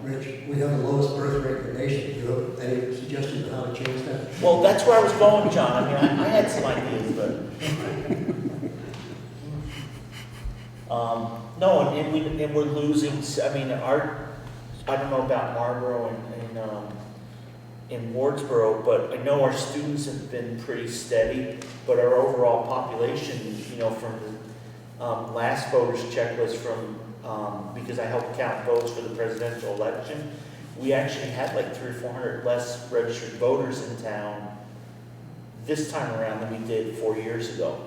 Rich, we have the lowest birth rate in the nation. Do you have any suggestions on how to change that? Well, that's where I was going, John. I had some ideas, but... no, and we're losing, I don't know about Marlboro and Wardsboro, but I know our students have been pretty steady, but our overall population, from the last voters checklist because I helped count votes for the presidential election, we actually had like 300 or 400 less registered voters in town this time around than we did 4 years ago.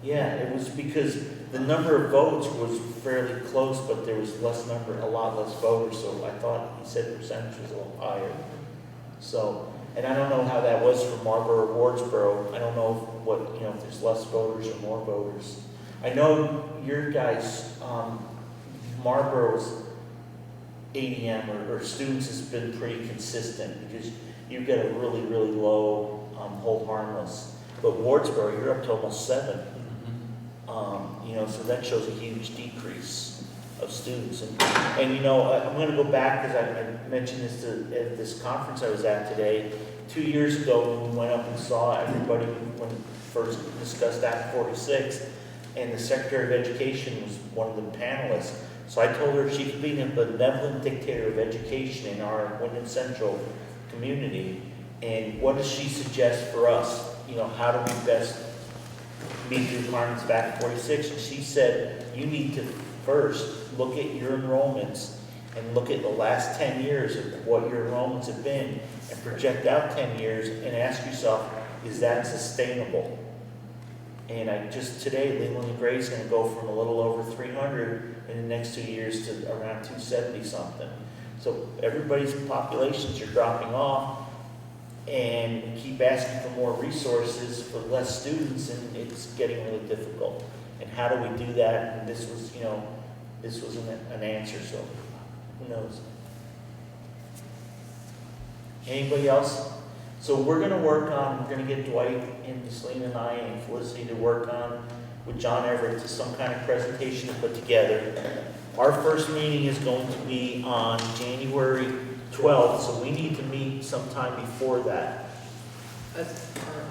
Yeah, it was because the number of votes was fairly close, but there was a lot less voters, so I thought he said the percentage was a little higher. So, and I don't know how that was for Marlboro or Wardsboro. I don't know if there's less voters or more voters. I know your guys, Marlboro's ADM or students has been pretty consistent because you get a really, really low hold harmless. But Wardsboro, you're up to almost 7. So that shows a huge decrease of students. And I'm going to go back because I mentioned this at this conference I was at today. 2 years ago, when we went up and saw everybody when we first discussed Act 46, and the Secretary of Education was one of the panelists. So I told her she could be the benevolent dictator of education in our Wyndham Central community. And what does she suggest for us? How do we best meet the requirements of Act 46? And she said, you need to first look at your enrollments and look at the last 10 years of what your enrollments have been and project out 10 years and ask yourself, is that sustainable? And today, Leland and Gray is going to go from a little over 300 in the next 2 years to around 270 something. So everybody's populations are dropping off, and we keep asking for more resources for less students, and it's getting really difficult. And how do we do that? And this was an answer, so who knows? Anybody else? So we're going to get Dwight and Selena and I and Felicity to work on with John Everitt to some kind of presentation to put together. Our first meeting is going to be on January 12th, so we need to meet sometime before that. That's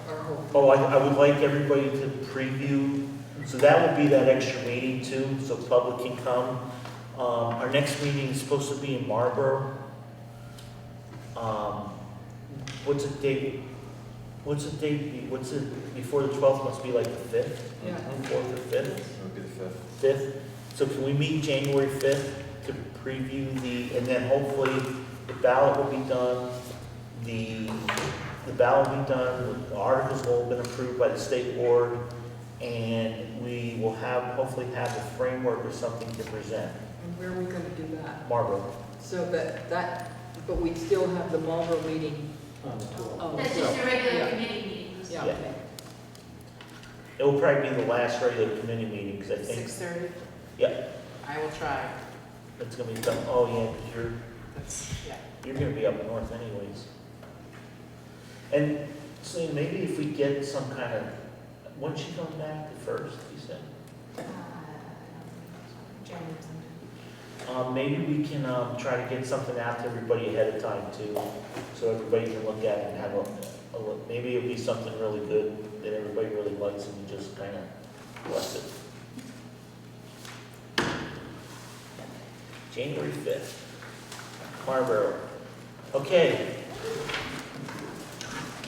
our whole. Oh, I would like everybody to preview, so that will be that extra meeting too, so public can come. Our next meeting is supposed to be in Marlboro. What's the date? What's it before the 12th? Must be like the 5th? Yeah. 4th or 5th? It would be the 5th. 5th. So can we meet January 5th to preview and then hopefully the ballot will be done. The ballot will be done, the articles will have been approved by the state board, and we will hopefully have a framework or something to present. And where are we gonna do that? Marlboro. So but we'd still have the Marlboro meeting. On the 12th. Oh, That's just a regular yeah. committee meeting. Yeah, Yeah. okay. It will probably be the last regular committee meeting, because I think, 6:30? yeah, I will try. it's gonna be done, oh yeah, because Yeah. you're gonna be up north anyways. And so maybe if we get some kind of, when she comes back, the 1st, you said? January sometime. Maybe we can try to get something out to everybody ahead of time too, so everybody can look at it and have a look. Maybe it'll be something really good that everybody really likes and we just kind of bless it. January 5th, Marlboro. Okay,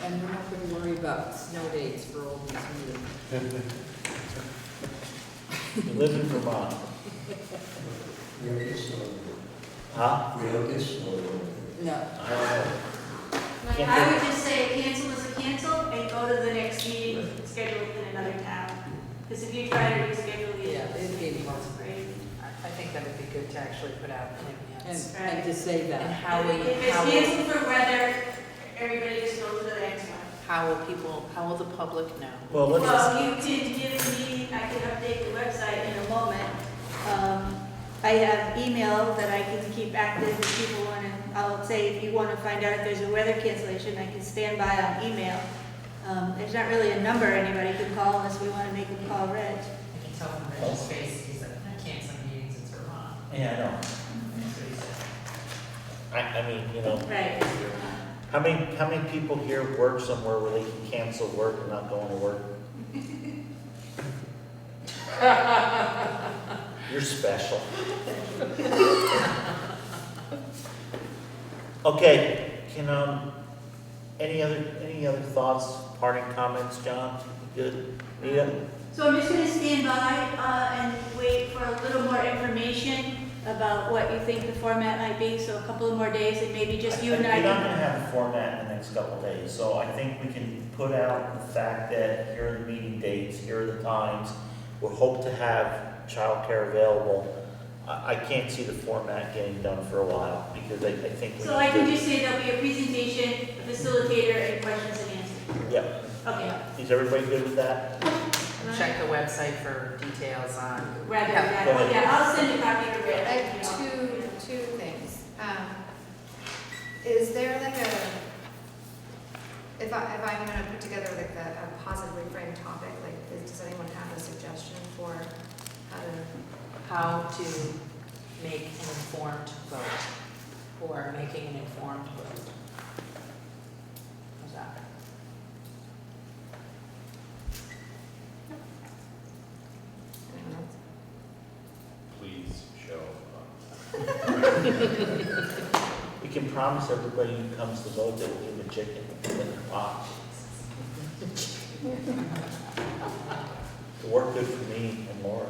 And we're not gonna worry about snow dates for all these meetings. you live in Vermont. Huh? No. I don't know. Like, I would just say cancel is a cancel and go to the next meeting scheduled in another town. Because if you try to reschedule these, Yeah, it'd be more. it's great. I think that would be good to actually put out in advance. And to say And that. how If it's canceled for weather, everybody just goes to the next one. how will the public know? Well, let's, Well, you can give me, I can update the website in a moment. I have email that I can keep active if people want to, I'll say if you want to find out if there's a weather cancellation, I can stand by on email. There's not really a number anybody can call unless we want to make them call Reg. I can tell from Rich's face, he's like, I can't some meetings in Vermont. yeah, I know. That's what he said. I mean, you know, Right. how many people here work somewhere where they can cancel work and not going to work? You're special. Okay, any other thoughts, parting comments, John? Good? Nita? So I'm just going to stand by and wait for a little more information. about what you think the format might be, so a couple of more days, and maybe just you and I We're not can. gonna have a format in the next couple of days, so I think we can put out the fact that here are the meeting dates, here are the times. We hope to have childcare available. I can't see the format getting done for a while, because I think. So I can just say there'll be a presentation, a facilitator, and questions and answers. Yep. Okay, Is everybody good with that? Check the website for details on. rather Yeah, than, go ahead. yeah, I'll send a copy to I Brad. have two things. Is there like a, if I'm gonna put together like a positively framed topic, like, does anyone have a suggestion for how to? How to make an informed vote, or making an informed vote. How's that? Anyone else? Please show We can promise everybody who comes to vote that we'll give a chicken in the box. It worked good for me and Laura.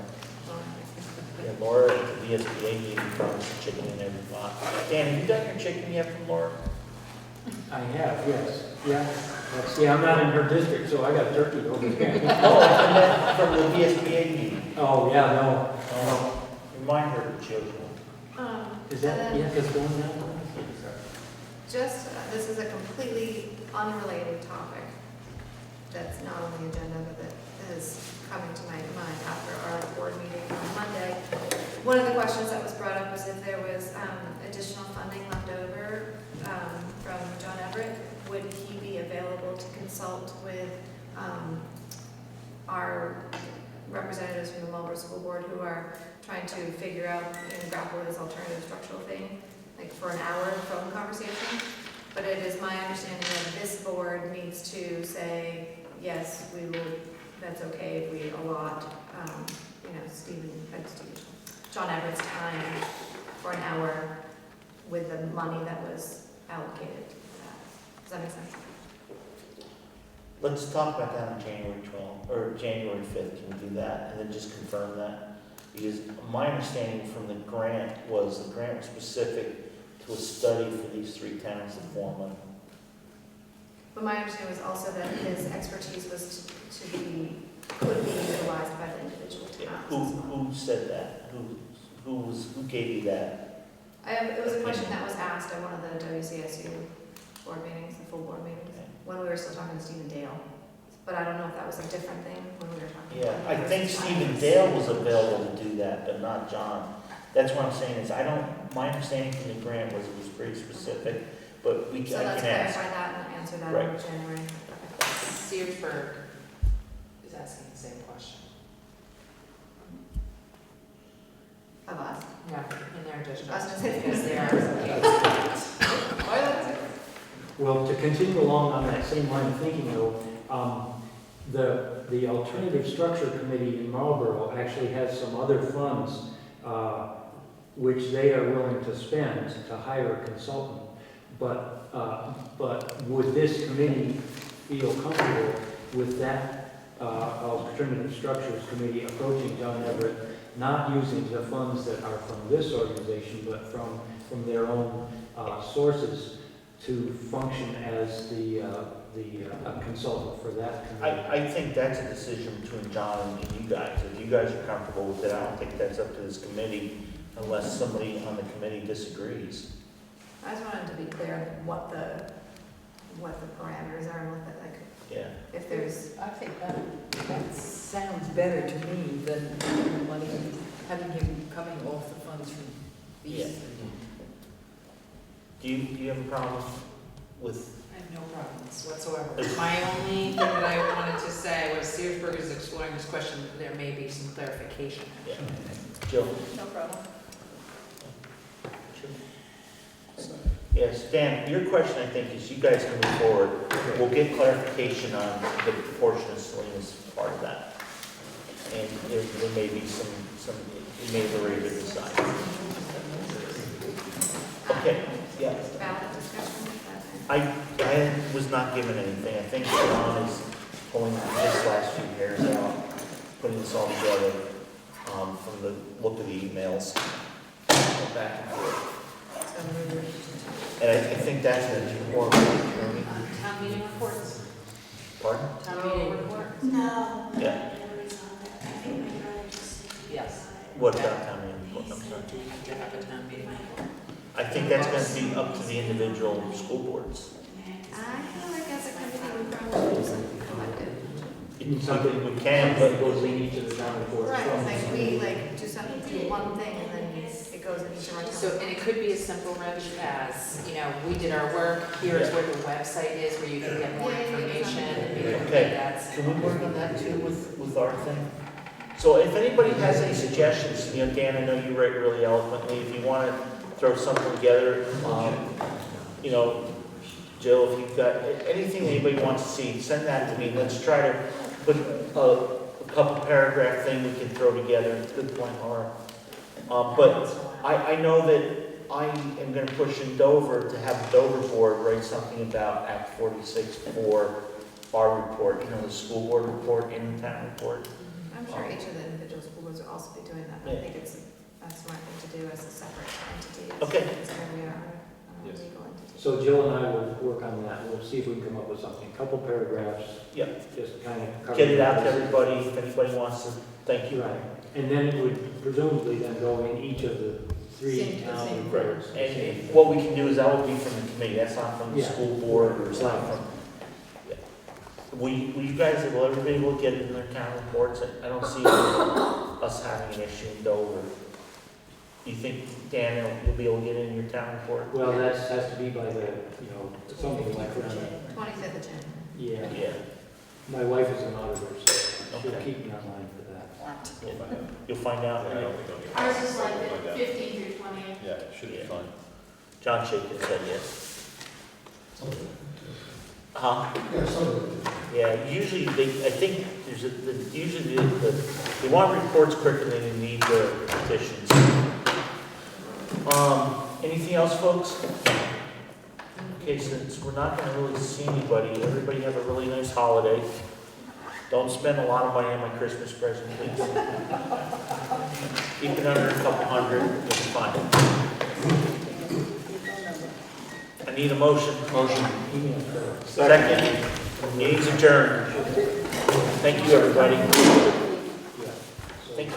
Yeah, Laura at the VSBA meeting promised a chicken in every box. Dan, have you got your chicken yet from Laura? I have, yes, yeah. See, I'm not in her district, so I got turkey over here. Oh, I meant from the VSBA meeting. Oh, yeah, no. Remind her to chill. Is that, yeah, it's going down? Just, this is a completely unrelated topic that's not on the agenda, but that is coming to my mind after our board meeting on Monday. One of the questions that was brought up was if there was additional funding left over from John Everitt, would he be available to consult with our representatives from the Marlboro School Board who are trying to figure out and grapple with this alternative structural thing, like for an hour phone conversation? But it is my understanding that this board needs to say, yes, we will, that's okay if we allot, John Everitt's time for an hour with the money that was allocated for that. Does that make sense? Let's talk about that on January 12th, or January 5th, can we do that, and then just confirm that? Because my understanding from the grant was specific to a study for these three towns to form one. But my understanding was also that his expertise was could be utilized by the individual towns. Who said that? Who gave you that? It was a question that was asked at one of the WCSU board meetings, the full board meetings, when we were still talking to Stephen Dale. But I don't know if that was a different thing when we were talking. Yeah, I think Stephen Dale was available to do that, but not John. That's what I'm saying is, my understanding from the grant was it was pretty specific, but I So can let's ask. clarify that and answer that Right. in January. Searsburg is asking the same question. Of us. Yeah, in their district. I was gonna say, Because they are. Why that's it? Well, to continue along on that same line of thinking though, the Alternative Structure Committee in Marlboro actually has some other funds which they are willing to spend to hire a consultant. But would this committee feel comfortable with that Alternative Structures Committee approaching John Everitt, not using the funds that are from this organization, but from their own sources to function as the consultant for that committee? I think that's a decision between John and you guys. If you guys are comfortable with it, I don't think that's up to this committee unless somebody on the committee disagrees. I just wanted to be clear on what the parameters are and what the, like, Yeah. if there's, I think that sounds better to me than money, having him coming off the funds from Yeah. these. Do you have a problem with? I have no problems whatsoever. My only thing that I wanted to say was Searsburg is exploring this question, there may be some clarification. Yeah. Jill? no problem. Yes, Dan, your question, I think, is you guys can move forward. We'll get clarification on the proportion of Selena's part of that. And there may be some, it may have already been decided. Okay, yeah. Ballot discussion, I was not given anything. I think John is pulling this last few hairs out, putting this all together, from the look of the emails. go back and forth. So we were- And I think that's going to be more, Town meeting reports, pardon? town meeting reports. No. Yeah. Yes. What about town meeting report? I'm sorry. Do we have to have a town meeting report? I think that's going to be up to the individual school boards. I feel like as a committee, we probably do something collective. Something we can, but goes in each of the town reports. Right, like we like do something, do one thing, and then it goes in each of our. So, and it could be as simple, Reg, as, you know, we did our work, here's where the website is, where you can get more information. Maybe Okay. that's- Can we work on that too with our thing? So if anybody has any suggestions, you know, Dan, I know you write really eloquently, if you want to throw something together, you know, Jill, if you've got anything anybody wants to see, send that to me. Let's try to put a couple paragraph thing we can throw together. Good point, Laura. But I know that I am going to push in Dover to have the Dover board write something about Act 46 for our report, you know, the school board report and the town report. I'm sure each of the individual school boards will also be doing that, but I Yeah. think it's a smart thing to do as a separate entity. Okay. Instead we are a Yes. legal entity. So Jill and I will work on that, we'll see if we can come up with something, a couple paragraphs. Yep. Just kind of. Get it out to everybody, if anybody wants to. Thank you. Right, and then it would presumably then go in each of the three Same- town same reports. And what we can do is that will be from the committee, that's not from the Yeah. school board or something from. Yeah. Will you guys, will everybody will get it in their town reports? I don't see us having an issue in Dover. Do you think, Daniel, you'll be able to get it in your town report? Well, that has to be by the, you know, something like that. 25th of Jan. Yeah, Yeah, my wife is an auditor, so she'll Okay. keep me online for that. We'll find out. you'll find out. Yeah, I don't think they'll get. Ours is like We'll find the out. 15th through 20th. Yeah, it should be Yeah. fun. John Shakin said yes. Huh? Yeah, usually they, I think there's usually they want reports quicker than they need the petitions. Anything else, folks? Okay, since we're not gonna really see anybody, everybody have a really nice holiday. Don't spend a lot of money on my Christmas present, please. Keep it under a couple hundred, it's fine. I need a motion. Second, meeting's adjourned. Thank you, everybody. Yeah. So- Thank you.